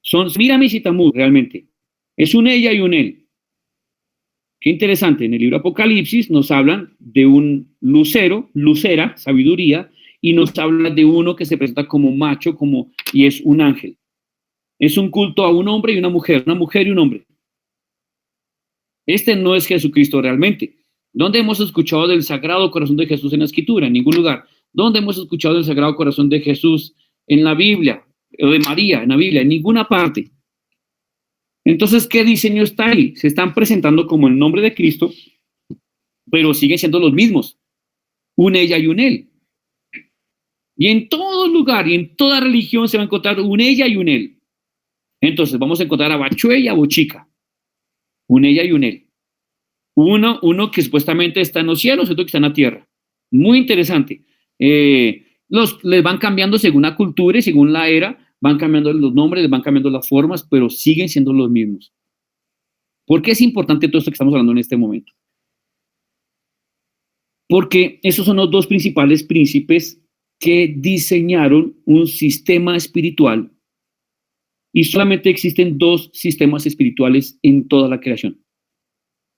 Speaker 1: Son Semiramis y Tamuz realmente. Es un ella y un él. Qué interesante, en el libro Apocalipsis nos hablan de un lucero, lucera, sabiduría, y nos habla de uno que se presenta como macho, y es un ángel. Es un culto a un hombre y una mujer y un hombre. Este no es Jesucristo realmente. ¿Dónde hemos escuchado del Sagrado Corazón de Jesús en la Escritura? En ningún lugar. ¿Dónde hemos escuchado del Sagrado Corazón de Jesús en la Biblia? O de María en la Biblia, en ninguna parte. Entonces, ¿qué diseño está ahí? Se están presentando como el nombre de Cristo, pero siguen siendo los mismos. Un ella y un él. Y en todo lugar y en toda religión se va a encontrar un ella y un él. Entonces, vamos a encontrar a Bachué y a Bochica. Un ella y un él. Uno que supuestamente está en los cielos, otro que está en la tierra. Muy interesante. Les van cambiando según la cultura y según la era. Van cambiando los nombres, les van cambiando las formas, pero siguen siendo los mismos. ¿Por qué es importante todo esto que estamos hablando en este momento? Porque esos son los dos principales príncipes que diseñaron un sistema espiritual y solamente existen dos sistemas espirituales en toda la creación.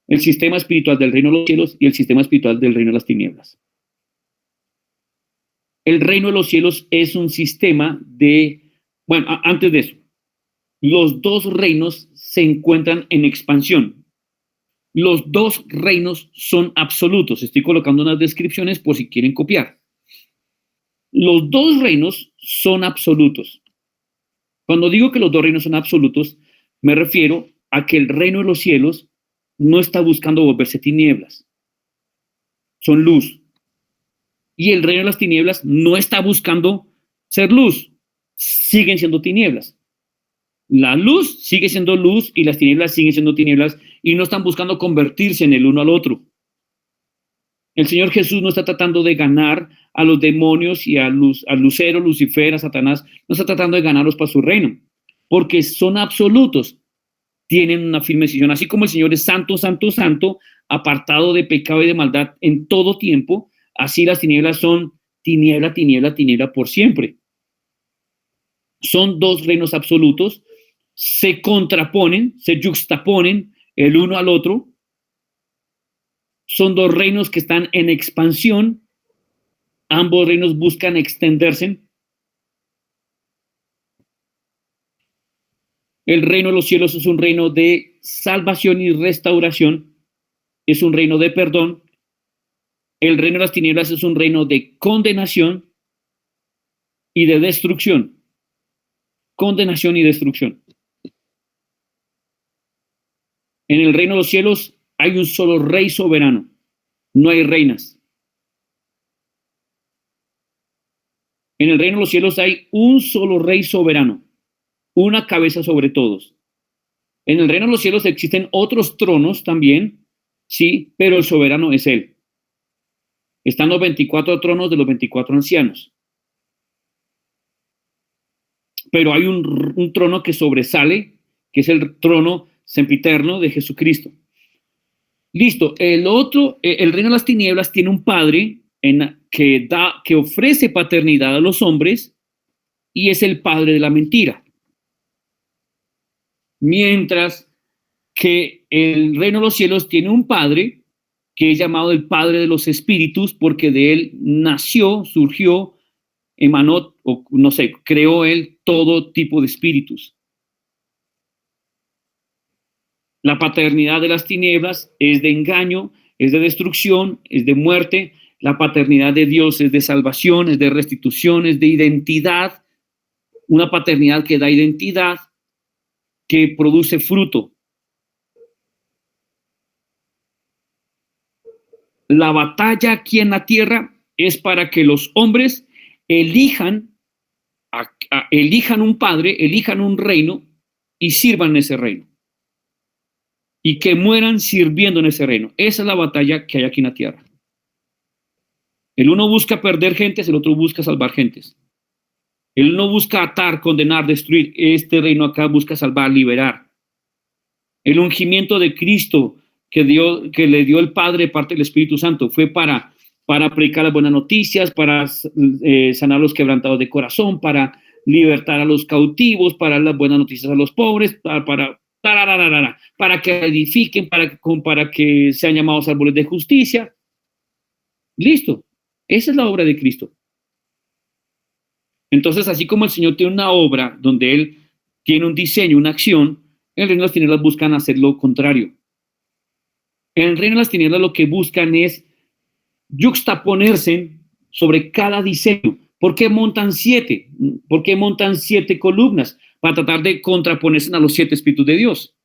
Speaker 1: El sistema espiritual del reino de los cielos y el sistema espiritual del reino de las tinieblas. El reino de los cielos es un sistema de... Bueno, antes de eso, los dos reinos se encuentran en expansión. Los dos reinos son absolutos. Estoy colocando unas descripciones por si quieren copiar. Los dos reinos son absolutos. Cuando digo que los dos reinos son absolutos, me refiero a que el reino de los cielos no está buscando volverse tinieblas. Son luz. Y el reino de las tinieblas no está buscando ser luz. Siguen siendo tinieblas. La luz sigue siendo luz y las tinieblas siguen siendo tinieblas y no están buscando convertirse en el uno al otro. El Señor Jesús no está tratando de ganar a los demonios y al Lucero, Lucifer, a Satanás, no está tratando de ganarlos para su reino, porque son absolutos, tienen una firme decisión. Así como el Señor es santo, santo, santo, apartado de pecado y de maldad en todo tiempo, así las tinieblas son tiniebla, tiniebla, tiniebla por siempre. Son dos reinos absolutos, se contraponen, se yuxtaponen el uno al otro. Son dos reinos que están en expansión. Ambos reinos buscan extenderse. El reino de los cielos es un reino de salvación y restauración. Es un reino de perdón. El reino de las tinieblas es un reino de condenación y de destrucción. Condenación y destrucción. En el reino de los cielos hay un solo rey soberano. No hay reinas. En el reino de los cielos hay un solo rey soberano. Una cabeza sobre todos. En el reino de los cielos existen otros tronos también, sí, pero el soberano es él. Están los 24 tronos de los 24 ancianos. Pero hay un trono que sobresale, que es el trono sempiterno de Jesucristo. Listo, el reino de las tinieblas tiene un padre que ofrece paternidad a los hombres y es el padre de la mentira. Mientras que el reino de los cielos tiene un padre que es llamado el Padre de los Espíritus, porque de él nació, surgió, emanó, o no sé, creó él todo tipo de espíritus. La paternidad de las tinieblas es de engaño, es de destrucción, es de muerte. La paternidad de Dios es de salvación, es de restitución, es de identidad. Una paternidad que da identidad, que produce fruto. La batalla aquí en la tierra es para que los hombres elijan un padre, elijan un reino y sirvan en ese reino. Y que mueran sirviendo en ese reino. Esa es la batalla que hay aquí en la tierra. El uno busca perder gentes, el otro busca salvar gentes. El uno busca atar, condenar, destruir. Este reino acá busca salvar, liberar. El ungimiento de Cristo que le dio el Padre de parte del Espíritu Santo fue para predicar las buenas noticias, para sanar a los quebrantados de corazón, para libertar a los cautivos, para dar las buenas noticias a los pobres, para que edifiquen, para que sean llamados árboles de justicia. Listo. Esa es la obra de Cristo. Entonces, así como el Señor tiene una obra donde Él tiene un diseño, una acción, el reino de las tinieblas buscan hacer lo contrario. En el reino de las tinieblas lo que buscan es yuxtaponerse sobre cada diseño. ¿Por qué montan 7? ¿Por qué montan 7 columnas? Para tratar de contraponerse a los 7 espíritus de Dios.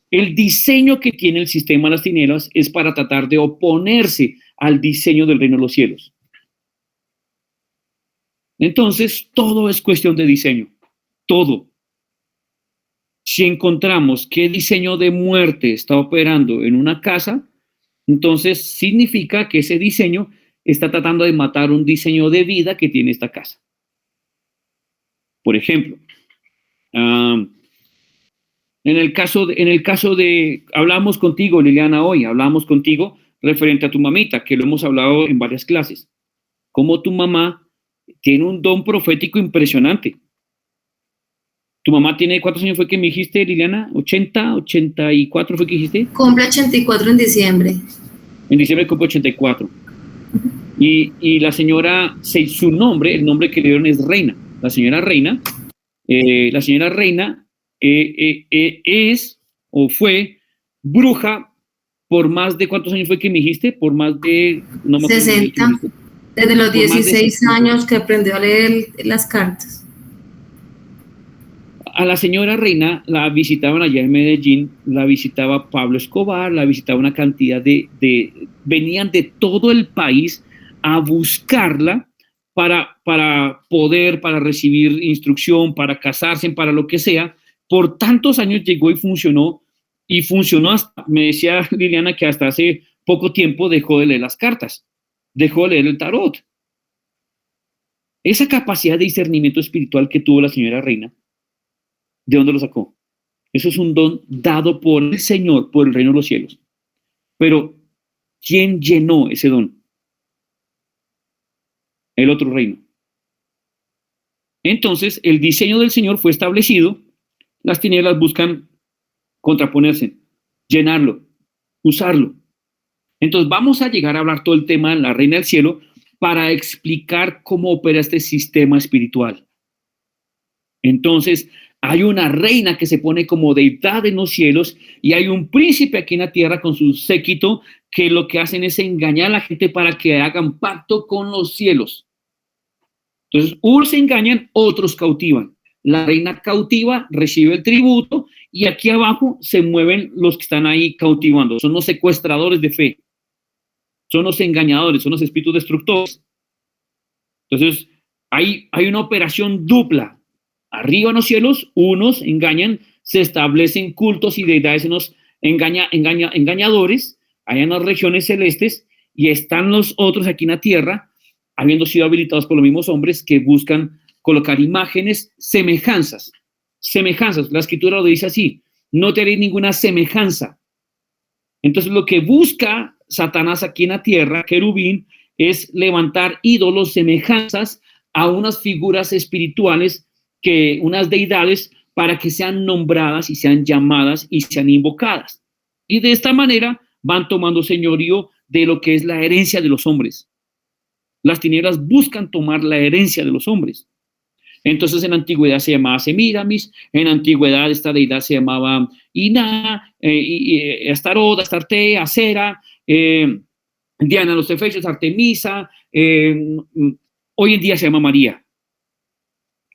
Speaker 1: El diseño que tiene el sistema de las tinieblas es para tratar de oponerse al diseño del reino de los cielos. Entonces, todo es cuestión de diseño. Todo. Si encontramos qué diseño de muerte está operando en una casa, entonces significa que ese diseño está tratando de matar un diseño de vida que tiene esta casa. Por ejemplo, en el caso de, hablamos contigo, Liliana, hoy, hablamos contigo referente a tu mamita, que lo hemos hablado en varias clases. Cómo tu mamá tiene un don profético impresionante. ¿Tu mamá tiene, cuántos años fue que me dijiste, Liliana? ¿80, 84 fue que dijiste?
Speaker 4: Cumple 84 en diciembre.
Speaker 1: En diciembre cumple 84. Y la señora, su nombre, el nombre que le dieron es Reina. La señora Reina es o fue bruja por más de, ¿cuántos años fue que me dijiste? Por más de... No me
Speaker 4: 60. Desde los 16 años que aprendió a leer las cartas.
Speaker 1: A la señora Reina la visitaban allá en Medellín, la visitaba Pablo Escobar, la visitaba una cantidad venían de todo el país a buscarla para recibir instrucción, para casarse, para lo que sea. Por tantos años llegó y funcionó hasta, me decía Liliana que hasta hace poco tiempo dejó de leer las cartas, dejó de leer el tarot. Esa capacidad de discernimiento espiritual que tuvo la señora Reina, ¿de dónde lo sacó? Eso es un don dado por el Señor, por el reino de los cielos. Pero, ¿quién llenó ese don? El otro reino. Entonces, el diseño del Señor fue establecido, las tinieblas buscan contraponerse, llenarlo, usarlo. Entonces, vamos a llegar a hablar todo el tema de la reina del cielo para explicar cómo opera este sistema espiritual. Entonces, hay una reina que se pone como deidad en los cielos y hay un príncipe aquí en la tierra con su séquito que lo que hacen es engañar a la gente para que hagan pacto con los cielos. Entonces, unos se engañan, otros cautivan. La reina cautiva, recibe el tributo y aquí abajo se mueven los que están ahí cautivando. Son los secuestradores de fe. Son los engañadores, son los espíritus destructores. Entonces, hay una operación dupla. Arriba en los cielos, unos engañan, se establecen cultos y deidades en los engañadores, allá en las regiones celestes, y están los otros aquí en la tierra, habiendo sido habilitados por los mismos hombres que buscan colocar imágenes, semejanzas. La escritura lo dice así, no te haré ninguna semejanza. Entonces lo que busca Satanás aquí en la tierra, querubín, es levantar ídolos, semejanzas a unas figuras espirituales, unas deidades para que sean nombradas y sean llamadas y sean invocadas. Y de esta manera van tomando señorío de lo que es la herencia de los hombres. Las tinieblas buscan tomar la herencia de los hombres. Entonces en la antigüedad se llamaba Semíramis, en la antigüedad esta deidad se llamaba Iná, Astarot, Astarte, Acera, Diana, los efesios, Artemisa, hoy en día se llama María.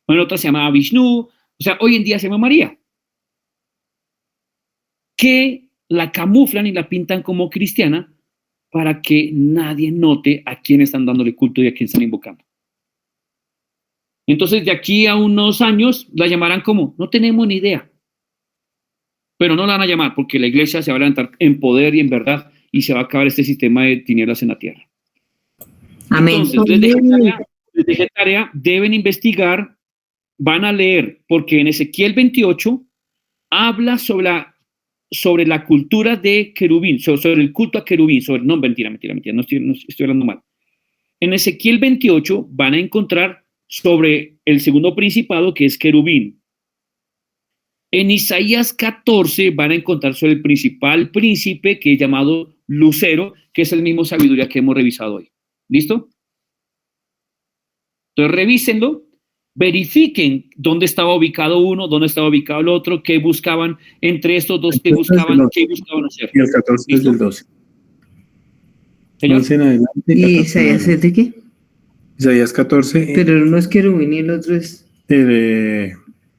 Speaker 1: En otra se llamaba Vishnu, o sea, hoy en día se llama María. Que la camuflan y la pintan como cristiana para que nadie note a quién están dándole culto y a quién están invocando. Entonces, de aquí a unos años, la llamarán como, no tenemos ni idea. Pero no la van a llamar porque la iglesia se va a levantar en poder y en verdad y se va a acabar este sistema de tinieblas en la tierra.
Speaker 3: Amén.
Speaker 1: Entonces, les dejé tarea, deben investigar, van a leer, porque en Ezequiel 28 habla sobre la cultura de querubín, sobre el culto a querubín, no, mentira, no estoy hablando mal. En Ezequiel 28 van a encontrar sobre el segundo principado, que es querubín. En Isaías 14 van a encontrar sobre el principal príncipe, que es llamado Lucero, que es el mismo sabiduría que hemos revisado hoy. ¿Listo? Entonces revísenlo, verifiquen dónde estaba ubicado uno, dónde estaba ubicado el otro, qué buscaban entre estos dos, qué buscaban hacer.
Speaker 2: Y el 14 es del 12.
Speaker 1: Señor.
Speaker 3: ¿Y Isaías es de qué?
Speaker 2: Isaías 14.
Speaker 3: Pero uno es querubín y el otro es...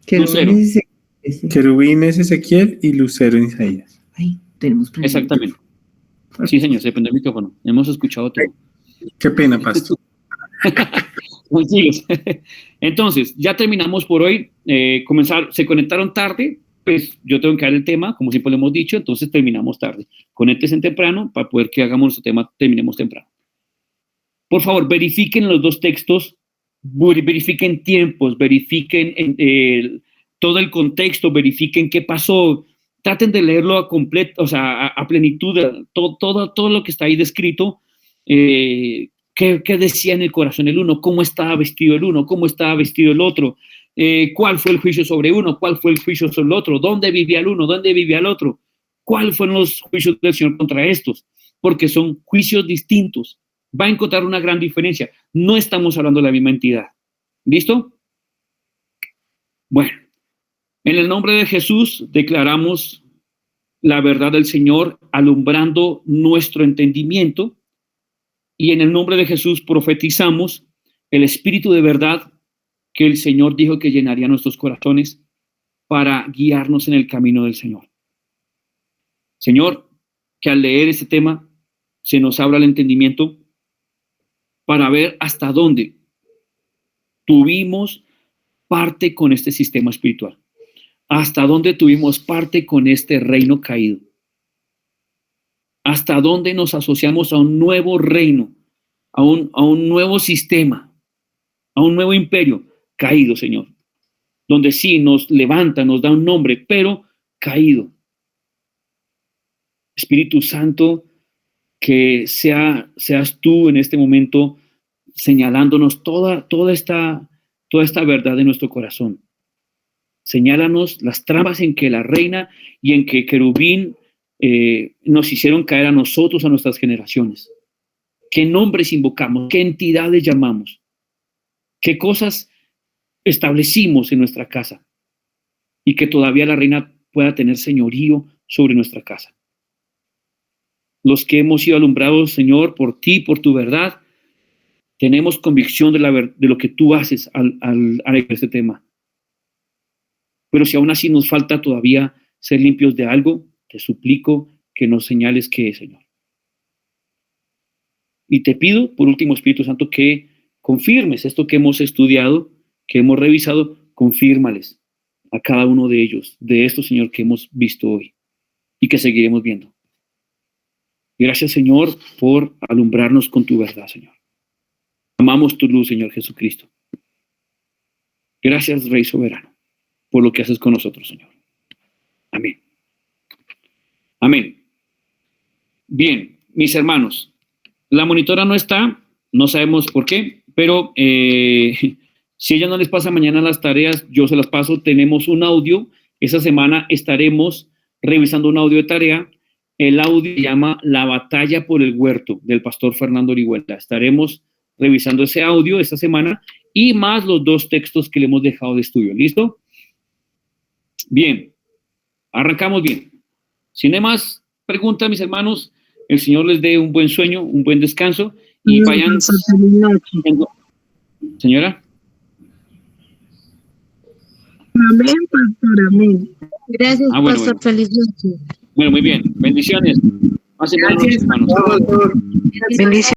Speaker 2: Querubín es Ezequiel y Lucero en Isaías.
Speaker 3: Ahí tenemos prendido.
Speaker 1: Exactamente. Sí, señor, se prende el micrófono. Hemos escuchado todo.
Speaker 2: Qué pena, pastor.
Speaker 1: Entonces, ya terminamos por hoy. Se conectaron tarde, pues yo tengo que dar el tema, como siempre lo hemos dicho, entonces terminamos tarde. Conéctense temprano para poder que hagamos nuestro tema, terminemos temprano. Por favor, verifiquen los dos textos, verifiquen tiempos, verifiquen todo el contexto, verifiquen qué pasó, traten de leerlo a completo, o sea, a plenitud, todo lo que está ahí descrito, qué decía en el corazón el uno, cómo estaba vestido el uno, cómo estaba vestido el otro, cuál fue el juicio sobre uno, cuál fue el juicio sobre el otro, dónde vivía el uno, dónde vivía el otro, cuáles fueron los juicios del Señor contra estos, porque son juicios distintos. Va a encontrar una gran diferencia. No estamos hablando de la misma entidad. ¿Listo? Bueno, en el nombre de Jesús declaramos la verdad del Señor, alumbrando nuestro entendimiento, y en el nombre de Jesús profetizamos el espíritu de verdad que el Señor dijo que llenaría nuestros corazones para guiarnos en el camino del Señor. Señor, que al leer este tema se nos abra el entendimiento para ver hasta dónde tuvimos parte con este sistema espiritual, hasta dónde tuvimos parte con este reino caído, hasta dónde nos asociamos a un nuevo reino, a un nuevo sistema, a un nuevo imperio caído, Señor, donde sí nos levanta, nos da un nombre, pero caído. Espíritu Santo, que seas tú en este momento señalándonos toda esta verdad de nuestro corazón. Señálanos las trampas en que la reina y en que querubín nos hicieron caer a nosotros, a nuestras generaciones. ¿Qué nombres invocamos? ¿Qué entidades llamamos? ¿Qué cosas establecimos en nuestra casa? Y que todavía la reina pueda tener señorío sobre nuestra casa. Los que hemos sido alumbrados, Señor, por ti, por tu verdad, tenemos convicción de lo que tú haces al este tema. Pero si aún así nos falta todavía ser limpios de algo, te suplico que nos señales qué es, Señor. Y te pido, por último, Espíritu Santo, que confirmes esto que hemos estudiado, que hemos revisado, confírmales a cada uno de ellos, de esto, Señor, que hemos visto hoy y que seguiremos viendo. Gracias, Señor, por alumbrarnos con tu verdad, Señor. Amamos tu luz, Señor Jesucristo. Gracias, Rey Soberano, por lo que haces con nosotros, Señor. Amén. Amén. Bien, mis hermanos, la monitora no está, no sabemos por qué, pero Si ella no les pasa mañana las tareas, yo se las paso. Tenemos un audio. Esa semana estaremos revisando un audio de tarea. El audio se llama La batalla por el huerto, del pastor Fernando Orihuela. Estaremos revisando ese audio esta semana y más los 2 textos que le hemos dejado de estudio. ¿Listo? Bien. Arrancamos bien. Sin más preguntas, mis hermanos, el Señor les dé un buen sueño, un buen descanso y vayan... Señora.
Speaker 6: Amén, pastor, amén.
Speaker 7: Gracias,
Speaker 1: Bueno,
Speaker 7: pastor. Feliz noche.
Speaker 1: Bueno, muy bien. Bendiciones. Pasen buenas noches, hermanos.
Speaker 6: Bendiciones.